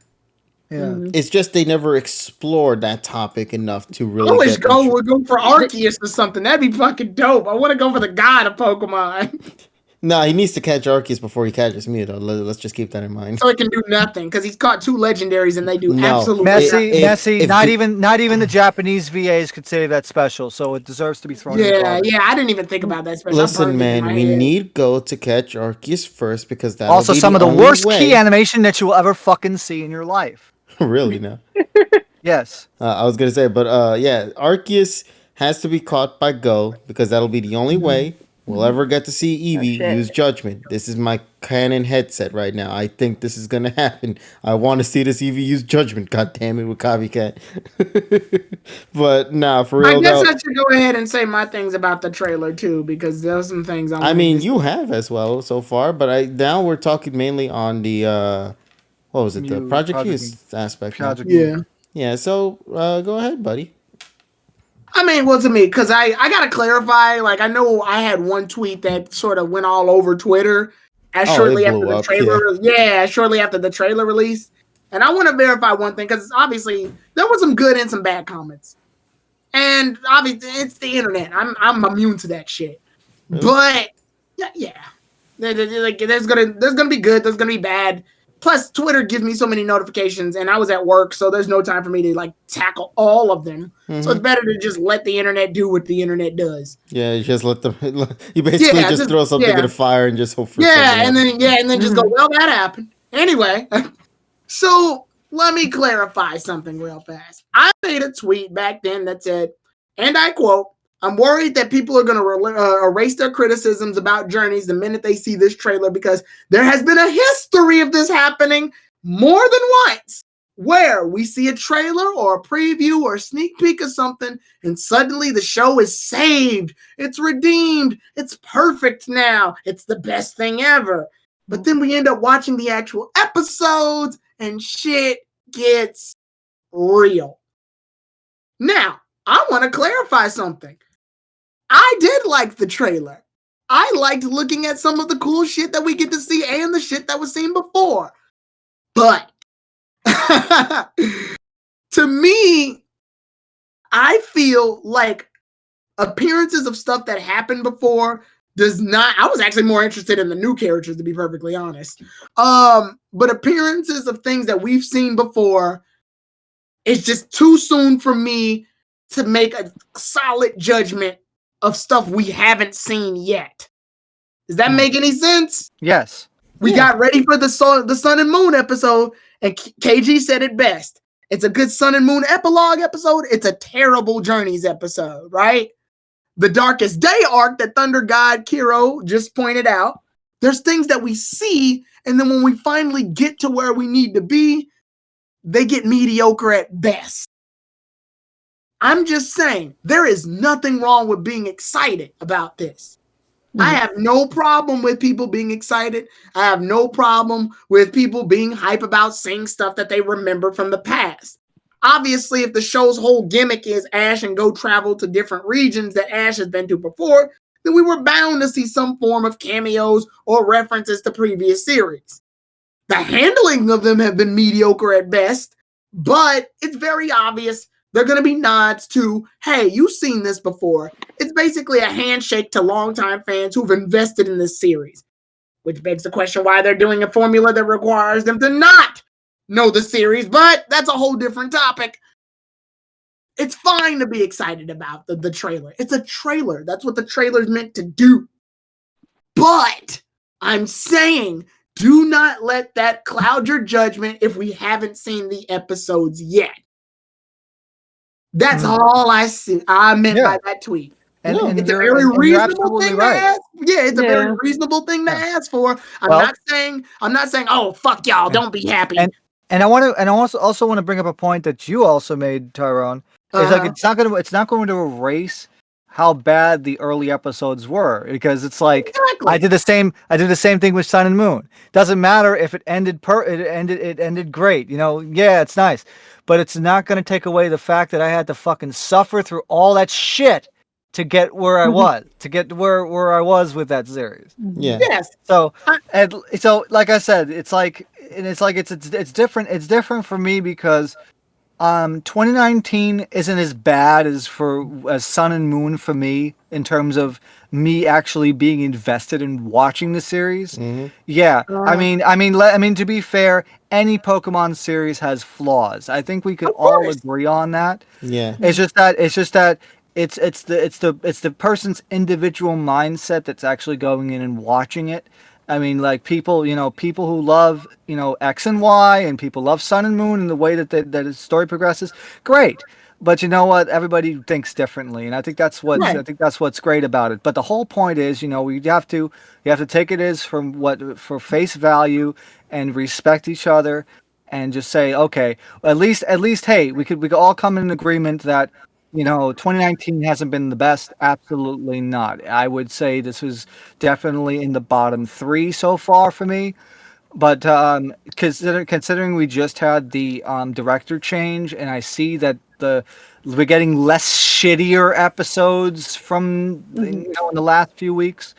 Yeah,
it's just they never explored that topic enough to really.
I wish Go would go for Arceus or something. That'd be fucking dope. I want to go for the god of Pokemon.
No, he needs to catch Arceus before he catches Mew, though. Let's just keep that in mind.
So he can do nothing because he's caught 2 legendaries and they do absolutely
nothing. Messy. Not even the Japanese VAs could say that's special, so it deserves to be thrown.
Yeah, I didn't even think about that special.
Listen, man, we need Go to catch Arceus first because that
also some of the worst key animation that you will ever fucking see in your life.
Really? No.
Yes.
I was gonna say, but yeah, Arceus has to be caught by Go because that'll be the only way we'll ever get to see Eevee use Judgment. This is my canon headset right now. I think this is gonna happen. I want to see this Eevee use Judgment. God damn it, with Copycat. But nah, for real.
I guess I should go ahead and say my things about the trailer too, because there's some things
I mean, you have as well so far, but now we're talking mainly on the what was it? The Project Q aspect. Yeah. So go ahead, buddy.
I mean, well, to me, because I gotta clarify. Like, I know I had one tweet that sort of went all over Twitter shortly after the trailer. Yeah, shortly after the trailer release. And I want to verify one thing because obviously there was some good and some bad comments, and obviously it's the internet. I'm immune to that shit. Really? But yeah, there's gonna be good. There's gonna be bad. Plus, Twitter gives me so many notifications, and I was at work, so there's no time for me to like tackle all of them. Mm-hmm. So it's better to just let the internet do what the internet does.
Yeah, you just let them. You basically just throw something in the fire and just hope for.
And then just go. Well, that happened anyway. So let me clarify something real fast. I made a tweet back then that said, and I quote, "I'm worried that people are going to erase their criticisms about Journeys the minute they see this trailer because there has been a history of this happening more than once where we see a trailer or a preview or a sneak peek of something and suddenly the show is saved. It's redeemed. It's perfect now. It's the best thing ever. But then we end up watching the actual episodes and shit gets real." Now, I want to clarify something. I did like the trailer. I liked looking at some of the cool shit that we get to see and the shit that was seen before. But to me, I feel like appearances of stuff that happened before does not. I was actually more interested in the new characters, to be perfectly honest. But appearances of things that we've seen before, it's just too soon for me to make a solid judgment of stuff we haven't seen yet. Does that make any sense?
Yes.
We got ready for the Sun and Moon episode, and KG said it best. It's a good Sun and Moon epilogue episode. It's a terrible Journeys episode, right? The Darkest Day arc that Thunder God Kiro just pointed out. There's things that we see, and then when we finally get to where we need to be, they get mediocre at best. I'm just saying, there is nothing wrong with being excited about this. I have no problem with people being excited. I have no problem with people being hype about seeing stuff that they remember from the past. Obviously, if the show's whole gimmick is Ash and go travel to different regions that Ash has been to before, then we were bound to see some form of cameos or references to previous series. The handling of them have been mediocre at best, but it's very obvious they're going to be nods to, hey, you've seen this before. It's basically a handshake to longtime fans who've invested in this series, which begs the question why they're doing a formula that requires them to not know the series, but that's a whole different topic. It's fine to be excited about the trailer. It's a trailer. That's what the trailer's meant to do. But I'm saying, do not let that cloud your judgment if we haven't seen the episodes yet. That's all I meant by that tweet.
And
it's a very reasonable thing to ask. Yeah, it's a very reasonable thing to ask for. I'm not saying, oh, fuck y'all, don't be happy.
And I also want to bring up a point that you also made, Tyrone. Is like it's not going to erase how bad the early episodes were, because it's like I did the same thing with Sun and Moon. Doesn't matter if it ended it ended great. It's nice. But it's not going to take away the fact that I had to fucking suffer through all that shit to get where I was, to get where I was with that series.
Yeah.
Yes.
So like I said, it's different. It's different for me because 2019 isn't as bad as Sun and Moon for me in terms of me actually being invested in watching the series. Mm-hmm. Yeah, I mean, to be fair, any Pokemon series has flaws. I think we could all agree on that.
Yeah,
it's just that it's the person's individual mindset that's actually going in and watching it. I mean, like people who love, X and Y, and people love Sun and Moon and the way that the story progresses. Great. But you know what? Everybody thinks differently, and I think that's what's great about it. But the whole point is, we have to take it as for face value and respect each other, and just say, okay, at least, hey, we could all come in agreement that 2019 hasn't been the best. Absolutely not. I would say this was definitely in the bottom 3 so far for me. But considering we just had the director change, and I see that we're getting less shittier episodes from in the last few weeks,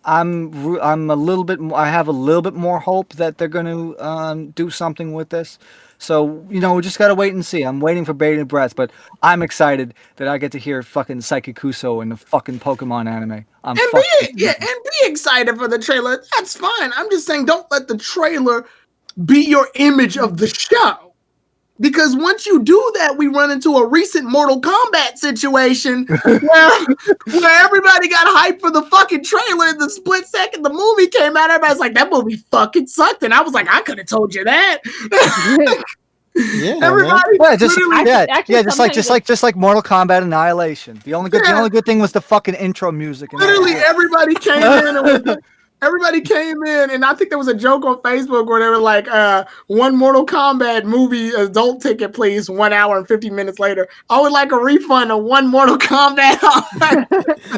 I'm a little bit. I have a little bit more hope that they're going to do something with this. So we just gotta wait and see. I'm waiting for bated breath, but I'm excited that I get to hear fucking Psychicuso in the fucking Pokemon anime.
Be excited for the trailer. That's fine. I'm just saying, don't let the trailer be your image of the show. Because once you do that, we run into a recent Mortal Kombat situation where everybody got hyped for the fucking trailer, and the split second the movie came out, everybody's like, that movie fucking sucked. And I was like, I could have told you that.
Yeah,
everybody.
Just like Mortal Kombat Annihilation. The only good thing was the fucking intro music.
Literally, everybody came in. Everybody came in, and I think there was a joke on Facebook where they were like, one Mortal Kombat movie adult ticket, please, 1 hour and 50 minutes later. I would like a refund of one Mortal Kombat.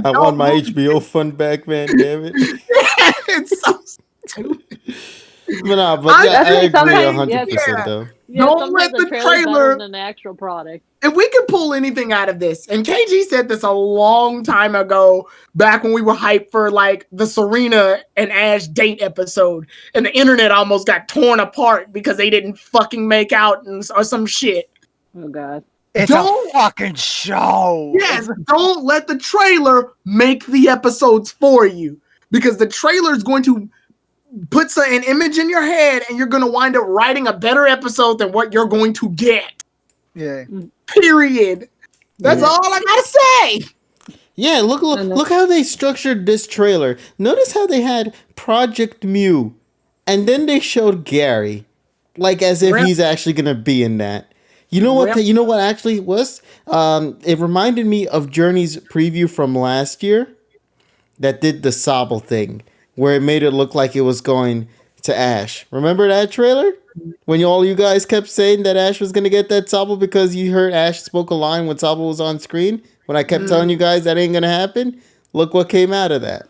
I want my HBO fund back, man, damn it.
It's so stupid.
But I agree 100% though.
Yeah,
don't let the trailer
than the actual product.
If we can pull anything out of this, and KG said this a long time ago, back when we were hyped for like the Serena and Ash date episode, and the internet almost got torn apart because they didn't fucking make out or some shit.
Oh god.
It's
Don't-
a fucking show.
Yes, don't let the trailer make the episodes for you, because the trailer is going to put an image in your head, and you're going to wind up writing a better episode than what you're going to get.
Yeah.
Period. That's all I gotta say.
Yeah, look how they structured this trailer. Notice how they had Project Mew, and then they showed Gary, like as if
Rip.
he's actually gonna be in that. You know what?
Rip.
You know what actually was? It reminded me of Journey's preview from last year that did the Sobble thing, where it made it look like it was going to Ash. Remember that trailer? When all you guys kept saying that Ash was gonna get that Sobble because you heard Ash spoke a line when Sobble was on screen. When I kept telling you guys that ain't gonna happen, look what came out of that.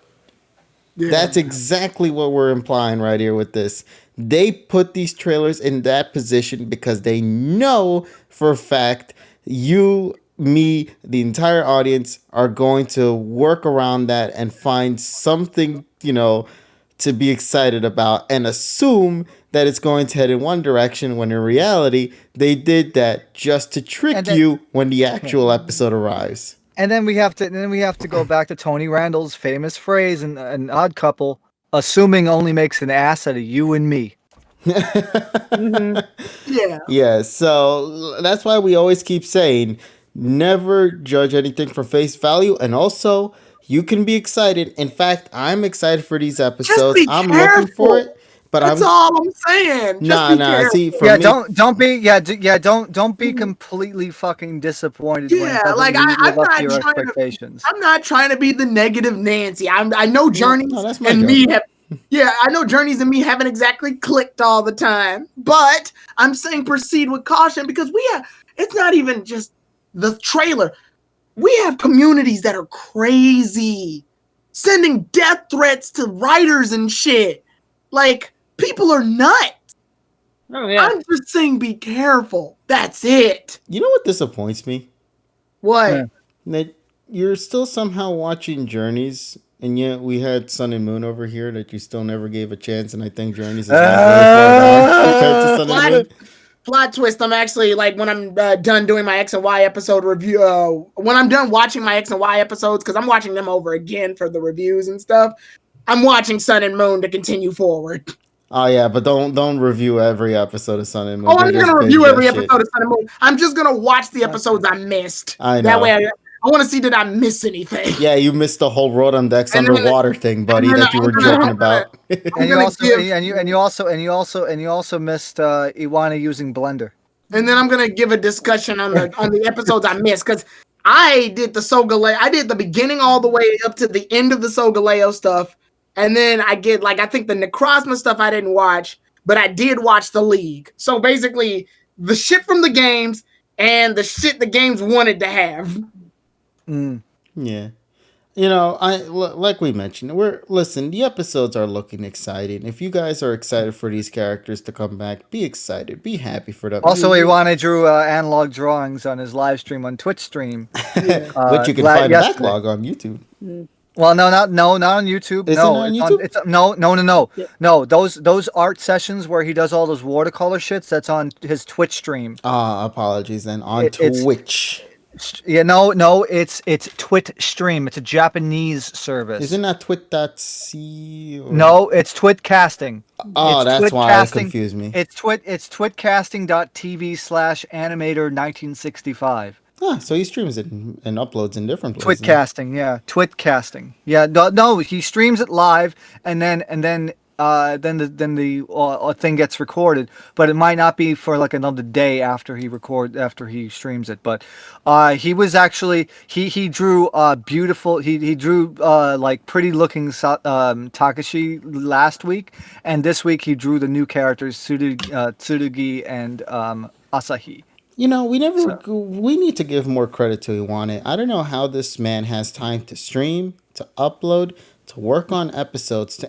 Yeah.
That's exactly what we're implying right here with this. They put these trailers in that position because they know for a fact you, me, the entire audience are going to work around that and find something, to be excited about and assume that it's going to head in one direction when in reality they did that just to trick you when the actual episode arrives.
And then we have to go back to Tony Randall's famous phrase in an Odd Couple: "Assuming only makes an ass out of you and me."
Yeah.
Yeah, so that's why we always keep saying never judge anything for face value, and also you can be excited. In fact, I'm excited for these episodes.
be
I'm
careful.
looking for it, but
That's all I'm saying. Just be careful.
See, for
Yeah,
me,
don't be completely fucking disappointed. when it
Yeah,
doesn't
like
live up
I'm
to your
not trying
expectations.
I'm not trying to be the negative Nancy. I know Journeys
no, that's my
and
job.
me have. Yeah, I know Journeys and me haven't exactly clicked all the time, but I'm saying proceed with caution, because it's not even just the trailer. We have communities that are crazy, sending death threats to writers and shit. Like, people are nuts.
Oh yeah.
I'm just saying be careful. That's it.
You know what disappoints me?
What?
Yeah.
That you're still somehow watching Journeys, and yet we had Sun and Moon over here that you still never gave a chance, and I think Journeys is not very far down compared to Sun and Moon.
Plot twist, I'm actually, like, when I'm done doing my X and Y episode review, when I'm done watching my X and Y episodes, because I'm watching them over again for the reviews and stuff, I'm watching Sun and Moon to continue forward.
Oh yeah, but don't review every episode of Sun and Moon.
Oh, I'm
Just
going to
binge
review
that
every
shit.
episode of Sun and Moon. I'm just going to watch the episodes I missed.
I know.
That way I want to see did I miss anything.
Yeah, you missed the whole Rotom-Dex
And then-
underwater thing, buddy,
and then
that you were
I'm gonna-
joking about.
And you
gonna
also
give-
and you also missed Iwana using Blender.
And then I'm gonna give a discussion on the episodes I missed, because I did the Solgaleo. I did the beginning all the way up to the end of the Solgaleo stuff, and then I get, like, I think the Necrozma stuff I didn't watch, but I did watch the League. So basically, the shit from the games and the shit the games wanted to have.
Yeah. Like we mentioned, the episodes are looking exciting. If you guys are excited for these characters to come back, be excited, be happy for them.
Also, Iwana drew analog drawings on his live stream on Twitch stream,
which you can find a
yesterday.
backlog on YouTube.
Well, not on YouTube.
Is
no,
it on
it's
YouTube?
No.
Yeah.
No, those art sessions where he does all those watercolor shits, that's on his Twitch stream.
Apologies then. On
It's-
Twitch.
Yeah, no, it's Twit stream. It's a Japanese service.
Isn't that twit.c? Or...
No, it's Twitcasting.
Oh,
It's
that's why it
Twitcasting.
confused me.
It's twitcasting.tv/animator1965.
So he streams it and uploads in different places.
Twitcasting, yeah, Twitcasting. Yeah, no, he streams it live, and then the thing gets recorded, but it might not be for like another day after he streams it. But he was actually he drew beautiful. He drew like pretty looking Takashi last week, and this week he drew the new characters Tsurugi and Asahi.
We need to give more credit to Iwane. I don't know how this man has time to stream, to upload, to work on episodes, to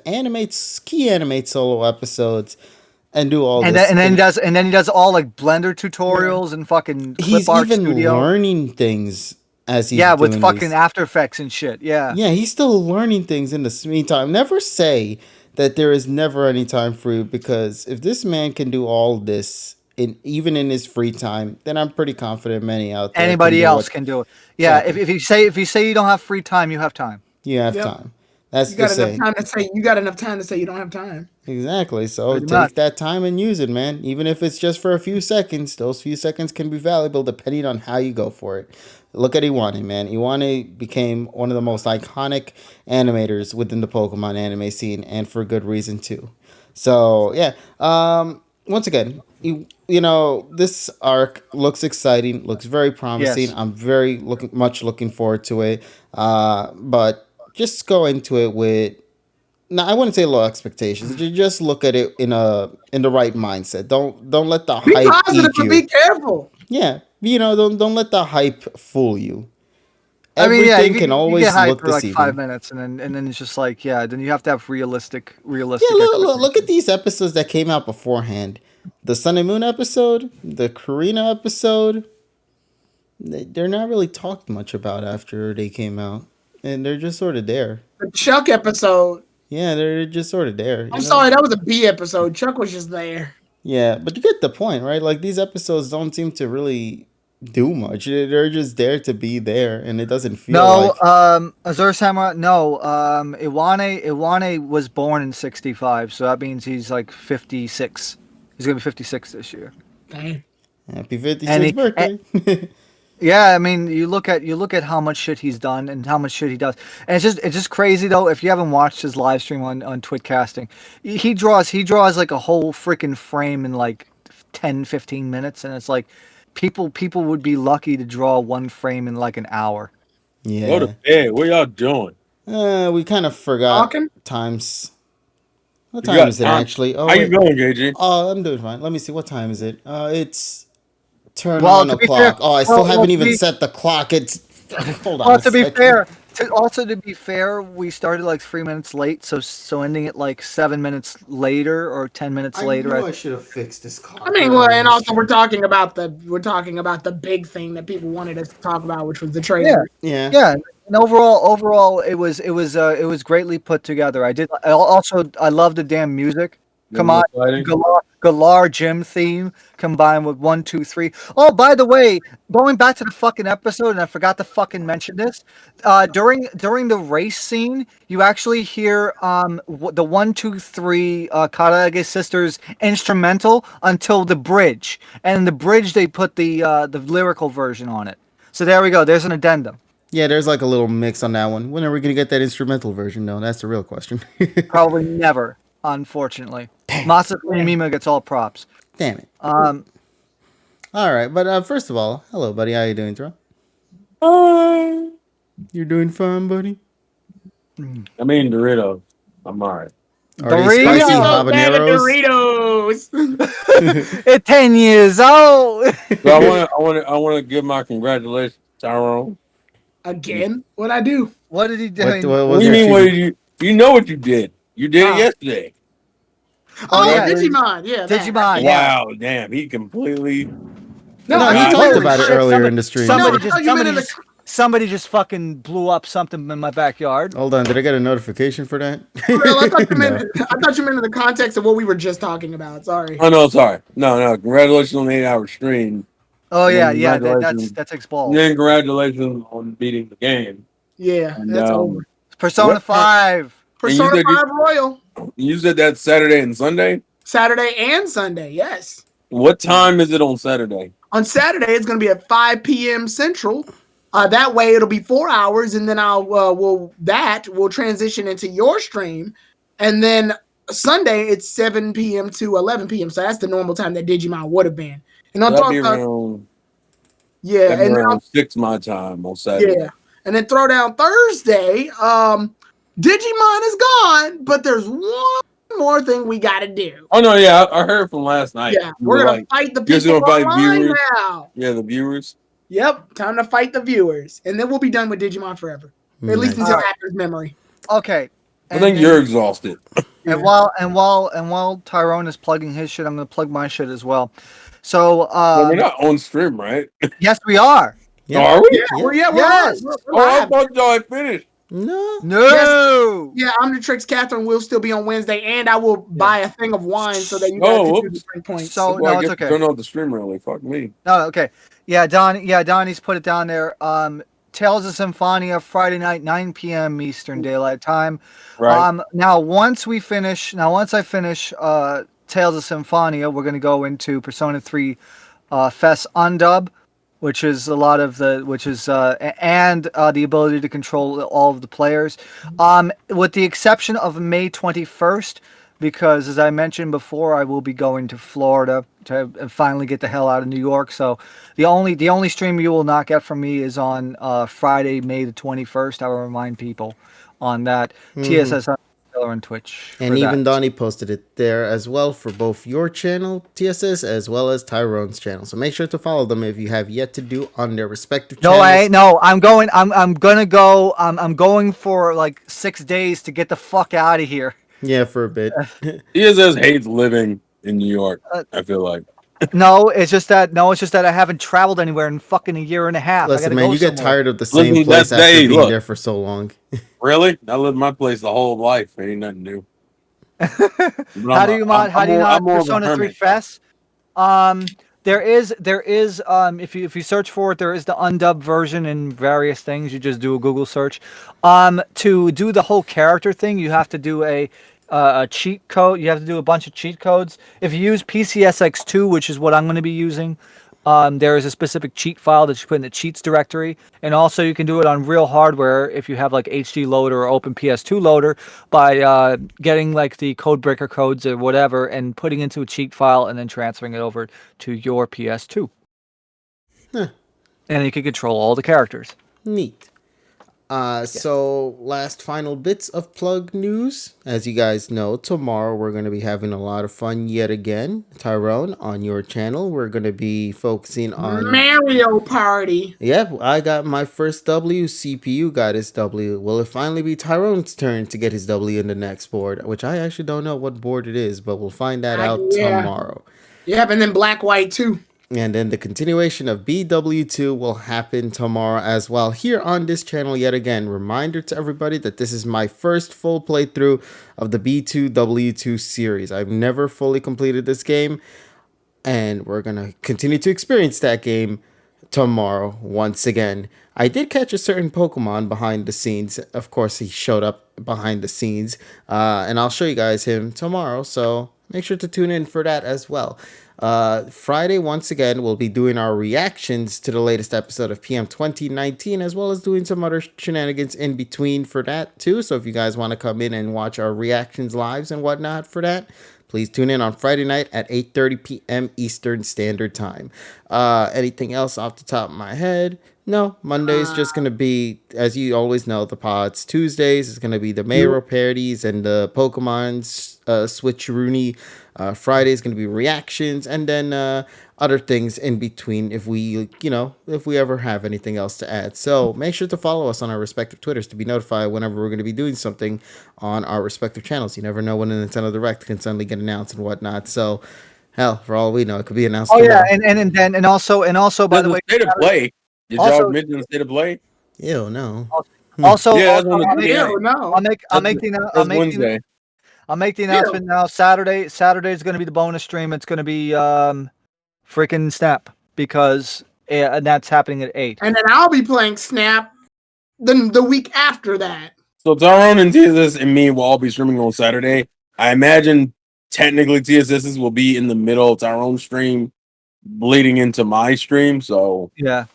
key animate solo episodes, and do all
And
this.
then he does all like Blender tutorials and fucking
He's
Clip Art
even
Studio.
learning things as he's
with
doing
fucking
these.
After Effects and shit. Yeah.
Yeah, he's still learning things in the meantime. Never say that there is never any time for you, because if this man can do all this even in his free time, then I'm pretty confident many out there
Anybody else
it.
can do it. Yeah,
Exactly.
if you say you don't have free time, you have time.
You have
Yep.
time. That's
You
the
got enough
saying.
time to say you got enough time to say you don't have time.
Exactly. So
Pretty much.
take that time and use it, man. Even if it's just for a few seconds, those few seconds can be valuable depending on how you go for it. Look at Iwane, man. Iwane became one of the most iconic animators within the Pokemon anime scene, and for good reason too. So yeah. Once again, this arc looks exciting, looks very promising.
Yes.
I'm very looking forward to it. But just go into it with, no, I wouldn't say low expectations. Just look at it in the right mindset. Don't let the
Be
hype
positive,
eat
but
you.
be careful.
Yeah, don't let the hype fool you.
I mean, yeah,
Everything can
you get
always
hyped
look
for like 5
deceiving.
minutes, and then it's just like, yeah, then you have to have realistic
Yeah, look at
expectations.
these episodes that came out beforehand. The Sun and Moon episode, the Karina episode. They're not really talked much about after they came out, and they're just sort of there.
The Chuck episode.
Yeah, they're just sort of there.
I'm sorry, that was a B episode. Chuck was just there.
Yeah, but you get the point, right? Like these episodes don't seem to really do much. They're just there to be there, and it doesn't feel
No,
like.
Azure Samurai. No, Iwane was born in '65, so that means he's like 56. He's gonna be 56 this year.
Dang.
Happy
And
56th birthday.
yeah, I mean, you look at how much shit he's done and how much shit he does, and it's just crazy though. If you haven't watched his live stream on Twitcasting, he draws like a whole freaking frame in like 10, 15 minutes, and it's like people would be lucky to draw one frame in like an hour.
Go
Yeah.
to bed. What y'all doing?
We kind of forgot
Talking?
times. What
You
time
got
is it
time?
actually? Oh,
How you
wait.
going, KG?
Oh, I'm doing fine. Let me see. What time is it? It's turn
Well,
on
to be fair,
o'clock. Oh, I still
well,
haven't
to
even
be-
set the clock. It's hold on
Well,
a
to be
second.
fair, to be fair, we started like 3 minutes late, so ending it like 7 minutes later or 10 minutes
I
later.
knew I should have fixed this clock.
I mean, well, and also we're talking about the big thing that people wanted us to talk about, which was the trailer.
Yeah.
Yeah, and overall, it was greatly put together. I love the damn music. Come on,
Fighting?
Galar Gym theme combined with 1, 2, 3. Oh, by the way, going back to the fucking episode, and I forgot to fucking mention this. During the race scene, you actually hear the 1, 2, 3 Karage sisters instrumental until the bridge, and in the bridge they put the lyrical version on it. So there we go. There's an addendum.
Yeah, there's like a little mix on that one. When are we gonna get that instrumental version? No, that's the real question.
Probably never, unfortunately. Masako Mima gets all props.
Damn it.
Um,
All right, but first of all, hello, buddy. How you doing, Tro? You're doing fine, buddy.
I mean Doritos. I'm alright.
Are they
Doritos!
spicy
Oh, bag of
habaneros?
Doritos.
At 10 years old.
So I want to give my congratulations to Tyrone.
Again? What'd I do?
What did he do?
What
What
was
do you
your
mean? What
achievement?
did you know what you did? You did it
Ah.
yesterday.
Oh,
yeah.
Digimon. Yeah. that.
Digimon, yeah.
Wow, damn, he completely.
No,
I
he
thought
talked
you
about it
were-
earlier in the stream.
No, I
Somebody
thought you meant in
somebody just fucking blew up something in my backyard.
Hold on, did I get a notification for that?
Well, I thought you
No.
meant in the context of what we were just talking about. Sorry.
Oh no, sorry. No. Congratulations on the 8-hour stream.
Oh yeah,
Yeah,
that's
congratulations.
X
And
balls.
then congratulations on beating the game.
Yeah,
And,
that's over.
Persona
what-
5.
Persona
said you-
5 Royal.
You said that's Saturday and Sunday.
Saturday and Sunday, yes.
What time is it on Saturday?
On Saturday, it's going to be at 5 p.m. Central. That way, it'll be 4 hours, and then we'll transition into your stream, and then Sunday it's 7 p.m. to 11 p.m. So that's the normal time that Digimon would have been. And on
That'd be
Throwdown,
around,
yeah,
that'd be
and then
around 6 my time on Saturday.
yeah, and then Throwdown Thursday, Digimon is gone, but there's one more thing we got to do.
Oh no, yeah, I heard from last night.
Yeah,
You
we're
were
gonna
like,
fight the
you guys
people
gonna fight
online
viewers?
now.
Yeah, the viewers.
Yep, time to fight the viewers, and then we'll be done with Digimon forever. At least
Nice.
until
Alright.
after's memory.
Okay.
I think you're exhausted.
And while Tyrone is plugging his shit, I'm gonna plug my shit as well. So
Well, we're not on stream, right?
yes, we are.
Yeah.
Are we?
Yeah.
We're
Yes.
we're
Oh, I
live.
thought y'all had finished.
No.
No.
Yeah, Omnitrix Catherine will still be on Wednesday, and I will buy a thing of wine so that you guys can do the drink points.
So
Well,
no,
I
it's
guess
okay.
turn off the stream early. Fuck me.
No, okay. Yeah, Donnie's put it down there. Tales of Symphonia, Friday night, 9 p.m. Eastern Daylight Time.
Right.
Now once I finish Tales of Symphonia, we're gonna go into Persona 3 Fest Undub, which is a lot of the the ability to control all of the players. With the exception of May 21st, because as I mentioned before, I will be going to Florida to finally get the hell out of New York. So the only stream you will not get from me is on Friday, May the 21st. I will remind people on that. TSS on Twitch.
And
for
even
that.
Donnie posted it there as well for both your channel, TSS, as well as Tyrone's channel. So make sure to follow them if you have yet to do on their respective
No,
channels.
I ain't. No, I'm going. I'm gonna go. I'm going for like 6 days to get the fuck out of here.
Yeah, for a bit.
TSS hates living in New York. I feel like.
No, it's just that I haven't traveled anywhere in fucking a year and a half. I
Listen,
gotta
man,
go
you get
somewhere.
tired of the same
Listen,
place
that's-
after
hey,
being
look.
there for so long.
Really? I lived my place the whole life. Ain't nothing new.
How do you not Persona 3 Fest? There is if you search for it, there is the undubbed version and various things. You just do a Google search. To do the whole character thing, you have to do a cheat code. You have to do a bunch of cheat codes. If you use PCSX2, which is what I'm going to be using, there is a specific cheat file that you put in the cheats directory, and also you can do it on real hardware if you have like HD Loader or Open PS2 Loader by getting like the codebreaker codes or whatever and putting into a cheat file and then transferring it over to your PS2.
Huh.
And you can control all the characters.
Neat. So last final bits of plug news. As you guys know, tomorrow we're going to be having a lot of fun yet again. Tyrone, on your channel, we're going to be focusing on
Mario Party.
Yep, I got my first W. CPU got his W. Will it finally be Tyrone's turn to get his W in the next board? Which I actually don't know what board it is, but we'll find that out tomorrow.
Yep, and then Black White too.
And then the continuation of BW2 will happen tomorrow as well here on this channel yet again. Reminder to everybody that this is my first full playthrough of the B2W2 series. I've never fully completed this game, and we're going to continue to experience that game tomorrow once again. I did catch a certain Pokemon behind the scenes. Of course, he showed up behind the scenes, and I'll show you guys him tomorrow, so make sure to tune in for that as well. Friday, once again, we'll be doing our reactions to the latest episode of PM 2019, as well as doing some other shenanigans in between for that too. So if you guys want to come in and watch our reactions lives and whatnot for that, please tune in on Friday night at 8:30 p.m. Eastern Standard Time. Anything else off the top of my head? No, Monday's just going to be, as you always know, the pods. Tuesdays is going to be the Mayro parodies and the Pokemon's switcheroony. Friday's going to be reactions, and then other things in between if we ever have anything else to add. So make sure to follow us on our respective Twitters to be notified whenever we're going to be doing something on our respective channels. You never know when a Nintendo Direct can suddenly get announced and whatnot. So hell, for all we know, it could be announced tomorrow.
And also by the way,
State of Play. Did
also-
y'all mention the State of Play?
Ew, no.
Also,
Yeah, that's
also
on the
I'll make-
29th.
No.
I'll make the announcement now. Saturday is going to be the bonus stream. It's going to be freaking Snap because and that's happening at 8.
And then I'll be playing Snap the week after that.
So Tyrone and TSS and me will all be streaming on Saturday. I imagine technically TSS's will be in the middle of Tyrone's stream, bleeding into my stream. So
Yeah.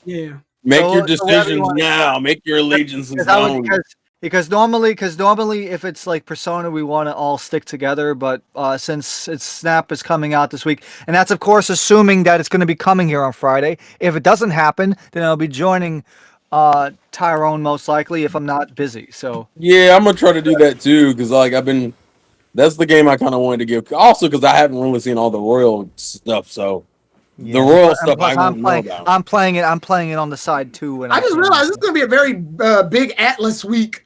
make
So-
your
so whatever you
decisions
want.
now. Make your allegiances known.
Because normally if it's like Persona, we want to all stick together. But since it's Snap is coming out this week, and that's of course assuming that it's going to be coming here on Friday. If it doesn't happen, then I'll be joining Tyrone most likely if I'm not busy. So
Yeah, I'm gonna try to do that too because that's the game I kind of wanted to give. Also because I haven't really seen all the Royal stuff, so the Royal stuff
plus
I won't know about.
I'm playing it on the side too.
I just realized this is going to be a very big Atlas week.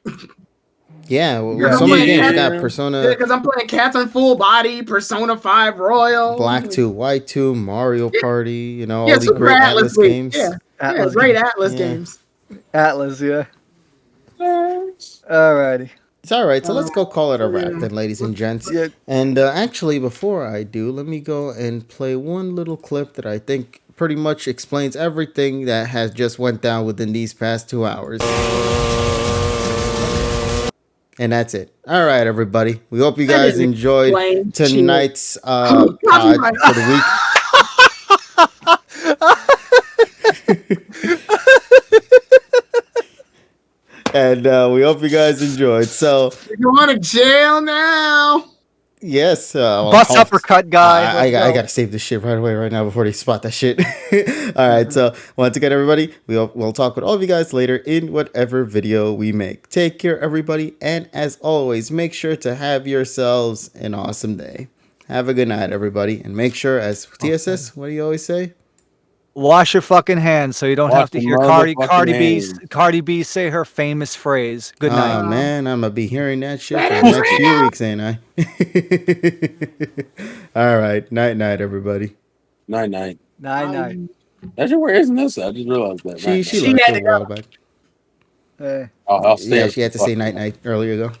Yeah, well,
Yeah,
so many
yeah,
games. We
yeah.
got Persona
Because I'm playing Catherine Full Body, Persona 5 Royal.
Black 2, White 2, Mario Party, all
Yeah,
these
Super
great
Atlas
Atlas
week.
games.
Yeah,
Atlas
great
games.
Atlas
Yeah.
games.
Atlas, yeah.
Thanks.
Alrighty.
It's all right. So let's go call it a wrap
Yeah.
then, ladies and gents.
Yeah.
And actually, before I do, let me go and play one little clip that I think pretty much explains everything that has just went down within these past 2 hours. And that's it. All right, everybody. We hope you
That
guys
didn't
enjoyed
explain
tonight's
shit.
pod
Copyright.
for the week. And we hope you guys enjoyed. So,
You're going to jail now.
yes.
Bust uppercut guy.
I
Let's go.
got to save this shit right away, right now, before they spot that shit. All right. So, once again, everybody, we'll talk with all of you guys later in whatever video we make. Take care, everybody. And as always, make sure to have yourselves an awesome day. Have a good night, everybody. And make sure, as TSS, what do you always say?
Wash your fucking hands so you don't
Wash
have to
the
hear
motherfucking
Cardi B say her famous phrase. Good night.
Oh, man, I'm going to be hearing that shit for
That
the
is
next few
real.
weeks, ain't I? All right. Night, night, everybody.
Night night.
Night.
That's your word, isn't this? I just realized that.
She
Night,
she
night.
left
had
a
to go.
while back.
Hey.
I'll stay
Yeah,
up
she had to
till
say
fucking-
night, night earlier ago.